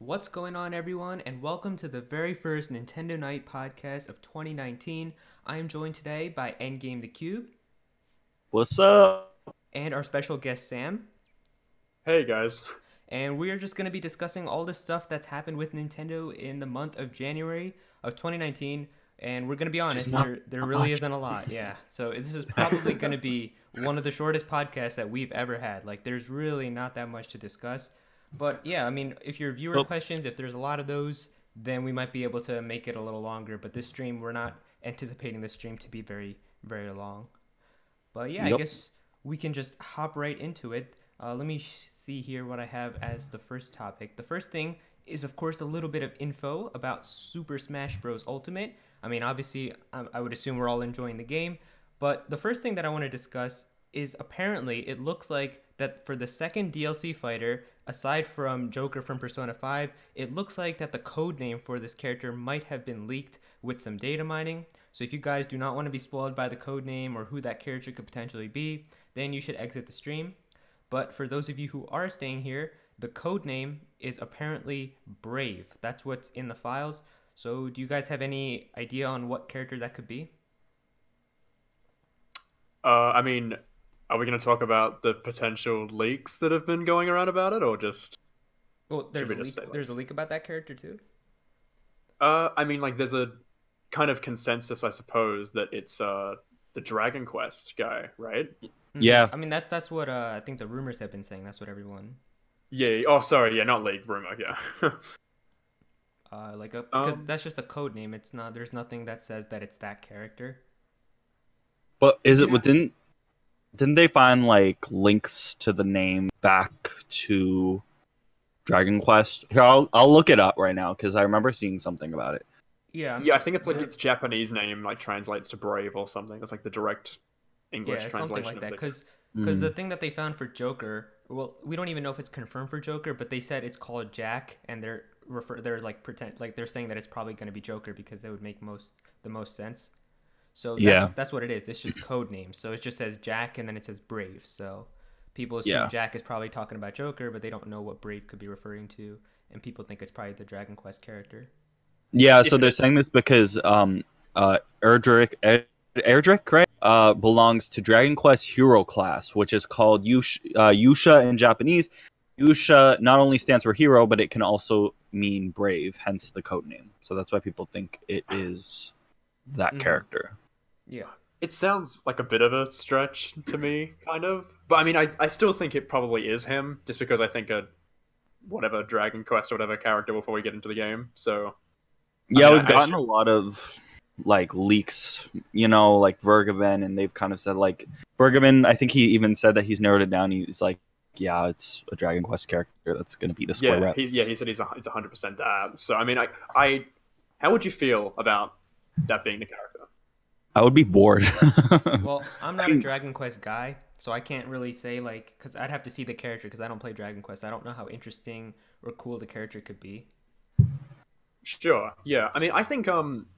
What's going on, everyone, and welcome to the very first Nintendo Nite podcast of 2019. I am joined today by Endgame the Cube What's up? and our special guest Sam. Hey guys. And we are just going to be discussing all the stuff that's happened with Nintendo in the month of January of 2019. And we're going to be honest, there really isn't a lot. Yeah. So this is probably going to be one of the shortest podcasts that we've ever had. Like, there's really not that much to discuss. But yeah, I mean, if your viewer questions, if there's a lot of those, then we might be able to make it a little longer. But this stream, we're not anticipating this stream to be very, very long. But yeah, I guess we can just hop right into it. Let me see here what I have as the first topic. The first thing is, of course, a little bit of info about Super Smash Bros. Ultimate. I mean, obviously, I would assume we're all enjoying the game. But the first thing that I want to discuss is apparently it looks like that for the second DLC fighter, aside from Joker from Persona 5, it looks like that the code name for this character might have been leaked with some data mining. So if you guys do not want to be spoiled by the code name or who that character could potentially be, then you should exit the stream. But for those of you who are staying here, the code name is apparently Brave. That's what's in the files. So do you guys have any idea on what character that could be? I mean, are we going to talk about the potential leaks that have been going around about it, or just... Well, there's a leak about that character too? I mean, like, there's a kind of consensus, I suppose, that it's the Dragon Quest guy, right? Yeah. I mean, that's what I think the rumors have been saying. That's what everyone... Yeah, oh, sorry, yeah, not leak, rumor, yeah. Because that's just a code name. It's not. There's nothing that says that it's that character. But is it within? Didn't they find like links to the name back to Dragon Quest? Here, I'll look it up right now because I remember seeing something about it. Yeah. Yeah, I think it's like its Japanese name like translates to Brave or something. It's like the direct English translation. Something like that. Because the thing that they found for Joker, well, we don't even know if it's confirmed for Joker, but they said it's called Jack, and they're saying that it's probably going to be Joker because that would make the most sense. So that's what it is. It's just code names. So it just says Jack and then it says Brave. So people assume Jack is probably talking about Joker, but they don't know what Brave could be referring to, and people think it's probably the Dragon Quest character. Yeah, so they're saying this because Erdrick, right, belongs to Dragon Quest Hero class, which is called Yusha in Japanese. Yusha not only stands for hero, but it can also mean brave, hence the code name. So that's why people think it is that character. Yeah. It sounds like a bit of a stretch to me, kind of. But I mean, I still think it probably is him, just because I think whatever Dragon Quest or whatever character before we get into the game. So yeah, we've gotten a lot of like leaks, like Vergaben, and they've kind of said like Vergaben, I think he even said that he's narrowed it down. He's like, yeah, it's a Dragon Quest character that's going to be the square rep. He said he's 100% that. So I mean, how would you feel about that being the character? I would be bored. Well, I'm not a Dragon Quest guy, so I can't really say because I'd have to see the character because I don't play Dragon Quest. I don't know how interesting or cool the character could be. Sure. Yeah. I mean, I think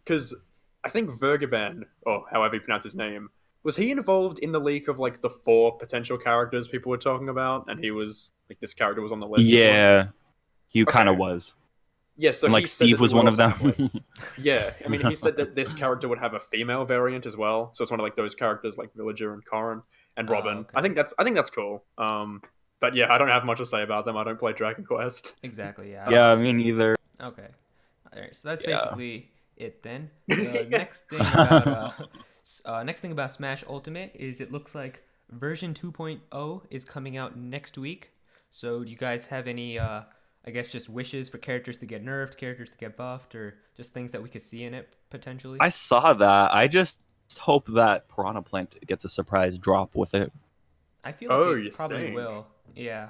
because I think Vergaben, or however you pronounce his name, was he involved in the leak of like the 4 potential characters people were talking about, and he was like this character was on the list? Yeah, he kind of was. Yeah, so and, like Steve was one of them. Yeah, I mean, he said that this character would have a female variant as well, so it's one of like those characters like Villager and Corrin and Robin. Okay. I think that's cool. But yeah, I don't have much to say about them. I don't play Dragon Quest. Exactly. Yeah. Yeah, me neither. Okay. All right. So that's basically it then. Next thing about Smash Ultimate is it looks like version 2.0 is coming out next week. So do you guys have any I guess just wishes for characters to get nerfed, characters to get buffed, or just things that we could see in it potentially? I saw that. I just hope that Piranha Plant gets a surprise drop with it. I feel like it probably think? will. Yeah.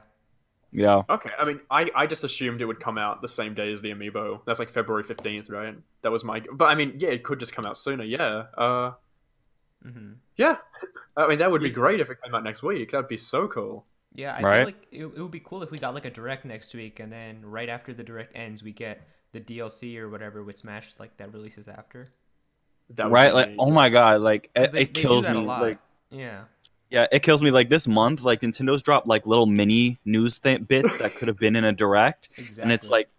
Yeah. Okay, I mean, I just assumed it would come out the same day as the Amiibo. That's like February 15th, right? That was but I mean, yeah, it could just come out sooner, yeah. Yeah. I mean, that would be great if it came out next week. That'd be so cool. Yeah, I feel like it would be cool if we got like a direct next week, and then right after the direct ends, we get the DLC or whatever with Smash like that releases after. Right? Like, oh my god, like it kills me. Like, yeah, it kills me. Like this month, like Nintendo's dropped like little mini news bits that could have been in a direct, and it's like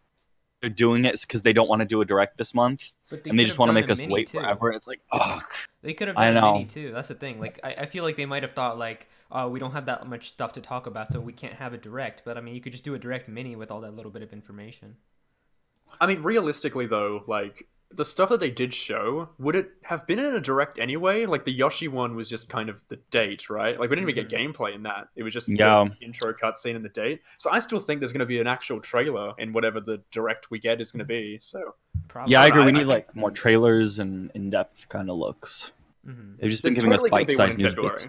doing it because they don't want to do a direct this month, But they and they could just have want to done make a us mini wait too. forever. It's like, oh, They could have I done a mini know. too. That's the thing. Like I feel like they might have thought like, oh, we don't have that much stuff to talk about, so we can't have a direct. But I mean, you could just do a direct mini with all that little bit of information. I mean, realistically though, like the stuff that they did show, would it have been in a direct anyway? Like the Yoshi one was just kind of the date, right? Like we didn't even get gameplay in that. It was just Yeah. the intro cutscene and the date. So I still think there's going to be an actual trailer in whatever the direct we get is going to be. So Probably. Yeah, I agree. We I need think- like more trailers and in-depth kind of looks. They've just been there's giving us totally gonna be one bite-sized in news February. bits.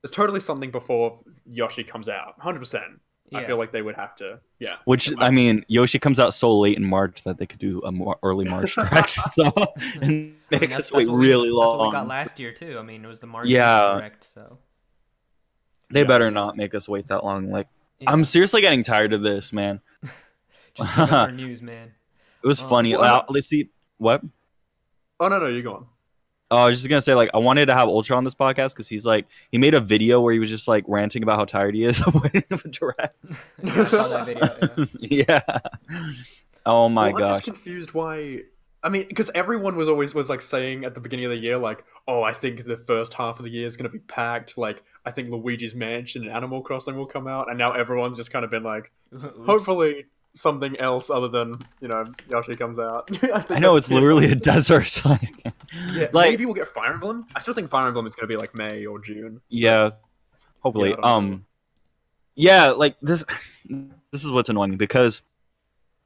There's totally something before Yoshi comes out. 100%. I Yeah. feel like they would have to. Yeah. Which I mean, Yoshi comes out so late in March that they could do a more early March direct, so and I mean, make that's, us wait what really That's long. what we got last year too. I mean, it was the March Yeah. direct. So They better Yes. not make us wait that long. Like, yeah. I'm seriously getting tired of this, man. Just give us our news, man. It was funny. well, Let's see what. Oh no, you go on. I was just gonna say, like, I wanted to have Ultra on this podcast because he made a video where he was just like ranting about how tired he is of waiting for direct. Yeah, I saw that video. Yeah. Yeah. Oh my I'm just gosh. confused why. I mean, because everyone was like saying at the beginning of the year, like, oh, I think the first half of the year is going to be packed. Like, I think Luigi's Mansion and Animal Crossing will come out, and now everyone's just kind of been like, Oops. hopefully something else other than Yoshi comes out. I know it's literally a desert. Like, Yeah, like maybe we'll get Fire Emblem. I still think Fire Emblem is going to be like May or June. yeah, hopefully. Yeah, I don't know. Yeah, like this is what's annoying because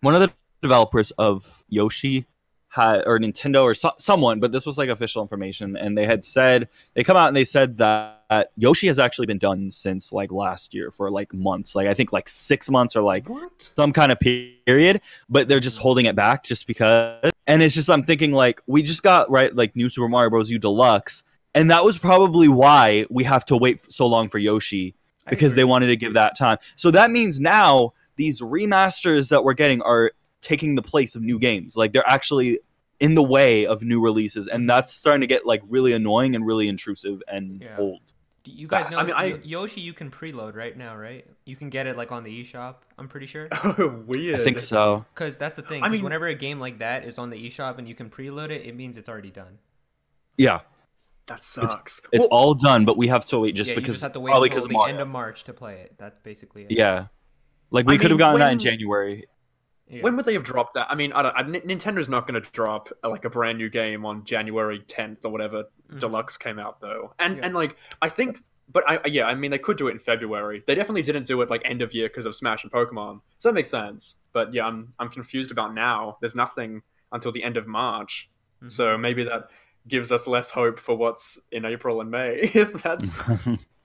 one of the developers of Yoshi had, or Nintendo or someone, but this was like official information, and they come out and they said that Yoshi has actually been done since like last year for like months, like I think like 6 months or like What? some kind of period, but they're just holding it back just because. And it's just, I'm thinking like, we just got like New Super Mario Bros. U Deluxe, and that was probably why we have to wait so long for Yoshi, because they wanted to give that time. So that means now these remasters that we're getting are taking the place of new games. Like they're actually in the way of new releases, and that's starting to get like really annoying and really intrusive and old. Do you guys know I mean, Yoshi you can preload right now, right? You can get it like on the eShop, I'm pretty sure. Weird. I think so. Because that's the thing. I 'cause mean- whenever a game like that is on the eShop and you can preload it, it means it's already done. Yeah, That sucks. it's Well, all done, but we have to wait just yeah, you because just have to wait probably until because of the Mario. end of March to play it. That's basically it. Yeah, like we I could have mean, gotten that in when- January. Yeah. when would they have dropped that? I mean, I don't. Nintendo's not going to drop like a brand new game on January 10th or whatever Deluxe came out though. And like I think, but I mean they could do it in February. They definitely didn't do it like end of year because of Smash and Pokemon. So that makes sense. But yeah, I'm confused about now. There's nothing until the end of March. So maybe that gives us less hope for what's in April and May. If that's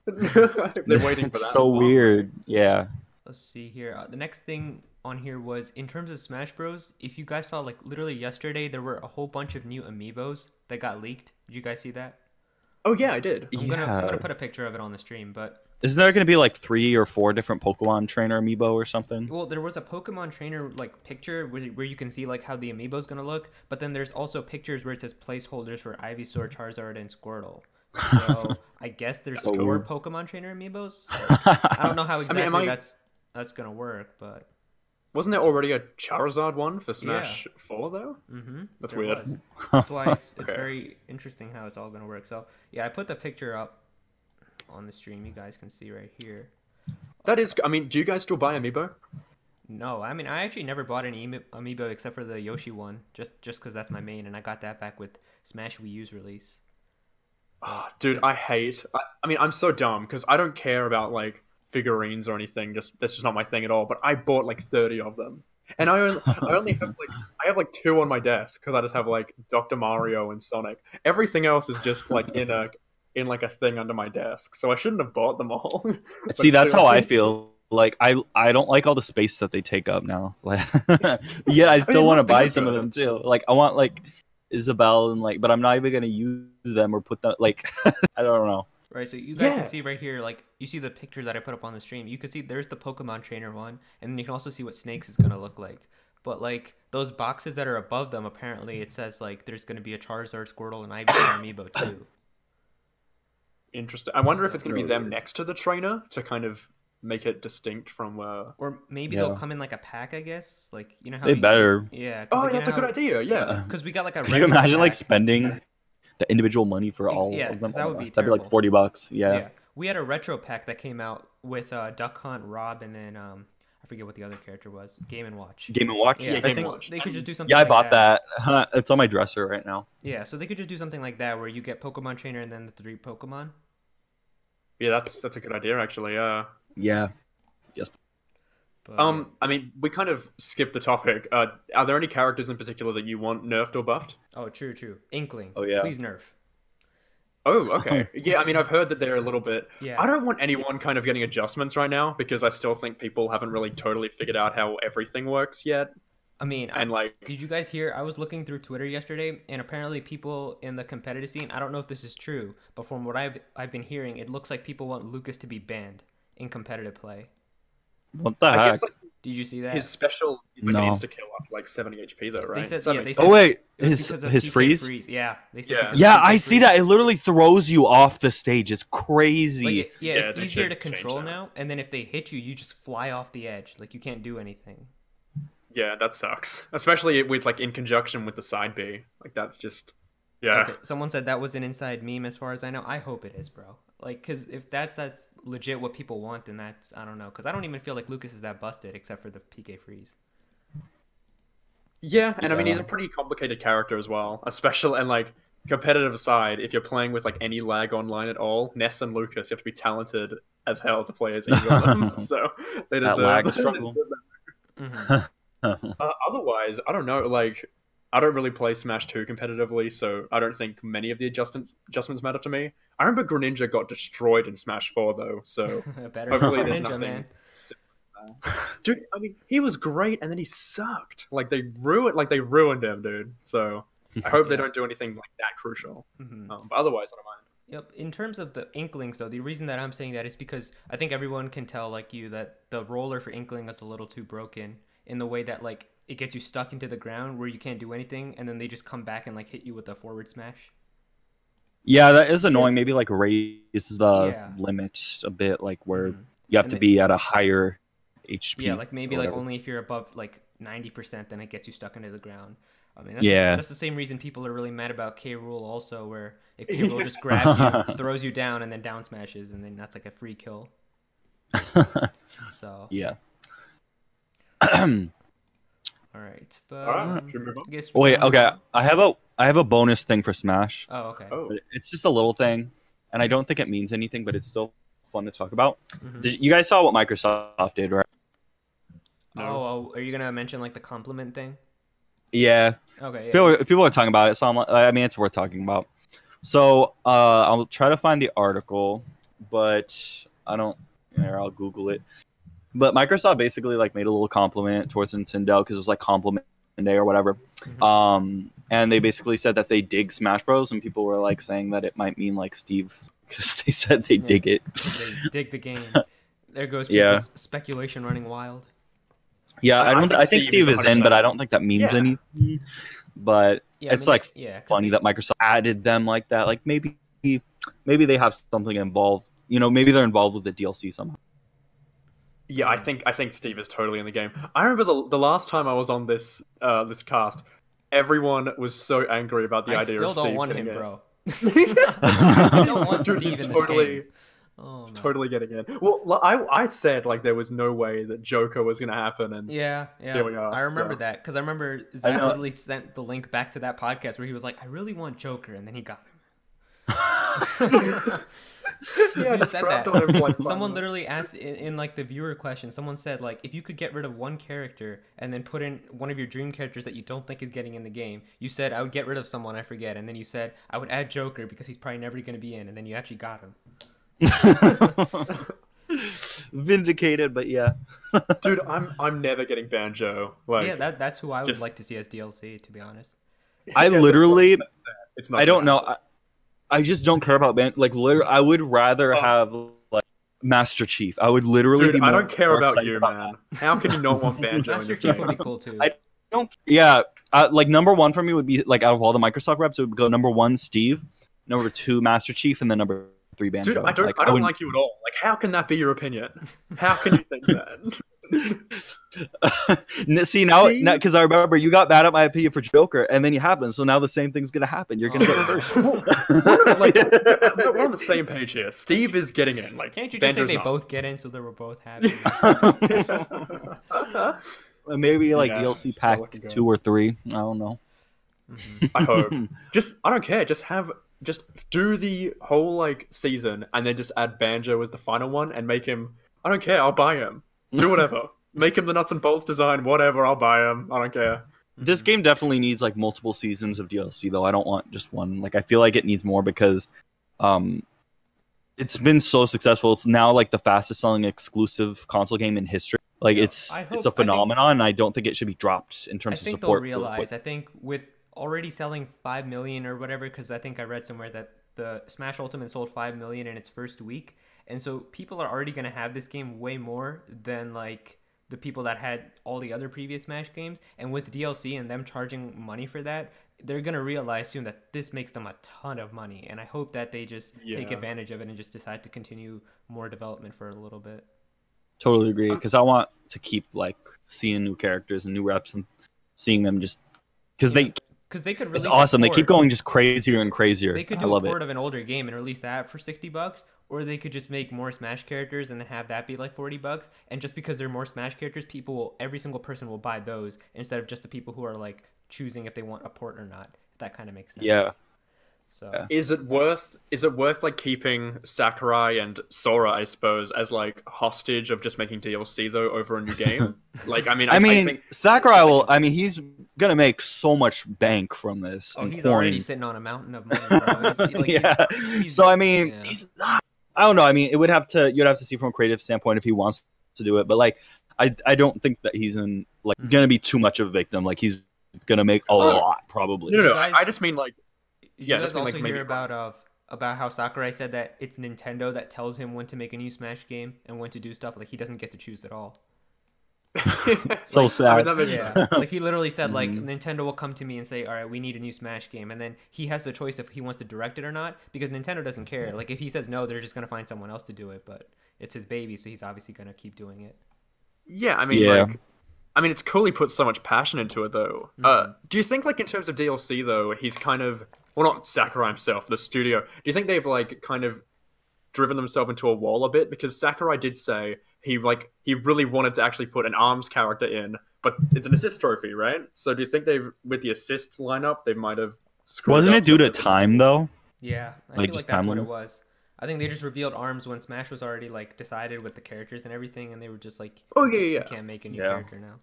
if they're waiting for that. It's so weird. Yeah. Let's see here. The next thing on here was in terms of Smash Bros. If you guys saw, like literally yesterday, there were a whole bunch of new Amiibos that got leaked. Did you guys see that? Oh yeah, I did. I'm gonna put a picture of it on the stream, but Isn't there going to be like 3 or 4 different Pokemon trainer amiibo or something? well, there was a Pokemon trainer like picture where you can see like how the Amiibo's gonna look, but then there's also pictures where it says placeholders for Ivysaur, Charizard, and Squirtle. So I guess there's 4 Pokemon trainer Amiibos. So I don't know how exactly that's gonna work, but Wasn't there already a Charizard one for Smash 4 though? That's there weird. was. That's why it's Okay. very interesting how it's all gonna work. So yeah, I put the picture up on the stream. You guys can see right here. That is. I mean, do you guys still buy Amiibo? No, I mean I actually never bought any Amiibo except for the Yoshi one, just because that's my main, and I got that back with Smash Wii U's release. Oh, dude, I hate. I mean, I'm so dumb because I don't care about like figurines or anything. Just that's just not my thing at all. But I bought like 30 of them, and I only have like 2 on my desk because I just have like Dr. Mario and Sonic. Everything else is just like in like a thing under my desk. So I shouldn't have bought them all. But See, that's still, how I feel. Like I don't like all the space that they take up now. Like, yeah, I still want to look, they buy look some of good. them too. Like I want like Isabelle and like, but I'm not even gonna use them or put them like I don't know. Right, so you guys Yeah. can see right here, like you see the picture that I put up on the stream. You can see there's the Pokemon Trainer one, and then you can also see what Snakes is gonna look like. But like those boxes that are above them, apparently it says like there's gonna be a Charizard, Squirtle, and Ivysaur Amiibo too. Interesting. I wonder if it's going to be them next to the trainer to kind of make it distinct from. Or maybe Yeah. they'll come in like a pack, I guess. Like you know how They better. Yeah. Oh, that's a good idea. Yeah. Because we got like a Could you retro imagine like pack. spending the individual money for all Yeah, of them? 'cause that Oh would my be gosh, that'd be like terrible. $40. Yeah. Yeah, we had a retro pack that came out with Duck Hunt, Rob, and then I forget what the other character was. Game and Watch. Game and Watch. Yeah, Yeah, I Game think. and Watch. they could just do something. Yeah, I like bought that. It's on my dresser right now. Yeah, so they could just do something like that where you get Pokemon Trainer and then the 3 Pokemon. Yeah, that's a good idea actually. Yeah. But, I mean, we kind of skipped the topic. Are there any characters in particular that you want nerfed or buffed? oh, true. Inkling. Oh, yeah. Please nerf. Oh, okay. Yeah, I mean, I've heard that they're a little bit. Yeah. I don't want anyone kind of getting adjustments right now because I still think people haven't really totally figured out how everything works yet. I mean, And like, did you guys hear? I was looking through Twitter yesterday, and apparently people in the competitive scene. I don't know if this is true, but from what I've been hearing, it looks like people want Lucas to be banned in competitive play. What the I heck? guess like Did you see that? his special is like No. an insta kill up to like 70 HP though, right? They said, So that yeah, makes they Oh said wait, it was his because of his PK freeze. Yeah, they said Yeah. because of Yeah, PK I see freeze. that. It literally throws you off the stage. It's crazy. Like, it's Yeah, they easier to should change control that. now, and then if they hit you, you just fly off the edge. Like you can't do anything. Yeah, that sucks. Especially with like in conjunction with the side B. Like that's just yeah. Okay, someone said that was an inside meme, as far as I know. I hope it is, bro. Like, because if that's legit what people want, then that's I don't know. Because I don't even feel like Lucas is that busted, except for the PK freeze. Yeah, and I mean Yeah. he's a pretty complicated character as well. Especially and like competitive aside, if you're playing with like any lag online at all, Ness and Lucas, you have to be talented as hell to play as either of them. So they That deserve lag they struggle. deserve Mhm. otherwise, I don't know. Like, I don't really play Smash 2 competitively, so I don't think many of the adjustments matter to me. I remember Greninja got destroyed in Smash 4 though, so Better hopefully for there's Ninja, nothing. man. Dude, I mean, he was great, and then he sucked. Like they ruined him, dude. So I hope they Yeah. don't do anything like that crucial. Mhm. But otherwise, I don't mind. Yep. In terms of the Inklings, though, the reason that I'm saying that is because I think everyone can tell, like you, that the roller for Inkling is a little too broken in the way that, like, it gets you stuck into the ground where you can't do anything, and then they just come back and, like, hit you with a forward smash. Yeah, that is annoying. Maybe like raise the Yeah. limit a bit, like where Mhm. you have And to then- be at a higher HP. Yeah, like maybe or like whatever. only if you're above like 90%, then it gets you stuck into the ground. I mean, Yeah. that's the same reason people are really mad about K. Rool also, where if K. Rool just grabs you, throws you down, and then down smashes, and then that's like a free kill. So, Yeah. all right, but All right, should we move on? I guess we Wait, can move okay. on. I have a bonus thing for Smash. Oh, okay. Oh, But it's just a little thing, and I don't think it means anything, but it's still fun to talk about. Mhm. You guys saw what Microsoft did, right? no. Oh, are you gonna mention like the compliment thing? Yeah. Okay. Yeah. People are talking about it, so I mean, it's worth talking about. So I'll try to find the article, but I don't. Here, I'll Google it. But Microsoft basically like made a little compliment towards Nintendo because it was like compliment day or whatever. Mhm. And they basically said that they dig Smash Bros. And people were like saying that it might mean like Steve because they said they Yeah. dig it. They dig the game. There goes Yeah. people's speculation running wild. Yeah, I think Steve Steve is in, but 100%. I don't think that means Yeah. anything. But Yeah, it's like yeah, 'cause funny they- that Microsoft added them like that. Like maybe they have something involved. You know, maybe they're involved with the DLC somehow. Yeah, I think Steve is totally in the game. I remember the last time I was on this this cast, everyone was so angry about the I idea still of Steve don't want him, getting in. bro. I don't want Dude, Steve he's in this totally, game. Oh, he's man. totally getting in. Well, I said like there was no way that Joker was gonna happen, and Yeah. Here we are, I remember so. that because I remember Zach know. literally sent the link back to that podcast where he was like, "I really want Joker," and then he got him. yeah, You said that. on him for, like, 5 Someone minutes. literally asked in like the viewer question. Someone said like, if you could get rid of one character and then put in one of your dream characters that you don't think is getting in the game, you said I would get rid of someone, I forget, and then you said I would add Joker because he's probably never going to be in, and then you actually got him. Vindicated, but yeah. Dude, I'm never getting Banjo. Like, Yeah, that's who I would just- like to see as DLC, to be honest. I yeah, literally, it's not I don't gonna know. happen. I just don't care about band. Like, literally, I would rather Oh. have like Master Chief. I would literally. Dude, be I more don't care about excited you, about man. How can you not want Banjo in Master this Chief game? would be cool too. I don't. Yeah, like number one for me would be like out of all the Microsoft reps, it would go number one Steve, number two Master Chief, and then number 3 Banjo. Dude, I don't like you at all. Like, how can that be your opinion? How can you think that? See now, because I remember you got mad at my opinion for Joker, and then you happened. So now the same thing's gonna happen. You're gonna get reversed. Like, we're on the same page here. Steve is getting in. Like, can't you just say they both get in so they were both happy? Maybe like DLC pack 2 or 3. I don't know. I hope. I don't care. Just do the whole like season, and then just add Banjo as the final one, and make him. I don't care. I'll buy him. Do whatever. Make him the nuts and bolts design. Whatever. I'll buy him. I don't care. This game definitely needs like multiple seasons of DLC, though. I don't want just one. Like, I feel like it needs more because, it's been so successful. It's now like the fastest selling exclusive console game in history. Like, it's a phenomenon. And I don't think it should be dropped in terms of support. I think they'll realize. I think with already selling 5 million or whatever, because I think I read somewhere that the Smash Ultimate sold 5 million in its first week, and so people are already going to have this game way more than like the people that had all the other previous Smash games. And with DLC and them charging money for that, they're going to realize soon that this makes them a ton of money, and I hope that they just take advantage of it and just decide to continue more development for a little bit. Totally agree, because I want to keep like seeing new characters and new reps and seeing them just because they could release, it's awesome. They keep going just crazier and crazier. They could do a port of an older game and release that for $60, or they could just make more Smash characters and then have that be like $40. And just because they're more Smash characters, every single person will buy those instead of just the people who are like choosing if they want a port or not. If that kind of makes sense. Yeah. So is it worth like keeping Sakurai and Sora, I suppose, as like hostage of just making DLC though over a new game? Like, I mean, Sakurai will. I mean, he's gonna make so much bank from this. Oh, he's already sitting on a mountain of money. Bro. So I mean, he's not, I don't know. I mean, you'd have to see from a creative standpoint if he wants to do it. But like, I don't think that he's gonna be too much of a victim. Like, he's gonna make a lot probably. No. I just mean like. You guys also hear about how Sakurai said that it's Nintendo that tells him when to make a new Smash game and when to do stuff. Like, he doesn't get to choose at all. So sad. Yeah. Like, he literally said, like, Nintendo will come to me and say, all right, we need a new Smash game. And then he has the choice if he wants to direct it or not, because Nintendo doesn't care. Like, if he says no, they're just going to find someone else to do it. But it's his baby, so he's obviously going to keep doing it. Yeah, it's cool he put so much passion into it, though. Do you think, like, in terms of DLC, though, he's kind of... Well, not Sakurai himself, the studio. Do you think they've, like, kind of driven themselves into a wall a bit? Because Sakurai did say he really wanted to actually put an ARMS character in, but it's an assist trophy, right? So do you think with the assist lineup, they might have screwed Wasn't it due to time, though? Yeah, I feel like that's what it was. I think they just revealed ARMS when Smash was already, like, decided with the characters and everything, and they were just like, oh, yeah. You can't make a new character now.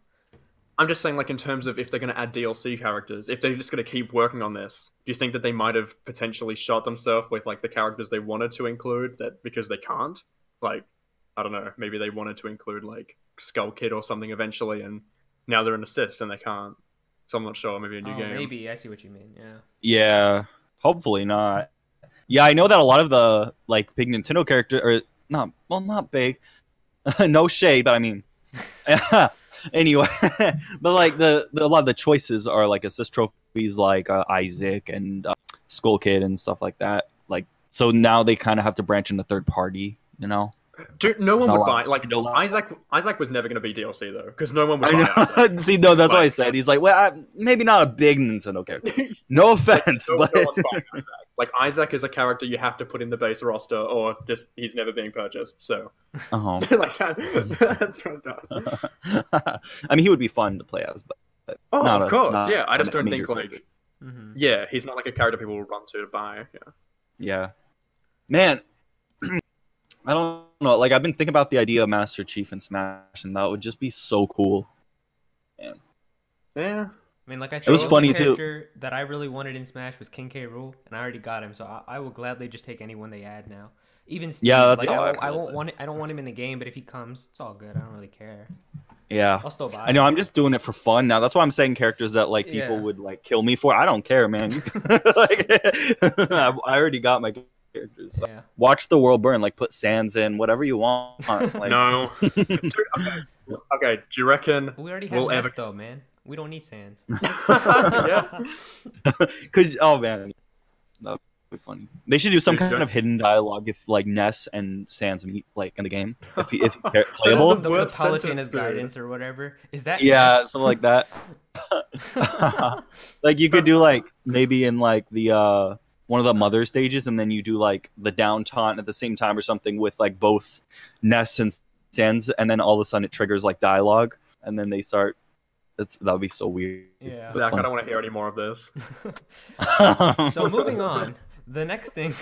I'm just saying, like, in terms of if they're going to add DLC characters, if they're just going to keep working on this, do you think that they might have potentially shot themselves with, like, the characters they wanted to include that because they can't? Like, I don't know, maybe they wanted to include, like, Skull Kid or something eventually, and now they're an assist and they can't. So I'm not sure, maybe a new game. Maybe, I see what you mean, yeah. Yeah, hopefully not. Yeah, I know that a lot of the, like, big Nintendo characters, or, not big, no shade, but I mean... Anyway, but like a lot of the choices are like assist trophies, like Isaac and Skull Kid and stuff like that. Like, so now they kind of have to branch into third party, you know. Dude, no one would buy Isaac was never going to be DLC though, because no one would buy Isaac. See, no, that's what I said. He's like, well, maybe not a big Nintendo character. No offense, but no one's buying Isaac. Like, Isaac is a character you have to put in the base roster, or just he's never being purchased. So, like, that's what I'm done. I mean, he would be fun to play as, but of course, yeah. I just don't think like, yeah, he's not like a character people will run to buy. Yeah, man. I don't know. Like, I've been thinking about the idea of Master Chief and Smash, and that would just be so cool. Yeah. I mean, like I said, it was funny the character that I really wanted in Smash was King K. Rool, and I already got him, so I will gladly just take anyone they add now. Even Steve, that's like, I don't want him in the game, but if he comes, it's all good. I don't really care. Yeah, I'll still buy. I know. I'm just doing it for fun now. That's why I'm saying characters that like people would like kill me for. I don't care, man. Like, I already got my characters. So. Yeah. Watch the world burn. Like, put Sans in, whatever you want. Like... No. Dude, okay. Do you reckon we already have Nest, though, man? We don't need Sans. Yeah. Cause man, no. funny. They should do some Dude, kind of hidden dialogue if like Ness and Sans meet like in the game. If That is playable. the The worst Palatine as sentence, dude. guidance or whatever. Is that Yeah, yes? something like that. Like you could do like maybe in like the one of the mother stages, and then you do like the down taunt at the same time or something with like both Ness and Sans, and then all of a sudden it triggers like dialogue, and then they start. That would be so weird. Yeah. Zach, I don't want to hear any more of this. So moving on, the next thing.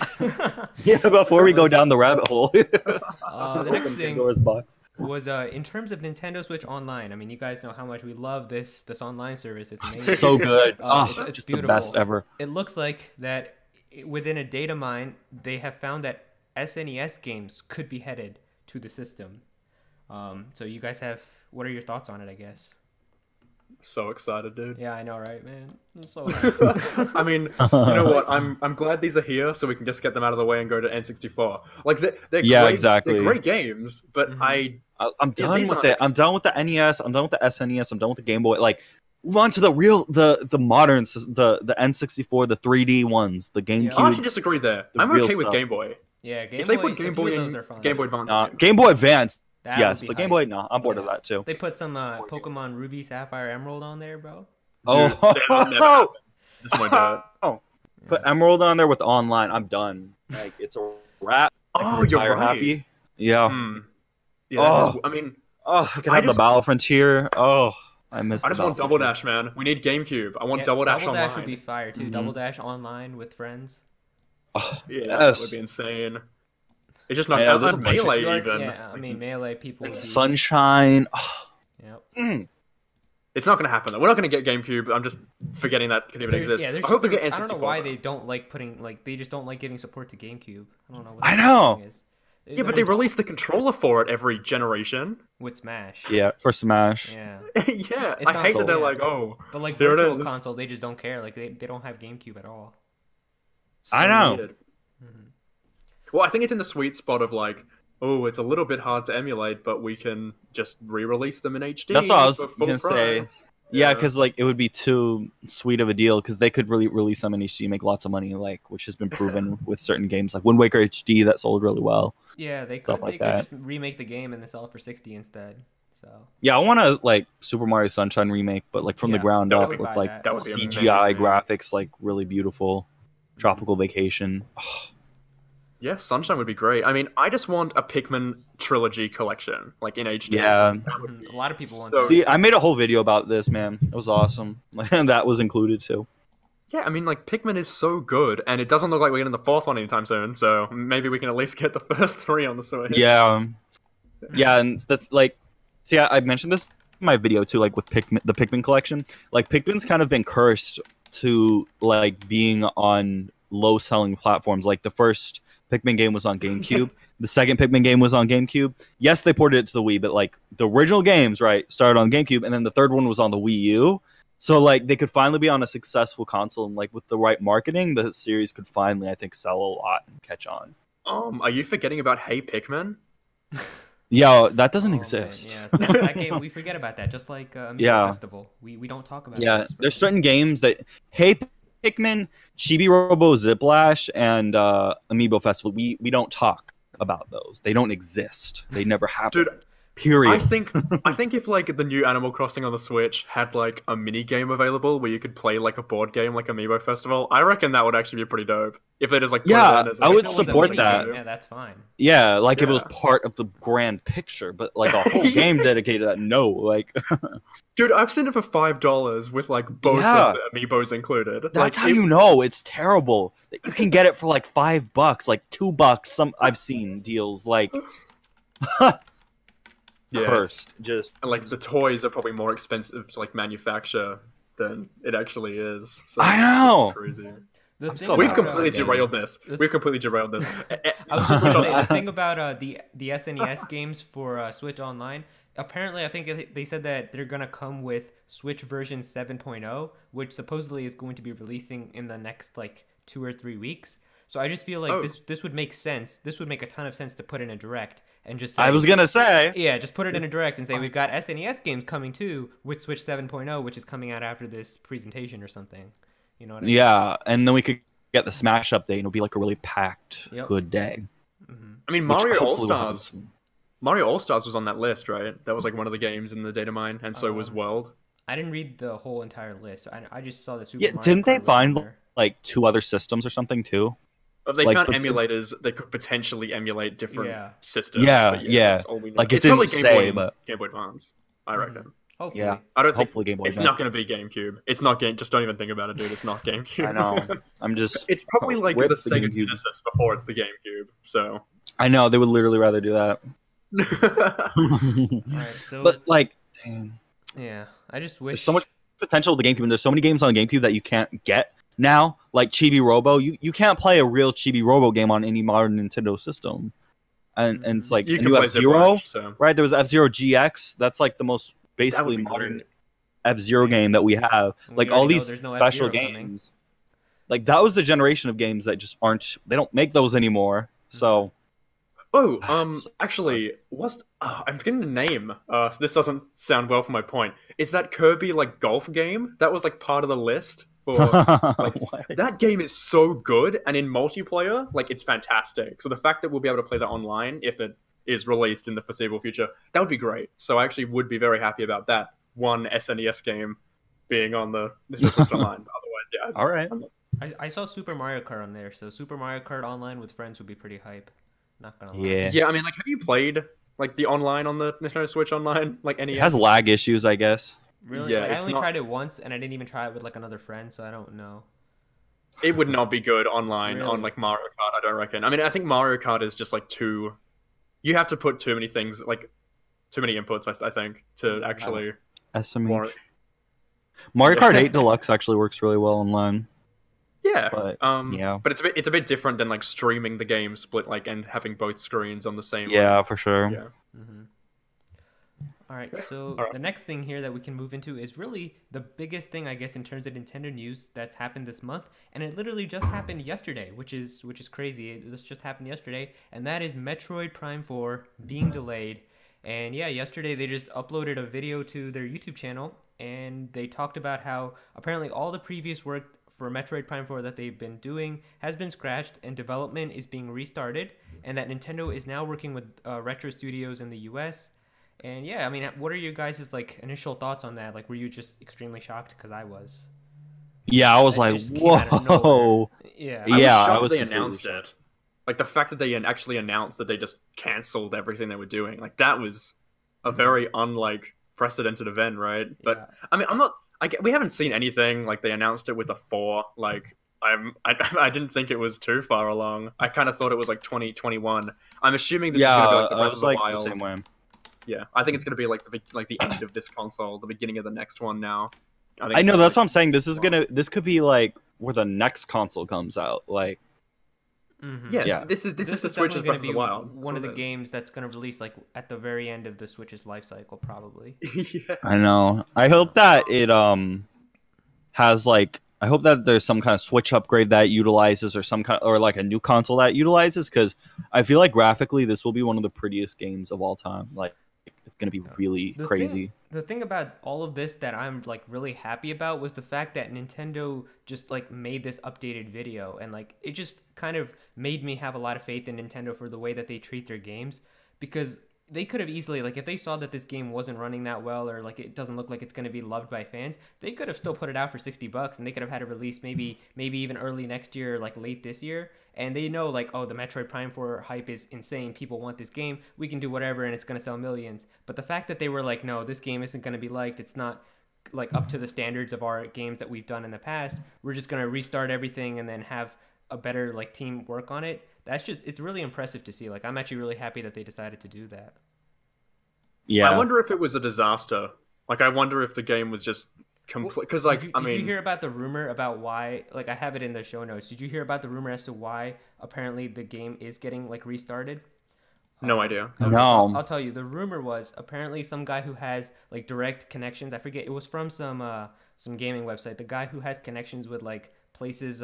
Yeah, before we go down the rabbit hole. The next thing Pandora's box. was in terms of Nintendo Switch Online. I mean, you guys know how much we love this online service. It's amazing. So good. It's just beautiful. the best ever. It looks like that within a data mine, they have found that SNES games could be headed to the system. So you guys have, what are your thoughts on it, I guess? So excited, dude. Yeah, I know, right, man? I'm so hyped. I mean, you know what? I'm glad these are here, so we can just get them out of the way and go to N64. Like they're Yeah, great, exactly. They're great games, but Mhm. I'm done these with aren't it. I'm done with the NES. I'm done with the SNES. I'm done with the Game Boy. Like, move on to the real, the modern, the N64, the 3D ones, the GameCube. I actually disagree there. The I'm real okay with stuff. Game Boy. Yeah, Game If Boy. they put Game a few Boy of those in are fine. Game Boy Advance, Game Boy Advance. That Yes, would be but Game hype. Boy, no, I'm bored of Yeah. that too. They put some Pokemon Ruby, Sapphire, Emerald on there, bro. Dude, that'll never happen. Just my dad. Oh, put Emerald on there with online. I'm done. Like it's a wrap. I can Oh, you're retire right. happy. Yeah. Yeah, Oh. I mean, Oh, I can I have the just- Battle Frontier. Oh, I miss. I the just want Battle Double Frontier. Dash, man. We need GameCube. I want Yeah, Double Dash online. would be fire too. Mhm. Double Dash online with friends. Oh, Yeah, that yes. would be insane. It's just not Yeah, there's a bunch of- Melee You are- even. Yeah, I mean Melee people. Would be, Sunshine. Oh, Yep. It's not gonna happen though. We're not gonna get GameCube. I'm just forgetting that could even exist. Yeah, there's I hope we just get I don't know N64. why though. they don't like putting they just don't like giving support to GameCube. I don't know. What I the know. thing is. Yeah, but they release the controller for it every generation. with Smash. yeah, for Smash. Yeah. Yeah, It's I not hate so that they're bad. like, oh, But like There it virtual is. console, they just don't care. Like they don't have GameCube at all. I so know. weird. Mhm. Well, I think it's in the sweet spot of like, oh, it's a little bit hard to emulate, but we can just re-release them in HD. That's what I was for full gonna say. price. Yeah, because like it would be too sweet of a deal because they could really release them in HD, make lots of money, like which has been proven with certain games like Wind Waker HD that sold really well. Yeah, they Stuff could. like They could that. just remake the game and then sell it for 60 instead. So Yeah, I want to like Super Mario Sunshine remake, but like from the Yeah, ground that would up be with buy like that. That would be CGI amazing. graphics, like really beautiful. Tropical Vacation. Yeah, Sunshine would be great. I mean, I just want a Pikmin trilogy collection, like in HD. Yeah. That would be a lot of people want so- that. See, I made a whole video about this, man. It was awesome. And that was included too. Yeah, I mean, like Pikmin is so good, and it doesn't look like we're getting the fourth one anytime soon. So maybe we can at least get the first three on the Switch. Yeah. Yeah, and see, I mentioned this in my video too, like with the Pikmin collection. Like Pikmin's kind of been cursed to like being on low selling platforms. Like the first Pikmin game was on GameCube. The second Pikmin game was on GameCube. Yes, they ported it to the Wii, but like the original games, right, started on GameCube, and then the third one was on the Wii U. So like they could finally be on a successful console, and like with the right marketing, the series could finally, I think, sell a lot and catch on. Are you forgetting about Hey Pikmin? Yeah, that doesn't Oh, man, exist. yeah, so that game we forget about that. Just like Amiibo Yeah. Festival, we don't talk about. Yeah, those, there's but- certain games that Hey Pikmin, Chibi Robo Ziplash, and Amiibo Festival. We don't talk about those. They don't exist. They never happen. Dude, Period. I think if like the new Animal Crossing on the Switch had like a mini game available where you could play like a board game like Amiibo Festival, I reckon that would actually be pretty dope. If they just like put Yeah, it in as, I like, would If it was a support minigame, that. Yeah, that's fine. Yeah, like if it was Yeah. part of the grand picture, but like a whole game dedicated to that. No, like Dude, I've seen it for $5 with like both Yeah. of the amiibos included. that's like, how you know it's terrible. That you can get it for like $5, like $2. Some I've seen deals like Yeah, cursed. Just and like the toys are probably more expensive to like manufacture than it actually is. So I know. it's crazy. The I'm thing so We've about, completely game. derailed this. We've completely derailed this. I was just gonna say the thing about the SNES games for Switch Online. Apparently, I think they said that they're gonna come with Switch version 7.0, which supposedly is going to be releasing in the next like 2 or 3 weeks. So I just feel like Oh. this would make sense. This would make a ton of sense to put in a direct and just say, I was gonna say. yeah, just put it in a direct and say we've got SNES games coming too with Switch 7.0, which is coming out after this presentation or something. You know what I mean? Yeah, and then we could get the Smash update, and it'll be like a really packed, good day. Mm-hmm. I mean, Which Mario All hopefully will happen Stars. soon. Mario All Stars was on that list, right? That was like one of the games in the data mine, and so was World. I didn't read the whole entire list. I just saw the Super Yeah, Mario didn't they Kart list on find there. like 2 other systems or something too? But they Like, found but emulators that could potentially emulate different Yeah. systems. Yeah, but yeah. That's all we know. Like, it it's probably didn't Game Boy, say, but- Game Boy Advance, I reckon. Hopefully. Yeah, I don't think hopefully Game Boy it's Advance. not going to be GameCube. It's not game. Just don't even think about it, dude. It's not GameCube. I know. I'm just. It's probably like Rip the the Sega GameCube. Genesis before it's the GameCube. So. I know they would literally rather do that. All right, so But like, dang, yeah, I just wish there's so much potential with the GameCube, and there's so many games on GameCube that you can't get now. Like Chibi Robo, you can't play a real Chibi Robo game on any modern Nintendo system. And it's like you a can new play F-Zero, Zip Rush, so. right? There was F-Zero GX. That's like the most That would basically be modern great. F-Zero game that we have. We Like already all know these there's no special F-Zero coming. games. Like that was the generation of games that just aren't. They don't make those anymore. So Oh, That's- actually, I'm forgetting the name. So this doesn't sound well for my point. It's that Kirby like golf game that was like part of the list for. What? That game is so good, and in multiplayer, like it's fantastic. So the fact that we'll be able to play that online if it is released in the foreseeable future, that would be great. So I actually would be very happy about that one SNES game being on the Switch Online. Otherwise, yeah. All right. I saw Super Mario Kart on there, so Super Mario Kart online with friends would be pretty hype. Not gonna lie. Yeah. Yeah, I mean, like, have you played like the online on the Nintendo Switch Online, like NES? It has lag issues, I guess. Really? Yeah, Like, I it's only not- tried it once, and I didn't even try it with like another friend, so I don't know. It would not be good online Really? on like Mario Kart. I don't reckon. I mean, I think Mario Kart is just like too. You have to put too many things, like too many inputs. I think to actually SMH. warrant. Mario Yeah. Kart 8 Deluxe actually works really well online. Yeah, But, yeah. but it's a bit different than like streaming the game split like and having both screens on the same. Yeah, for sure. Yeah. Mm-hmm. All right, so All right. the next thing here that we can move into is really the biggest thing, I guess, in terms of Nintendo news that's happened this month, and it literally just happened yesterday, which is crazy. This just happened yesterday, and that is Metroid Prime 4 being delayed. And yeah, yesterday they just uploaded a video to their YouTube channel, and they talked about how apparently all the previous work for Metroid Prime 4 that they've been doing has been scratched, and development is being restarted, and that Nintendo is now working with Retro Studios in the US. And yeah, I mean, what are your guys' like initial thoughts on that? Like, were you just extremely shocked? Because I was. Yeah, I was Like, it like, just came out of whoa. Yeah. I was Yeah, shocked I was they completely announced shocked. it. Like the fact that they actually announced that they just cancelled everything they were doing. Like that was a very unlike precedented event, right? But Yeah. I mean, we haven't seen anything like they announced it with a 4. Like I didn't think it was too far along. I kind of thought it was like 2021. I'm assuming this Yeah, is going to be like the I Breath of was the like Wild. the same way. Yeah, I think it's going to be like the end of this console, the beginning of the next one. Now, think I know it's that's what like- I'm saying. This could be like where the next console comes out. Like, Mhm. Yeah, Yeah. this is the Switch's definitely Breath gonna of the be Wild. one of the That's games that's going to release like at the very end of the Switch's life cycle, probably. what it is. Yeah. I know. I hope that it has like. I hope that there's some kind of Switch upgrade that utilizes, or some kind, or like a new console that utilizes, because I feel like graphically this will be one of the prettiest games of all time. Like, it's gonna be really The crazy. The thing about all of this that I'm like really happy about was the fact that Nintendo just like made this updated video, and like it just kind of made me have a lot of faith in Nintendo for the way that they treat their games, because they could have easily, like, if they saw that this game wasn't running that well, or like it doesn't look like it's going to be loved by fans, they could have still put it out for $60, and they could have had it released maybe even early next year, or like late this year. And they know, like, oh, the Metroid Prime 4 hype is insane. People want this game. We can do whatever, and it's going to sell millions. But the fact that they were like, no, this game isn't going to be liked. It's not like up to the standards of our games that we've done in the past. We're just going to restart everything and then have a better like team work on it. It's really impressive to see. Like, I'm actually really happy that they decided to do that. Yeah. I wonder if it was a disaster. Like, I wonder if the game was just complete. Because, like, did I you mean, hear about the rumor about why? Like, I have it in the show notes. Did you hear about the rumor as to why apparently the game is getting like restarted? no idea. Okay, No. so I'll tell you. The rumor was apparently some guy who has like direct connections. I forget. It was from some gaming website. The guy who has connections with like places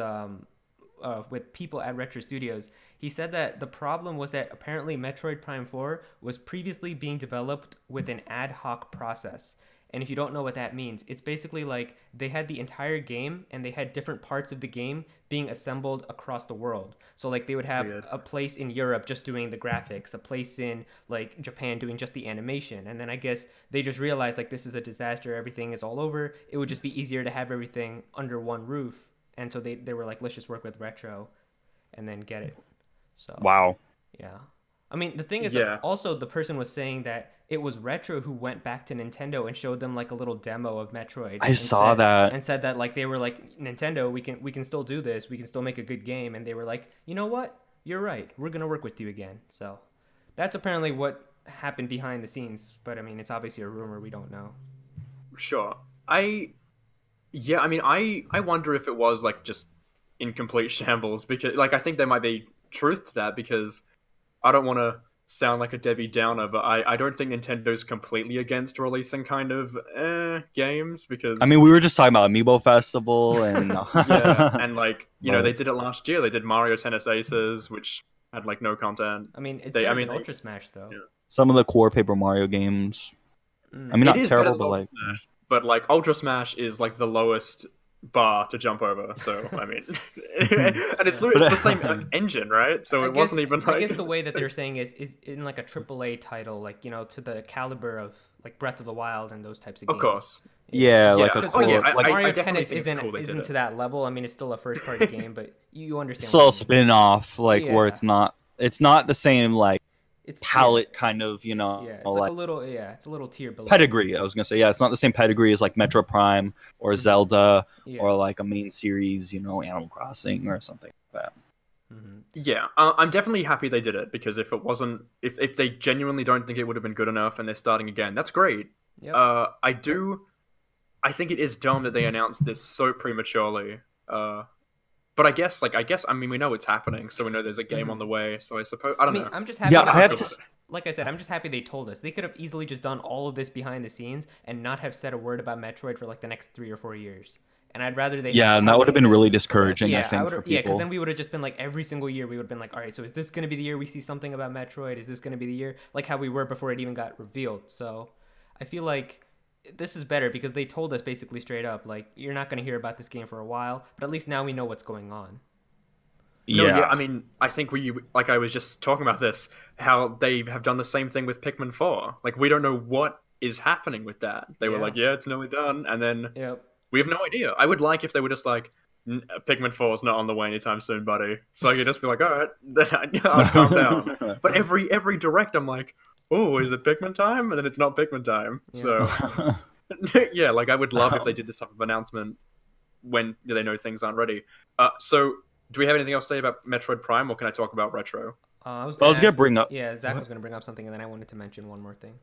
with people at Retro Studios. He said that the problem was that apparently Metroid Prime 4 was previously being developed with an ad hoc process. And if you don't know what that means, it's basically like they had the entire game and they had different parts of the game being assembled across the world. So like they would have a place in Europe just doing the graphics, a place in like Japan doing just the animation. And then I guess they just realized like this is a disaster, everything is all over. It would just be easier to have everything under one roof. And so they were like, let's just work with Retro and then get it. So Wow. yeah. I mean, the thing is, also the person was saying that it was Retro who went back to Nintendo and showed them like a little demo of Metroid. I saw that. And said that like they were like, Nintendo, we can still do this. We can still make a good game. And they were like, you know what? You're right. We're going to work with you again. So that's apparently what happened behind the scenes. But I mean, it's obviously a rumor. We don't know. Sure. I wonder if it was like just in complete shambles, because like I think there might be truth to that, because I don't want to sound like a Debbie Downer, but I don't think Nintendo's completely against releasing kind of games, because I mean, we were just talking about Amiibo Festival and yeah, and like you know, they did it last year. They did Mario Tennis Aces, which had like no content. I mean, it's better than Ultra Smash though. Yeah. Some of the core Paper Mario games. I mean, not terrible, but like Smash, but like Ultra Smash is like the lowest bar to jump over. So I mean, and it's the same engine, right? So it wasn't even like. I guess the way that they're saying is in like a AAA title, like, you know, to the caliber of like Breath of the Wild and those types of games. Of course. Yeah, like a cool, like Mario Tennis isn't to that level. I mean, it's still a first party game, but you understand. It's a spin-off, like where it's not the same like it's palette kind of, you know. Yeah, it's like a little it's a little tier below. Pedigree, I was gonna say. Yeah, it's not the same pedigree as like Metroid Prime or Zelda or like a main series, you know, Animal Crossing or something like that. Mm-hmm. Yeah, I'm definitely happy they did it, because if it wasn't, if they genuinely don't think it would have been good enough and they're starting again, that's great. Yep. I think it is dumb that they announced this so prematurely. But I guess, I mean, we know it's happening, so we know there's a game on the way. So I suppose I don't know. I'm just happy. Yeah, I have to. Like I said, I'm just happy they told us. They could have easily just done all of this behind the scenes and not have said a word about Metroid for like the next 3 or 4 years. And I'd rather they. Yeah, and that would have been really discouraging. I think for people. Yeah, because then we would have just been like every single year we would have been like, all right, so is this going to be the year we see something about Metroid? Is this going to be the year like how we were before it even got revealed? So I feel like this is better because they told us basically straight up, like, you're not going to hear about this game for a while, but at least now we know what's going on. No, yeah, I mean, I think like I was just talking about this, how they have done the same thing with Pikmin 4. Like, we don't know what is happening with that. They were like, yeah, it's nearly done, and then we have no idea. I would like if they were just like, Pikmin 4 is not on the way anytime soon, buddy. So I could just be like, all right, I'll calm down. But every direct, I'm like, oh, is it Pikmin time? And then it's not Pikmin time. Yeah. So, yeah, like, I would love if they did this type of announcement when they know things aren't ready. So, do we have anything else to say about Metroid Prime, or can I talk about Retro? I was going to bring up... Yeah, Zach was going to bring up something, and then I wanted to mention one more thing.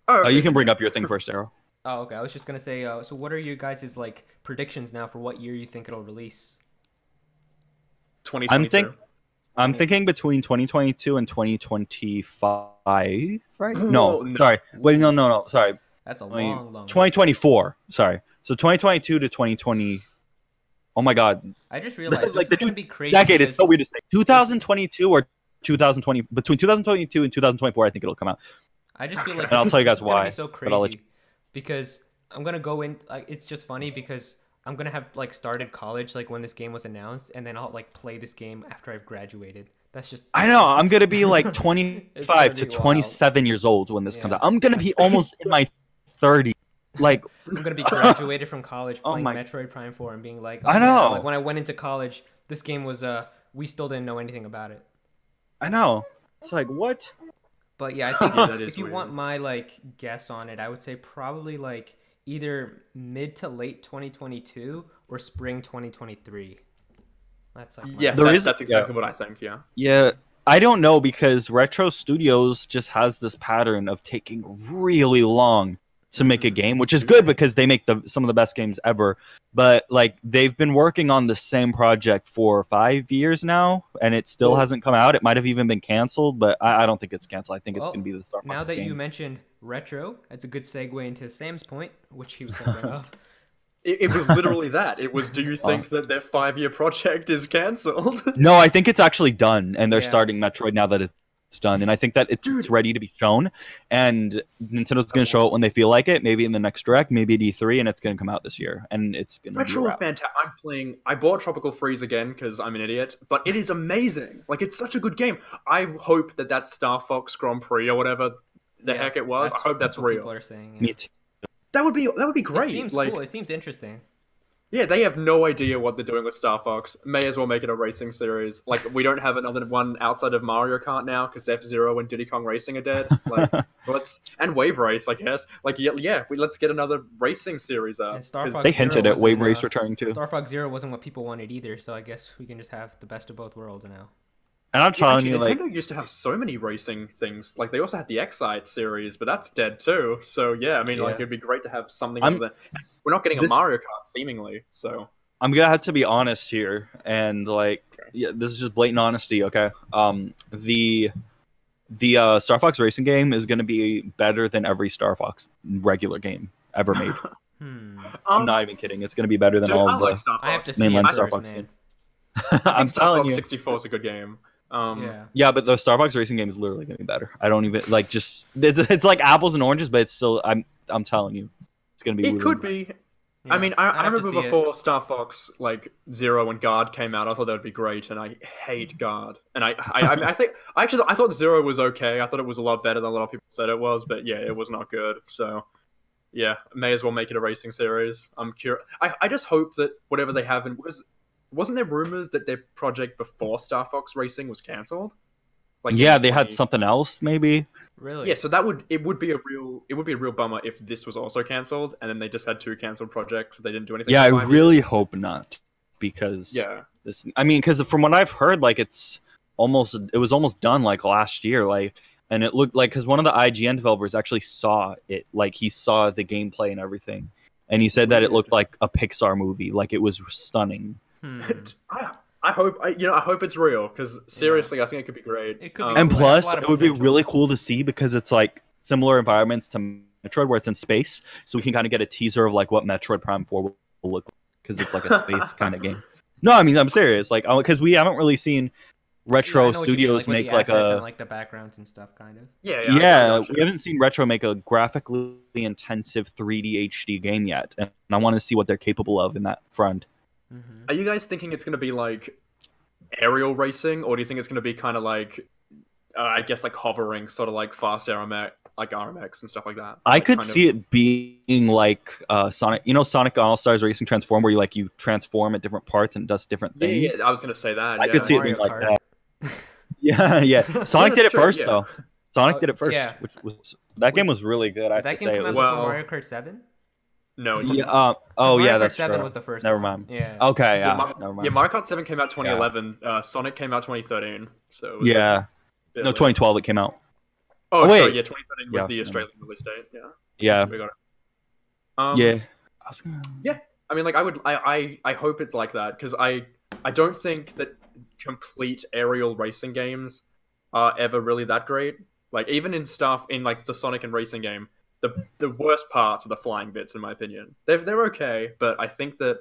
Oh, okay. You can bring up your thing first, Aero. Oh, okay. I was just going to say, so what are you guys' like predictions now for what year you think it'll release? 2022. I'm thinking between 2022 and 2025, right? No, sorry. Wait, no. Sorry. That's a long 2024. Sorry. So 2022 to 2020. Oh my God! I just realized like this is gonna be crazy. Decade. It's so weird to say. 2022 or 2020. Between 2022 and 2024, I think it'll come out. I just feel like and I'll tell you guys why. Be so crazy because I'm gonna go in. Like, it's just funny because I'm gonna have like started college like when this game was announced, and then I'll like play this game after I've graduated. That's just. I know. I'm gonna be like 25 to 27 years old when this comes out. I'm gonna be almost in my 30s. Like, I'm gonna be graduated from college playing Metroid Prime 4 and being like, I know. Like, when I went into college, this game was we still didn't know anything about it. I know. It's like, what? But yeah, I think if you want my like guess on it, I would say probably like either mid to late 2022 or spring 2023. That's like that's exactly what I think. Yeah. Yeah. I don't know, because Retro Studios just has this pattern of taking really long to make a game, which is good because they make some of the best games ever. But like, they've been working on the same project for 5 years now, and it still hasn't come out. It might have even been canceled, but I don't think it's canceled. I think it's going to be the Star Fox Now that game. You mentioned Retro, that's a good segue into Sam's point, which he was going to bring up. It was literally that. It was, do you think that their 5-year project is canceled? No, I think it's actually done, and they're starting Metroid now that it's done, and I think that it's ready to be shown, and Nintendo's going to show it when they feel like it, maybe in the next direct, maybe at E3, and it's going to come out this year, and it's going to be Retro fantastic. I bought Tropical Freeze again because I'm an idiot, but it is amazing. Like, it's such a good game. I hope that Star Fox Grand Prix or whatever the heck it was, I hope that's real. People are saying, Me too. That would be great. It seems like, cool. It seems interesting. Yeah, they have no idea what they're doing with Star Fox. May as well make it a racing series. Like, we don't have another one outside of Mario Kart now because F-Zero and Diddy Kong Racing are dead. Like, and Wave Race, I guess. Like, let's get another racing series up. They hinted at Wave Race returning too. Star Fox Zero wasn't what people wanted either, so I guess we can just have the best of both worlds now. And I'm telling you, Nintendo used to have so many racing things. Like, they also had the Excite series, but that's dead too. So yeah, I mean, like, it'd be great to have something. We're not getting a Mario Kart, seemingly. So I'm gonna have to be honest here, and this is just blatant honesty. Okay, the Star Fox racing game is gonna be better than every Star Fox regular game ever made. I'm not even kidding. It's gonna be better than all of the I have to see mainline it Star first, Fox man. I'm Star telling Fox you, 64 is a good game. Yeah, but the Star Fox racing game is literally gonna be better. I don't even it's like apples and oranges, but it's still I'm telling you, it's gonna be. It could be. Yeah, I mean, I remember before Star Fox Zero and Guard came out, I thought that would be great, and I hate Guard. And I thought Zero was okay. I thought it was a lot better than a lot of people said it was, but yeah, it was not good. So yeah, may as well make it a racing series. I'm curious. I just hope that whatever they have, because wasn't there rumors that their project before Star Fox Racing was cancelled? Like, yeah, they had something else, maybe. Really? Yeah, so it would be a real bummer if this was also cancelled, and then they just had two cancelled projects. So they didn't do anything. Yeah, I really hope not, because because from what I've heard, like it was almost done like last year, and it looked like, because one of the IGN developers actually saw it, like he saw the gameplay and everything, and he said that it looked like a Pixar movie, like it was stunning. I hope it's real, because seriously, I think it could be great. It could be and cool. plus, it would be really cool to see, because it's like similar environments to Metroid, where it's in space, so we can kind of get a teaser of like what Metroid Prime 4 will look like, because it's like a space kind of game. No, I mean, I'm serious, like, because we haven't really seen Retro Studios make like a and, like the backgrounds and stuff, kind of. Yeah, we haven't seen Retro make a graphically intensive 3D HD game yet, and I want to see what they're capable of in that front. Are you guys thinking it's going to be like aerial racing, or do you think it's going to be kind of like, I guess, like hovering, sort of like fast RMX, like RMX and stuff like that? I could see it being like Sonic, Sonic All-Stars Racing Transform, where you transform at different parts and it does different things. Yeah, I was going to say that. I could see it being like that. Yeah. Sonic did it first, though. Sonic did it first, which was that game was really good. That game came out before Mario Kart 7? No. Yeah. Mario that's Kart 7 true. was the first. Never mind. Yeah. Okay. Yeah. Never mind. Yeah, Mario Kart 7 came out 2011. Sonic came out 2013. So. It was 2012 it came out. Oh wait. Sorry, 2013 was the Australian release date. Yeah. Yeah. We got Yeah. it. Yeah. I mean, like, I hope it's like that, because I don't think that complete aerial racing games are ever really that great. Like, even in stuff in like the Sonic and Racing game, the worst parts are the flying bits, in my opinion. They're okay, but I think that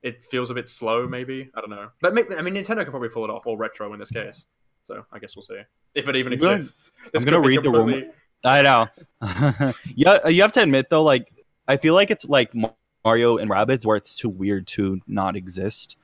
it feels a bit slow, maybe. I don't know. But I mean, Nintendo could probably pull it off, or Retro in this case. So I guess we'll see if it even exists. I'm gonna read the rumor. I know. Yeah, you have to admit though, like, I feel like it's like Mario and Rabbids, where it's too weird to not exist.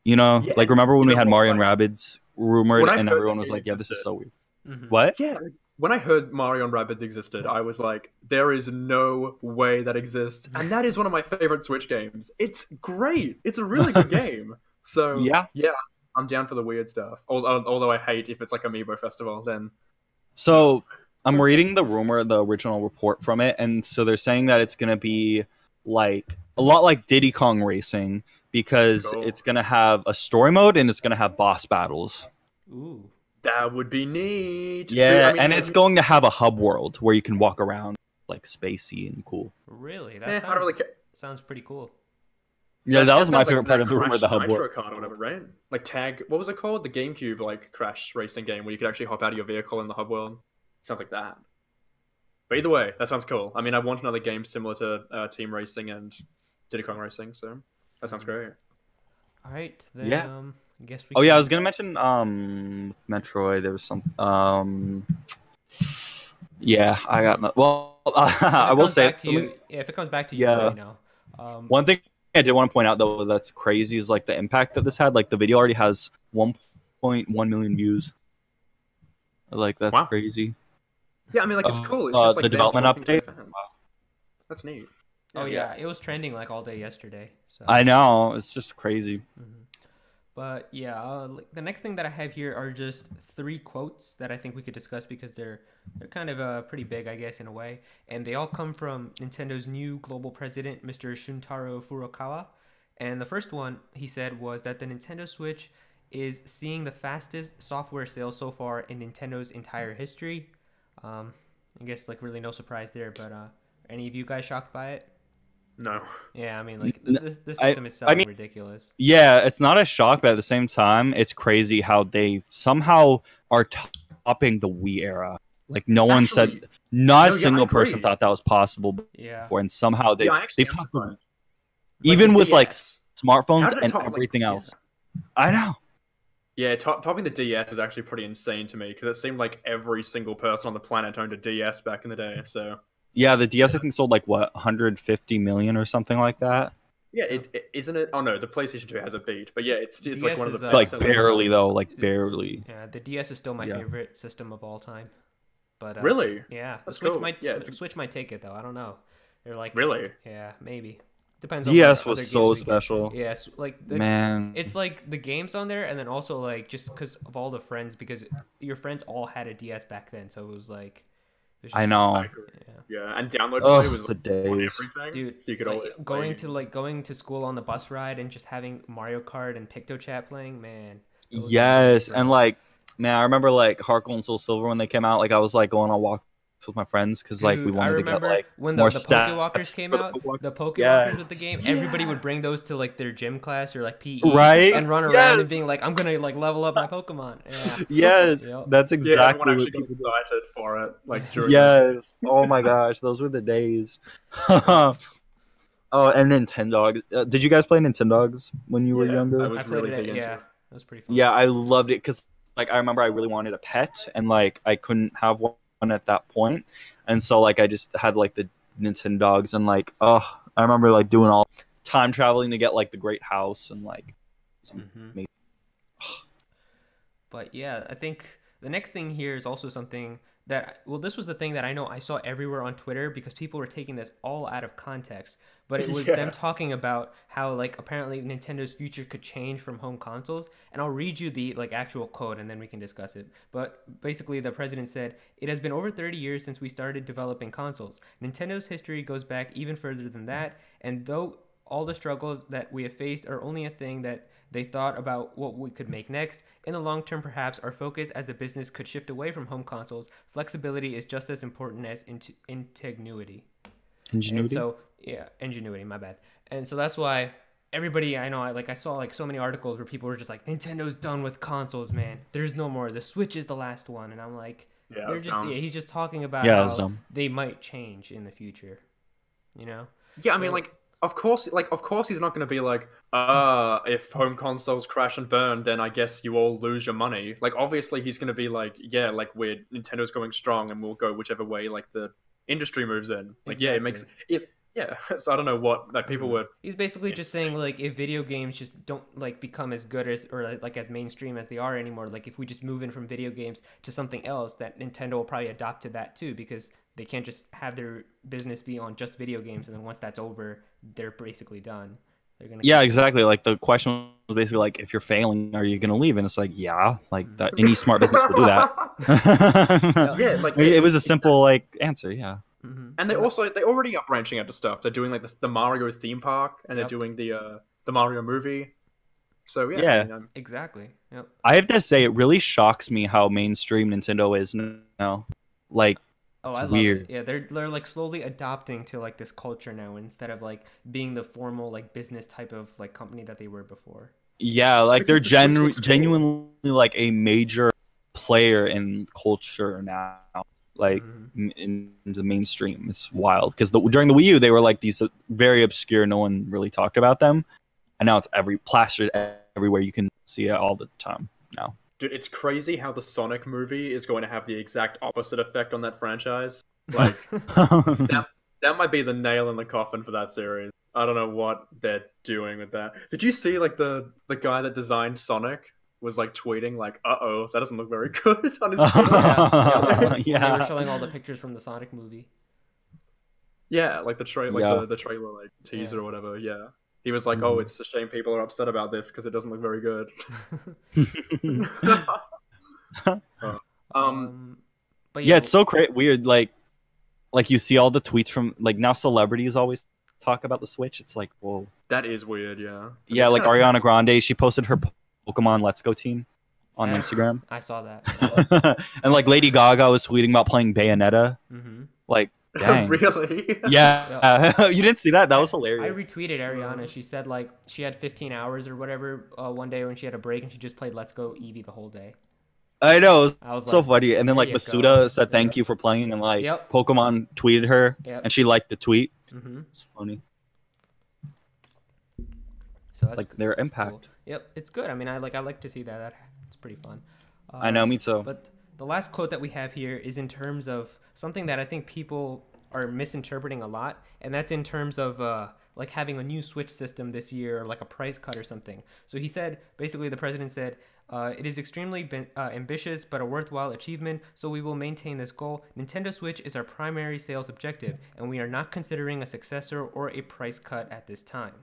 Like, remember when we had Mario and Rabbids rumored, and everyone was like, "Yeah, this is so weird." Mm-hmm. What? Yeah. When I heard Mario and Rabbids existed, I was like, there is no way that exists. And that is one of my favorite Switch games. It's great. It's a really good game. So, yeah, I'm down for the weird stuff. Although I hate if it's like Amiibo Festival, then... So, I'm reading the original report from it, and so they're saying that it's going to be like a lot like Diddy Kong Racing, because it's going to have a story mode and it's going to have boss battles. Ooh. That would be neat. Yeah, and it's going to have a hub world where you can walk around, like, spacey and cool. Really? I don't really care. Sounds pretty cool. Yeah, that was my favorite part of the rumor, the hub world. Kart or whatever, right? Like Tag, what was it called? The GameCube, like, crash racing game where you could actually hop out of your vehicle in the hub world. Sounds like that. But either way, that sounds cool. I mean, I want another game similar to Team Racing and Diddy Kong Racing, so that sounds great. All right, then I guess we. Oh yeah, I can- was gonna mention Metroid. There was some yeah, I got no. Well, If I it will comes say back to you, yeah, if it comes back to you, let yeah. me know. One thing I did want to point out though that's crazy is like the impact that this had. Like the video already has 1.1 million views. Like that's Wow. crazy. Yeah, I mean, like it's cool. It's just like The them development talking to update. the fans. That's neat. Oh yeah, it was trending like all day yesterday. So. I know, it's just crazy. Mhm. But yeah, the next thing that I have here are just 3 quotes that I think we could discuss because they're kind of pretty big, I guess, in a way, and they all come from Nintendo's new global president, Mr. Shuntaro Furukawa. And the first one he said was that the Nintendo Switch is seeing the fastest software sales so far in Nintendo's entire history. I guess like really no surprise there, but any of you guys shocked by it? No. Yeah, I mean, like the system is selling ridiculous. Yeah, it's not a shock, but at the same time, it's crazy how they somehow are topping the Wii era. Like no one said, not a single person thought that was possible before, and somehow they've topped them. Even with like smartphones and everything else. I know. Yeah, topping the DS is actually pretty insane to me because it seemed like every single person on the planet owned a DS back in the day. So. Yeah, the DS I think sold like what 150 million or something like that. Yeah, it isn't it. Oh no, the PlayStation 2 has a beat, but yeah, it's like one of the best. Like barely though, like barely. Yeah, the DS is still my favorite system of all time. But really, yeah, the Switch the Switch might take it though. I don't know. They're like really, yeah, maybe. Depends. DS was so special. Yes, like man, it's like the games on there, and then also like just because of all the friends, because your friends all had a DS back then, so it was like. I know. Yeah, and download play was the days. On everything. Dude, so you could always going to school on the bus ride and just having Mario Kart and PictoChat playing, man. Yes, and like, man, I remember like Heart Gold and Soul Silver when they came out. Like, I was like going on walks with my friends because like we wanted to get like when more the Pokewalkers came out, the Pokewalkers with the game. Everybody would bring those to like their gym class or like PE, right? And run around and being like, "I'm gonna like level up my Pokemon." Yeah. Yes, that's exactly. Everyone actually got excited for it. Like during. Yes. Oh my gosh, those were the days. Oh, and Nintendogs. Did you guys play Nintendogs when you were younger? I was really big into it. Yeah, it was pretty fun. Yeah, I loved it because like I remember I really wanted a pet and like I couldn't have one at that point, and so like I just had like the Nintendogs and like I remember like doing all time traveling to get like the great house and like But yeah, I think the next thing here is also something that, well, this was the thing that I know I saw everywhere on Twitter because people were taking this all out of context, but it was them talking about how like apparently Nintendo's future could change from home consoles, and I'll read you the like actual quote and then we can discuss it. But basically the president said, "It has been over 30 years since we started developing consoles. Nintendo's history goes back even further than that, and though all the struggles that we have faced are only a thing that they thought about what we could make next. In the long term, perhaps our focus as a business could shift away from home consoles. Flexibility is just as important as ingenuity." And so, yeah, ingenuity, my bad. And so that's why everybody I know, I saw like so many articles where people were just like, Nintendo's done with consoles, man. There's no more. The Switch is the last one. And I'm like, he's just talking about how they might change in the future, you know? Yeah, I mean, like, of course he's not going to be like, if home consoles crash and burn, then I guess you all lose your money. Like, obviously he's going to be like, yeah, like Nintendo's going strong and we'll go whichever way like the industry moves in. Like, yeah, it makes it. Yeah, so I don't know what like people were. He's basically just saying like if video games just don't like become as good as or like as mainstream as they are anymore, like if we just move in from video games to something else, that Nintendo will probably adopt to that too, because they can't just have their business be on just video games and then once that's over, they're basically done. They're gonna exactly. Like the question was basically like, if you're failing, are you gonna leave? And it's like, yeah, like that any smart business would do that. Yeah, like it was a simple like answer. Yeah. Mm-hmm. And they already are branching out to stuff. They're doing like the Mario theme park, and they're doing the Mario movie. So yeah, exactly. Yep. I have to say, it really shocks me how mainstream Nintendo is now. Like, it's weird. Love it. Yeah, they're like slowly adopting to like this culture now instead of like being the formal like business type of like company that they were before. Yeah, like they're genuinely like a major player in culture now. Like in the mainstream, it's wild because during the Wii U they were like these very obscure, no one really talked about them, and now it's plastered everywhere you can see it all the time now. Dude, it's crazy how the Sonic movie is going to have the exact opposite effect on that franchise. Like, that might be the nail in the coffin for that series. I don't know what they're doing with that. Did you see, like, the guy that designed Sonic was, like, tweeting, like, uh-oh, that doesn't look very good on his Twitter? Yeah. They were showing all the pictures from the Sonic movie. Yeah, like the trailer, the trailer, like, teaser or whatever, yeah. He was like, oh, it's a shame people are upset about this because it doesn't look very good. But yeah, it's so weird. Like you see all the tweets from, like, now celebrities always talk about the Switch. It's like, whoa. That is weird, yeah. Yeah, like Ariana Grande, she posted her Pokemon Let's Go team on Instagram. I saw that. And like Lady Gaga was tweeting about playing Bayonetta. Like, dang. Really? Yeah. You didn't see that? That was hilarious. I retweeted Ariana. She said, like, she had 15 hours or whatever one day when she had a break, and she just played Let's Go Eevee the whole day. I know. I was so like, funny. And then, like, Masuda said thank you for playing, and, like, Pokemon tweeted her, and she liked the tweet. It's funny. So that's, like, their impact. Cool. Yep, it's good. I mean, I like to see that. It's pretty fun. I know, me too. But the last quote that we have here is in terms of something that I think people are misinterpreting a lot, and that's in terms of like having a new Switch system this year, or like a price cut or something. So he said, basically, the president said, it is extremely ambitious but a worthwhile achievement, so we will maintain this goal. Nintendo Switch is our primary sales objective, and we are not considering a successor or a price cut at this time.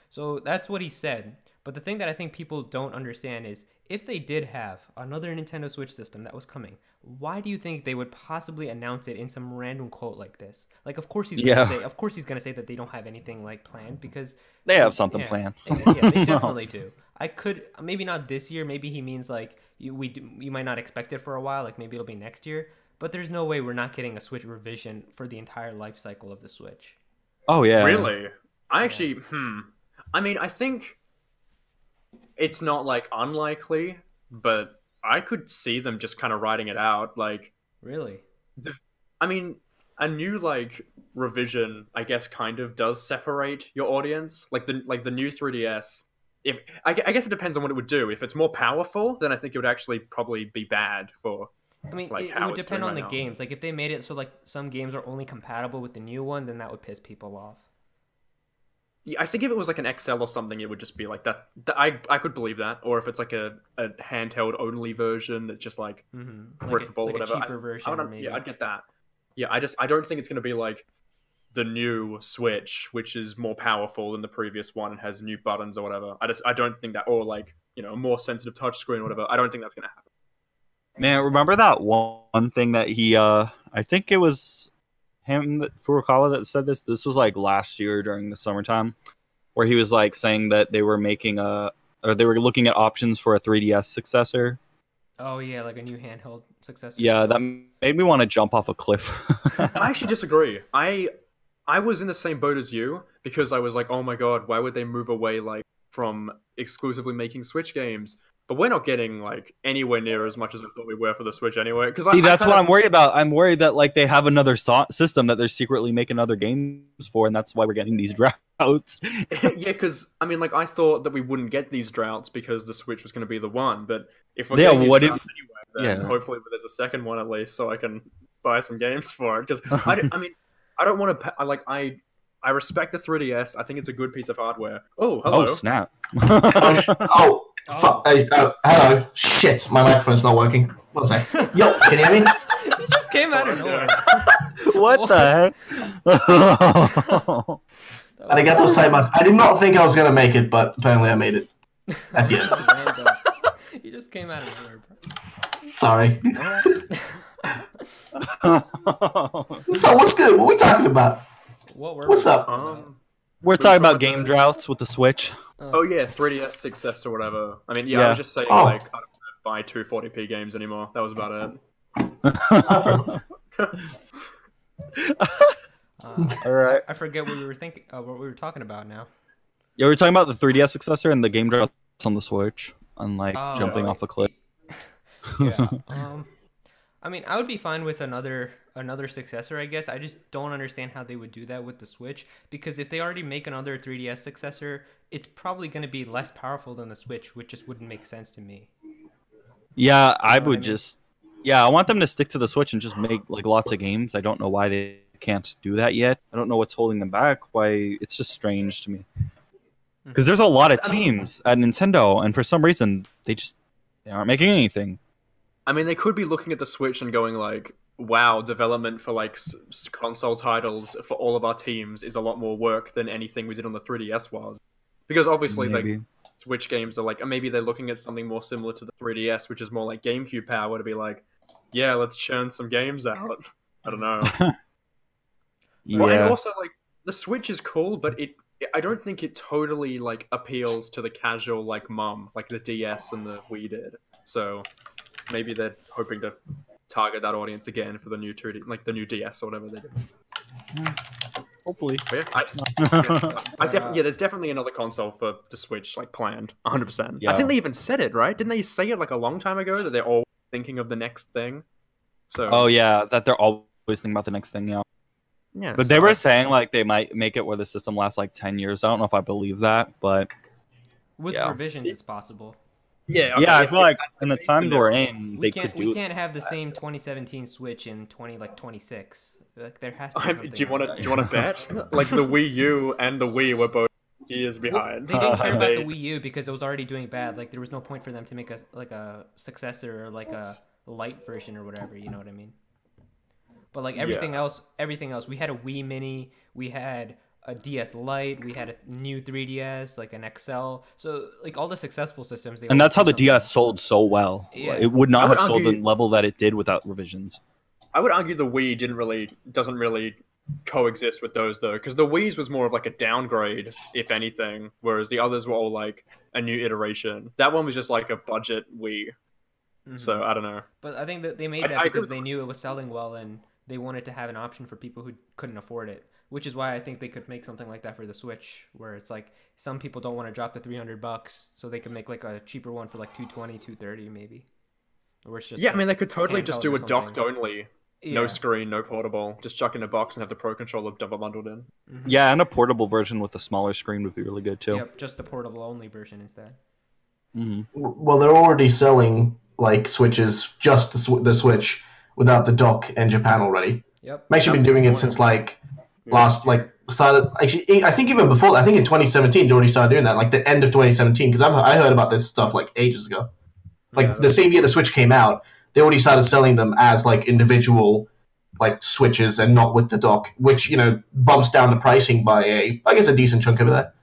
So that's what he said. But the thing that I think people don't understand is, if they did have another Nintendo Switch system that was coming, why do you think they would possibly announce it in some random quote like this? Like, of course he's gonna say that they don't have anything like planned, because they have something planned. Yeah, they definitely do. I could, maybe not this year. Maybe he means like you might not expect it for a while. Like, maybe it'll be next year. But there's no way we're not getting a Switch revision for the entire life cycle of the Switch. Oh yeah. Really? I actually, I mean, I think it's not, like, unlikely, but I could see them just kind of writing it out. Like, really? I mean, a new, like, revision, I guess, kind of does separate your audience. Like the new 3DS. If I guess it depends on what it would do. If it's more powerful, then I think it would actually probably be bad for. I mean, like, it would depend on the games. Like, if they made it so, like, some games are only compatible with the new one, then that would piss people off. Yeah, I think if it was like an XL or something, it would just be like that. I could believe that. Or if it's like a handheld only version that's just like portable, like whatever. A cheaper version, maybe. Yeah, I'd get that. Yeah, I don't think it's going to be like the new Switch, which is more powerful than the previous one and has new buttons or whatever. I don't think that, or like, you know, a more sensitive touchscreen or whatever. I don't think that's going to happen. Man, remember that one thing that he I think it was him, Furukawa, that said this. This was like last year during the summertime, where he was like saying that they were making or they were looking at options for a 3DS successor. Oh yeah, like a new handheld successor. Yeah, that made me want to jump off a cliff. I actually disagree. I was in the same boat as you, because I was like, oh my god, why would they move away like from exclusively making Switch games? But we're not getting like anywhere near as much as I thought we were for the Switch anyway. See, that's what I'm worried about. I'm worried that like they have another system that they're secretly making other games for, and that's why we're getting these droughts. Yeah, because I mean, like, I thought that we wouldn't get these droughts because the Switch was going to be the one. But if we're getting these droughts anyway, then hopefully there's a second one at least, so I can buy some games for it. Because I mean, I don't want to. I respect the 3DS. I think it's a good piece of hardware. Oh, hello. Oh, snap. Hello. Shit, my microphone's not working. One sec. Yo, can you hear me? You just came out of nowhere. What the heck? Arigato gozaimasu. I did not think I was going to make it, but apparently I made it. At the end. You just came out of nowhere, bro. Sorry. So what's good? What are we talking about? What's up? We're talking about game droughts with the Switch. Oh yeah, 3DS success or whatever. I mean, I was just saying, like, I don't buy 240p games anymore. That was about it. All right. I forget what we were thinking. What we were talking about now. Yeah, we were talking about the 3DS successor and the game droughts on the Switch, and like jumping off a cliff. Yeah. I mean, I would be fine with another successor, I guess. I just don't understand how they would do that with the Switch, because if they already make another 3DS successor, it's probably going to be less powerful than the Switch, which just wouldn't make sense to me. Yeah, I would I mean? just. Yeah, I want them to stick to the Switch and just make like lots of games. I don't know why they can't do that yet. I don't know what's holding them back. Why it's just strange to me. Because there's a lot of teams at Nintendo, and for some reason they aren't making anything. I mean, they could be looking at the Switch and going like, "Wow, development for like console titles for all of our teams is a lot more work than anything we did on the 3DS was." Because obviously, Maybe. like Switch games are like, maybe they're looking at something more similar to the 3DS, which is more like GameCube power to be like, "Yeah, let's churn some games out." I don't know. Yeah. Well, and also like the Switch is cool, but I don't think it totally like appeals to the casual like mum like the DS and the Wii did. So maybe they're hoping to target that audience again for the new 2D, like the new DS or whatever they did. Hopefully. But yeah, there's definitely another console for the Switch like planned, 100%. Yeah. I think they even said it, right? Didn't they say it like a long time ago that they're all thinking of the next thing? So. Oh yeah, that they're always thinking about the next thing. Yeah. Yeah. But they were saying like they might make it where the system lasts like 10 years. I don't know if I believe that, but With yeah. revisions, it's possible. Yeah. Yeah, I feel like in the times we're in, We they could can't do. we can't have the same 2017 Switch in 26. Like there has to be something. Do you want to bet? Like the Wii U and the Wii were both years Well, behind. they didn't care about They- the Wii U because it was already doing bad. Like there was no point for them to make a successor or like a light version or whatever. You know what I mean? But like everything else, we had a Wii Mini, we had a DS Lite, we had a new 3DS, like an XL. So like all the successful systems. And that's how the DS sold so well. Yeah. It would I not would have sold argue- the level that it did without revisions. I would argue the Wii doesn't really coexist with those though, because the Wii's was more of like a downgrade, if anything, whereas the others were all like a new iteration. That one was just like a budget Wii. Mhm. So I don't know. But I think that they made that I because agree. they knew it was selling well and they wanted to have an option for people who couldn't afford it. Which is why I think they could make something like that for the Switch, where it's like some people don't want to drop the $300, so they could make like a cheaper one for like $220, $230 maybe. Or it's just Yeah, I mean they could totally just handheld do or a docked something. only, Yeah. no screen, no portable, just chuck in a box and have the Pro Controller double bundled in. Mhm. Yeah, and a portable version with a smaller screen would be really good too. Yep, just the portable only version instead. Hmm. Well, they're already selling like Switches, just the Switch without the dock in Japan already. Yep. They've actually been That's doing it important. since like started. Actually, I think even before that, I think in 2017 they already started doing that, like the end of 2017, because I heard about this stuff like ages ago. Like Yeah, the same year the Switch came out, they already started selling them as like individual like Switches and not with the dock, which bumps down the pricing by I guess a decent chunk over there.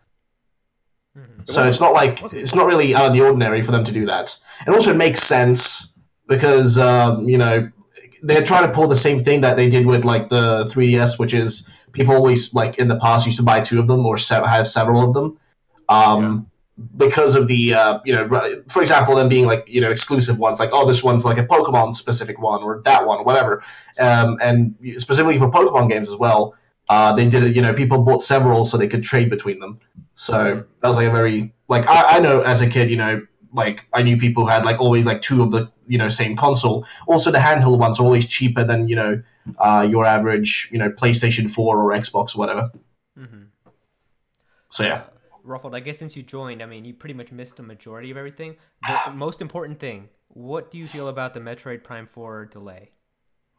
Mhm. So it's not like it's not really out of the ordinary for them to do that. And also it makes sense because they're trying to pull the same thing that they did with like the 3DS, which is people always like in the past used to buy two of them or have several of them. Because of the for example, them being like exclusive ones, like this one's like a Pokemon specific one or that one, whatever. And specifically for Pokemon games as well, they did it. People bought several so they could trade between them. So that was like a very like I know as a kid, like I knew people who had like always like two of the same console. Also, the handheld ones are always cheaper than your average PlayStation 4 or Xbox or whatever. Mhm. So yeah. Ruffled, I guess since you joined, I mean, you pretty much missed the majority of everything. The most important thing, what do you feel about the Metroid Prime 4 delay?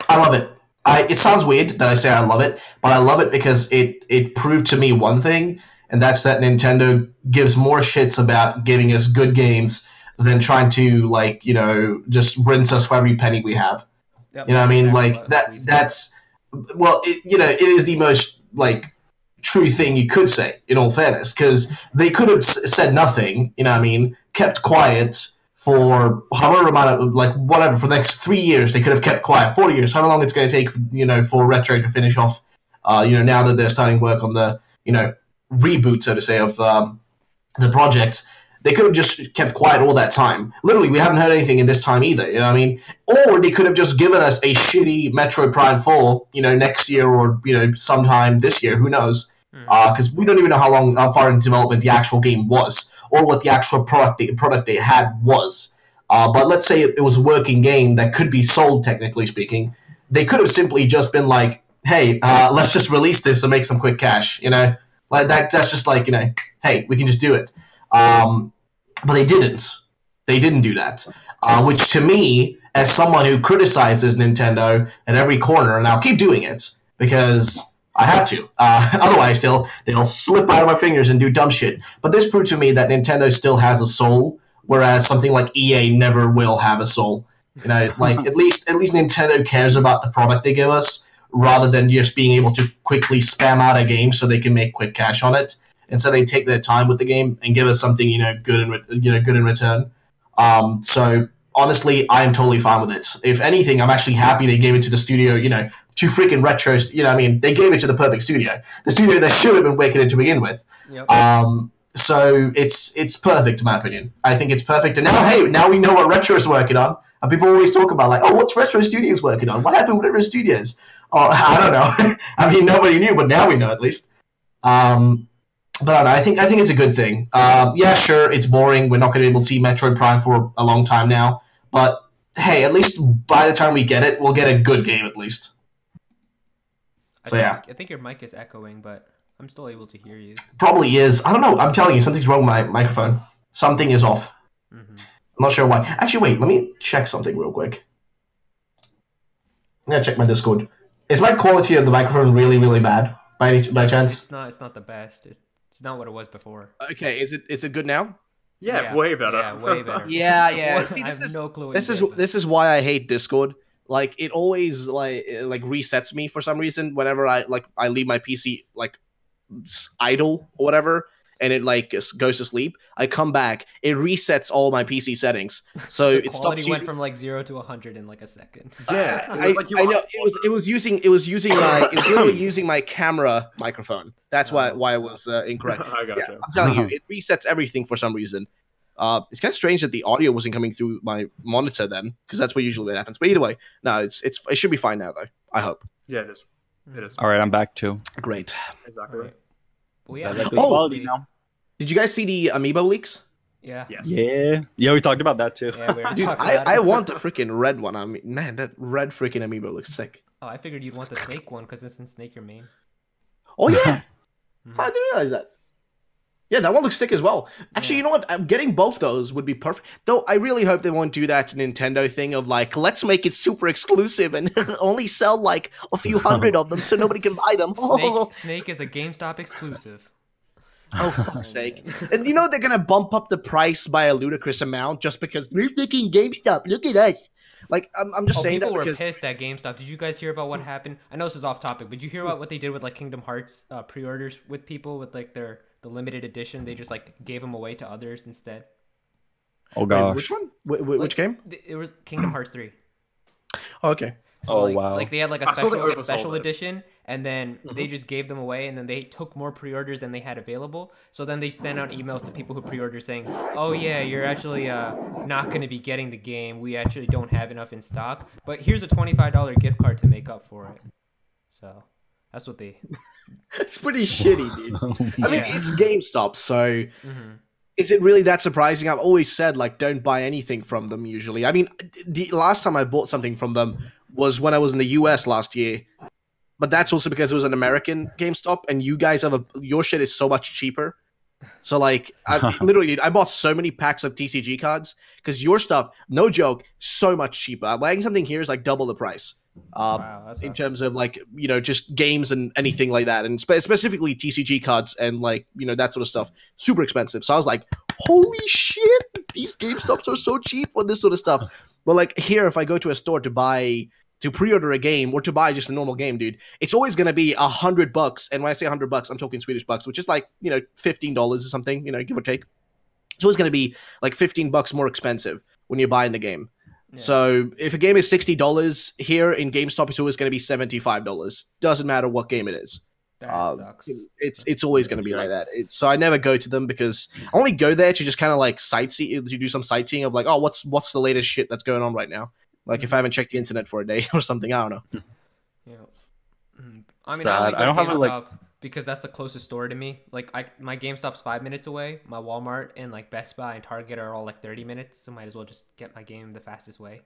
I love it. It sounds weird that I say I love it, but I love it because it proved to me one thing, and that's that Nintendo gives more shits about giving us good games than trying to just rinse us for every penny we have. Yep, You know what I that's mean? exactly Like what we said. that's it is the most true thing you could say in all fairness, because they could have said nothing, kept quiet for however amount of whatever for the next 3 years. They could have kept quiet, 4 years, however long it's going to take for Retro to finish off now that they're starting work on the reboot, so to say, of the project. They could have just kept quiet all that time. Literally, we haven't heard anything in this time either, Or they could have just given us a shitty Metroid Prime 4, next year or, sometime this year, who knows? Because we don't even know how far in development the actual game was, or what the actual product they had was. But let's say it was a working game that could be sold, technically speaking. They could have simply just been like, hey, let's just release this and make some quick cash, you know? Like that's just like, you know, hey, we can just do it. But they didn't. They didn't do that. Which to me, as someone who criticizes Nintendo at every corner, and I'll keep doing it because I have to. Otherwise, they'll slip out of my fingers and do dumb shit. But this proved to me that Nintendo still has a soul, whereas something like EA never will have a soul. You know, like at least Nintendo cares about the product they give us, rather than just being able to quickly spam out a game so they can make quick cash on it. And so they take their time with the game and give us something, you know, good in return. So honestly, I'm totally fine with it. If anything, I'm actually happy they gave it to the studio, you know, to freaking retros. You know, I mean, they gave it to the perfect studio, the studio that should have been Wicked to begin with. Yep. So it's perfect in my opinion. I think it's perfect. And now we know what Retro is working on. And people always talk about like, oh, what's Retro Studios working on? What happened with Retro Studios? Oh, I don't know. I mean, nobody knew, but now we know at least. But I think it's a good thing. Yeah, sure, it's boring. We're not going to be able to see Metroid Prime for a long time now. But hey, at least by the time we get it, we'll get a good game at least. I think your mic is echoing, but I'm still able to hear you. Probably is. I don't know. I'm telling you, something's wrong with my microphone. Something is off. Mm-hmm. I'm not sure why. Actually, wait. Let me check something real quick. I'm gonna check my Discord. Is my quality of the microphone really, really bad by chance? It's not the best. It's not what it was before. Okay, is it good now? Yeah, way better. Yeah, way better. Yeah. See, I have no clue. This is why I hate Discord. Like it always like resets me for some reason whenever I leave my PC like idle or whatever, and it like goes to sleep. I come back, it resets all my PC settings, so the it quality stops went from like 0 to 100 in like a second. Yeah, I know it was literally using my camera microphone. That's why it was incorrect. I gotcha. Yeah, I'm telling you, it resets everything for some reason. It's kind of strange that the audio wasn't coming through my monitor then, because that's what usually happens. But either way, no, it should be fine now though. I hope. Yeah, it is. It is. All right, I'm back too. Great. Exactly. Right. Well, yeah. That's quality now. Did you guys see the Amiibo leaks? Yeah. Yes. Yeah, we talked about that too. Yeah, we were Dude, talking about I it. want the freaking red one. I mean, man, that red freaking Amiibo looks sick. Oh, I figured you'd want the snake one because isn't Snake your main? Oh yeah, Mhm. I didn't realize that. Yeah, that one looks sick as well. Actually, Yeah. you know what? Getting both those would be perfect. Though I really hope they won't do that Nintendo thing of like, let's make it super exclusive and only sell like a few hundred of them so nobody can buy them. Snake is a GameStop exclusive. Oh, fuck's sake. And you know they're going to bump up the price by a ludicrous amount just because we're thinking GameStop. Look at us. Like, I'm just saying that people were because... pissed at GameStop. Did you guys hear about what happened? I know this is off topic, but did you hear about what they did with like Kingdom Hearts pre-orders with people with like the limited edition? They just like gave them away to others instead. Oh gosh. Wait, which one? Which game? It was Kingdom Hearts 3. Oh, okay. So, Oh, like, wow. Like they had like I saw they a oversold special it. edition, and then they just gave them away, and then they took more pre-orders than they had available. So then they sent out emails to people who pre-ordered saying, "Oh yeah, you're actually not going to be getting the game. We actually don't have enough in stock, but here's a $25 gift card to make up for it." So that's what they. It's pretty shitty, dude. I mean, Yeah. it's GameStop, so... Mhm. Is it really that surprising? I've always said, like, don't buy anything from them usually. I mean, the last time I bought something from them was when I was in the US last year. But that's also because it was an American GameStop, and you guys have your shit is so much cheaper. So, like, I bought so many packs of TCG cards because your stuff, no joke, so much cheaper. Buying something here is like double the price. Wow, that In sucks. terms of like, you know, just games and anything like that, and specifically TCG cards and like, you know, that sort of stuff, super expensive. So I was like, holy shit, these GameStops are so cheap for this sort of stuff. But like here, if I go to a store to pre-order a game or to buy just a normal game, dude, it's always going to be $100. And when I say $100, I'm talking Swedish bucks, which is like, you know, $15 or something, you know, give or take. It's always going to be like $15 more expensive when you're buying the game. Yeah. So if a game is $60 here in GameStop, it's always going to be $75. Doesn't matter what game it is. That sucks. It's always going to be like that. So I never go to them because I only go there to just kind of like sightsee, to do some sightseeing of like, oh, what's the latest shit that's going on right now? Like if I haven't checked the internet for a day or something, I don't know. Yeah. I mean, Sad. I only go I don't to have, GameStop like- because that's the closest store to me. Like my GameStop's 5 minutes away. My Walmart and like Best Buy and Target are all like 30 minutes. So might as well just get my game the fastest way.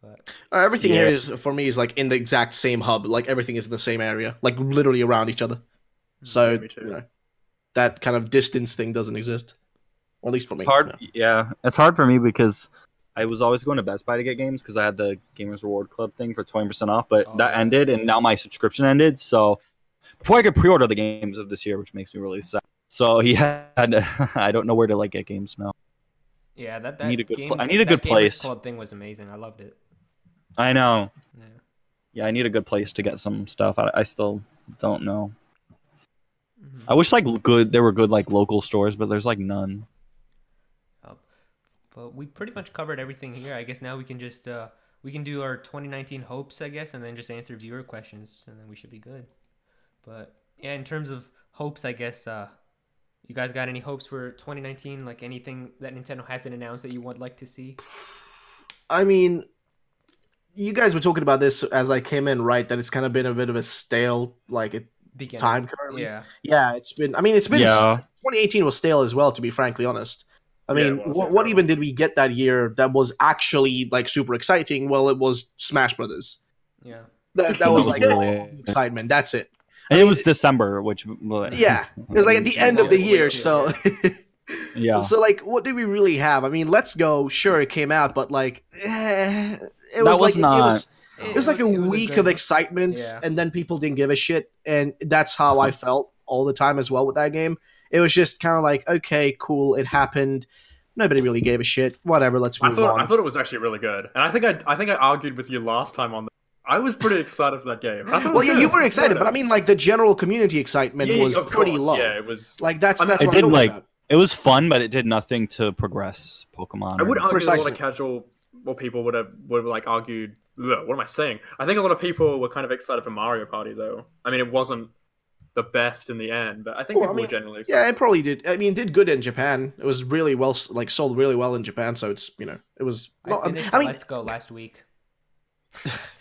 But Everything here is for me is like in the exact same hub. Like everything is in the same area, like literally around each other. So Yeah, me too. you know, that kind of distance thing doesn't exist, or at least for me. It's hard. Yeah. Yeah, it's hard for me because I was always going to Best Buy to get games because I had the Gamers Reward Club thing for 20% off, but that ended, and now my subscription ended. So before I could pre-order the games of this year, which makes me really sad. So I don't know where to like get games now. yeah, that I need a good. game, I need a that good Gamers place. Club thing was amazing. I loved it. I know. Yeah. Yeah, I need a good place to get some stuff. I still don't know. Mhm. I wish there were good like local stores, but there's like none. But we pretty much covered everything here. I guess now we can just we can do our 2019 hopes, I guess, and then just answer viewer questions, and then we should be good. But yeah, in terms of hopes, I guess you guys got any hopes for 2019? Like anything that Nintendo hasn't announced that you would like to see? I mean, you guys were talking about this as I came in, right? That it's kind of been a bit of a stale Beginning. time currently. Yeah. Yeah, it's been. I mean, it's been. Yeah. 2018 was stale as well, to be frankly honest. I Yeah, mean, it was. what even did we get that year that was actually like super exciting? Well, it was Smash Brothers. Yeah. That That was was like really- excitement. That's it. And I it mean, was December, which Yeah, it was like at the end of the year. So, yeah. so like, what did we really have? I mean, Let's Go. Sure, it came out, but like, it was was like not- it was like a week of excitement, Yeah. and then people didn't give a shit, and that's how I felt all the time as well with that game. It was just kind of like, okay, cool, it happened. Nobody really gave a shit. Whatever, let's move on. I thought it was actually really good, and I think I argued with you last time on. I was pretty excited for that game. I thought it Well, was yeah, good. you were excited, but I mean, like the general community excitement Yeah, was of pretty course, low. Yeah, it was. Like that's I mean, that's it what I'm did talking like about. it was fun, but it did nothing to progress Pokemon. I would argue that a lot Precisely. of casual people would have like argued. Ugh, what am I saying? I think a lot of people were kind of excited for Mario Party, though. I mean, it wasn't the best in the end, but I think Well, I people mean, were generally Yeah, excited. it probably did. I mean, it did good in Japan. It was really well, like sold really well in Japan. So it's it was. I finished I mean, Let's Go last week.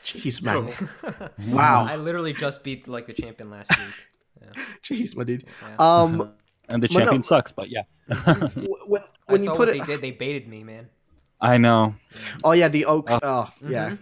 jeez, man, Oh. Wow. I literally just beat like the champion last week. Yeah. jeez, my dude. Yeah. and the but no. champion sucks, but yeah. When I you saw put what it, they did. They baited me, man. I know. oh yeah, the oak. Oh. Oh yeah. Mhm.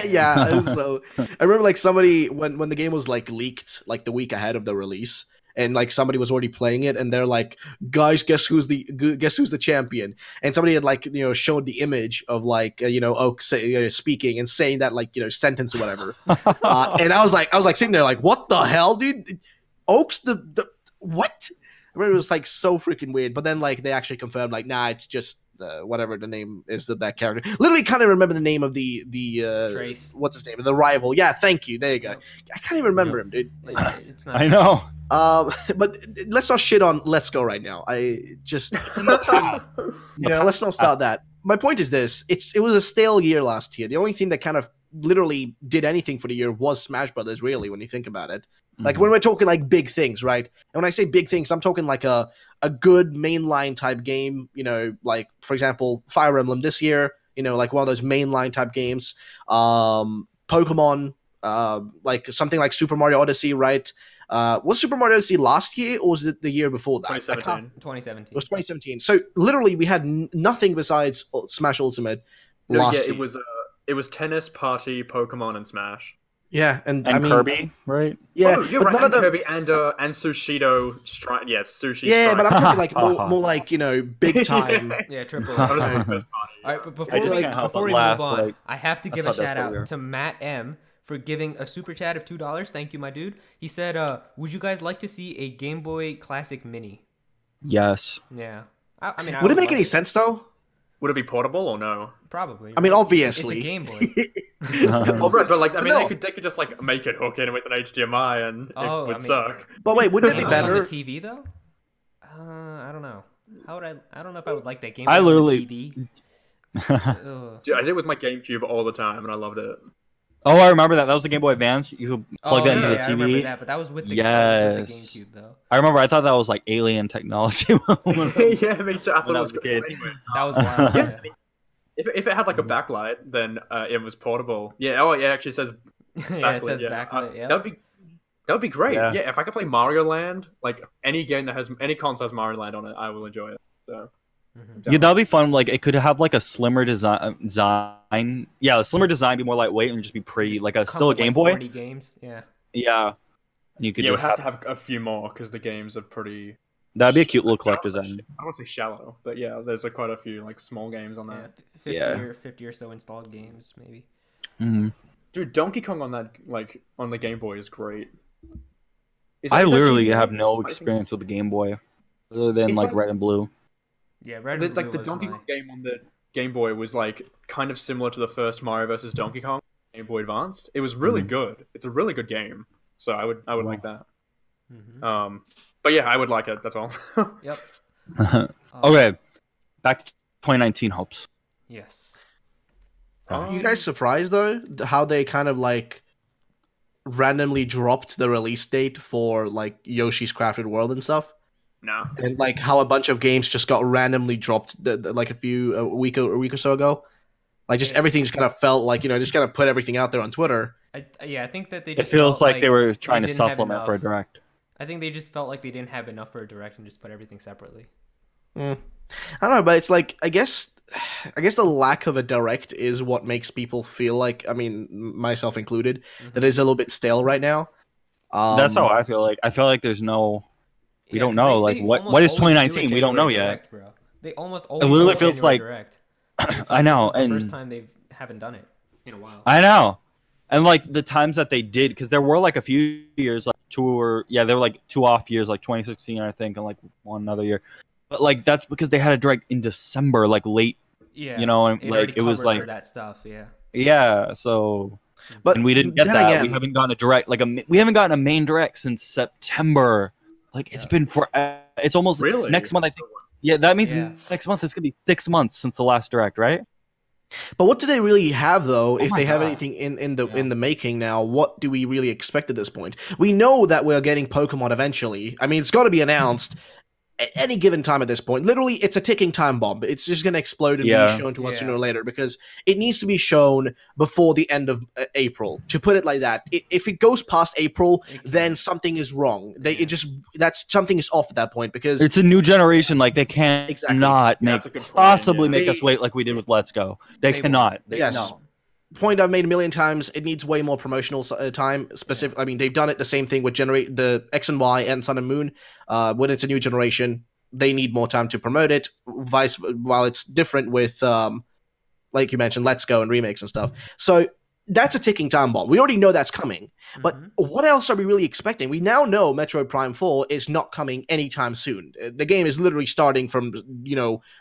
Yeah, so I remember like somebody when the game was like leaked like the week ahead of the release, and like somebody was already playing it, and they're like, "Guys, guess who's the champion?" And somebody had like showed the image of like Oak speaking and saying that like sentence or whatever, and I was like sitting there like, "What the hell, dude? Oak's the what?" I remember it was like so freaking weird, but then like they actually confirmed like, nah, it's just whatever the name is of that character. Literally, can't even remember the name of the Trace. what's his name? The rival. Yeah, thank you. There you go. Yep. I can't even remember him, dude. It's not. I know. But let's not shit on Let's Go right now. I just let's not start that. My point is this: it was a stale year last year. The only thing that kind of literally did anything for the year was Smash Brothers. Really, when you think about it. Like when we're talking like big things, right? And when I say big things, I'm talking like a good mainline type game, like for example, Fire Emblem this year, like one of those mainline type games. Pokemon, like something like Super Mario Odyssey, right? Was Super Mario Odyssey last year or was it the year before that? 2017. 2017. It was 2017. So literally we had nothing besides Smash Ultimate last year. It was Tennis, Party, Pokemon, and Smash. Yeah, and and I mean, Kirby, right? Yeah, oh, you're but right. none And of them. Kirby and Sushido. Sushi. Yeah, but I'm Strike. talking like more like big time. Yeah, triple. That was A. the first party. All right, but I before just we can't help before but we laugh, move on, like, I have to give a that's how shout desperate we are. out to Matt M for giving a super chat of $2. Thank you, my dude. He said, "Would you guys like to see a Game Boy Classic Mini?" Yes. Yeah. I mean, Would it make love any sense though? Would it be portable or no? Probably. I mean, right? obviously. It's a Game Boy. Well, right, but like, I mean, No. they could just like make it hook in with an HDMI and Oh, it would I mean- suck. But wait, wouldn't it Game be Boy on better? the TV though? I don't know. How would I? I don't know if I would like that Game I Boy literally- on the TV. Ugh. Dude, I did it with my GameCube all the time, and I loved it. Oh, I remember that. That was the Game Boy Advance. You could plug that into yeah, the I remember TV. that, but that was with the, Yes. that was with the GameCube though. I remember. I thought that was like alien technology. Yeah, me too. I thought When I it was a kid. Anyway, That was wild. Yeah. Yeah, if it had like a backlight, then it was portable. Yeah. Oh, yeah. It actually says yeah, backlit. it says backlit. Yeah. That'd be That would be great. Yeah. Yeah, if I could play Mario Land, like any game that has any console has Mario Land on it, I will enjoy it. So Yeah, that'd be fun. Like it could have like a slimmer design. Yeah, a slimmer design, be more lightweight and just be pretty. Just Like a come still a with, Game like, Boy. 40 games. Yeah. Yeah, and you could yeah, we just have to have a few more because the games are pretty. that'd be a cute little I don't collector's wanna say- item. I don't want to say shallow, but yeah, there's like quite a few like small games on Yeah. that. 50 Yeah. or 50 or so installed games, maybe. Hmm. Dude, Donkey Kong on that like on the Game Boy is great. I literally actually- have no I think- experience with the Game Boy, other than It's like like- red and blue. Yeah, Red The, and like Blue the was Donkey my- Kong game on the Game Boy was like kind of similar to the first Mario vs Donkey Kong Game Boy Advanced. It was really good. It's a really good game. So I would like that. Mhm. But yeah, I would like it. That's all. Yep. Okay, back to 2019 hopes. Yes. Are you guys surprised though how they kind of like randomly dropped the release date for like Yoshi's Crafted World and stuff? No. And like how a bunch of games just got randomly dropped like a week or so ago. Like just Yeah. everything just kind of felt like, you know, just kind of put everything out there on Twitter. I think that they It just feels felt like they were trying to didn't have supplement for a enough. direct. I think they just felt like they didn't have enough for a direct and just put everything separately. I don't know, but it's like I guess the lack of a direct is what makes people feel like, I mean, myself included, that is a little bit stale right now. That's how I feel like. I feel like there's no. We Yeah, don't 'cause know, they like, what almost is always do a 2019? We don't know January yet. Direct, bro. They almost always literally do a feels January like- direct. It's I know, this is the and- first time they haven't done it in a while. I know, and like the times that they did, because there were like a few years, like there were like 2 off years, like 2016, I think, and like one another year. But like that's because they had a direct in December, like late, Yeah, you know, and it like already it was covered for like that stuff. Yeah. yeah. So But and we didn't get then that. again- We haven't gotten a direct, like we haven't gotten a main direct since September. Like it's been for it's almost Really? next month. I think. Yeah, that means Yeah. next month it's gonna be 6 months since the last direct, right? But what do they really have though? If my they have God. anything in the Yeah. in the making now, what do we really expect at this point? We know that we're getting Pokemon eventually. I mean, it's got to be announced at any given time at this point. Literally, it's a ticking time bomb. It's just going to explode and Yeah. be shown to us Yeah. sooner or later because it needs to be shown before the end of April. To put it like that, if it goes past April, then something is wrong. Something is off at that point because It's a new generation. Like they can't Exactly. not Yeah, make that's a good point, possibly yeah. make They- us wait like we did with Let's Go. They They cannot. won't. They, Yes. no. point I've made a million times. It needs way more promotional time. Specific. I mean, they've done it the same thing with generate the X and Y and Sun and Moon. When it's a new generation, they need more time to promote it. While it's different with, like you mentioned, Let's Go and remakes and stuff. So that's a ticking time bomb. We already know that's coming. But Mhm. what else are we really expecting? We now know Metroid Prime 4 is not coming anytime soon. The game is literally starting from,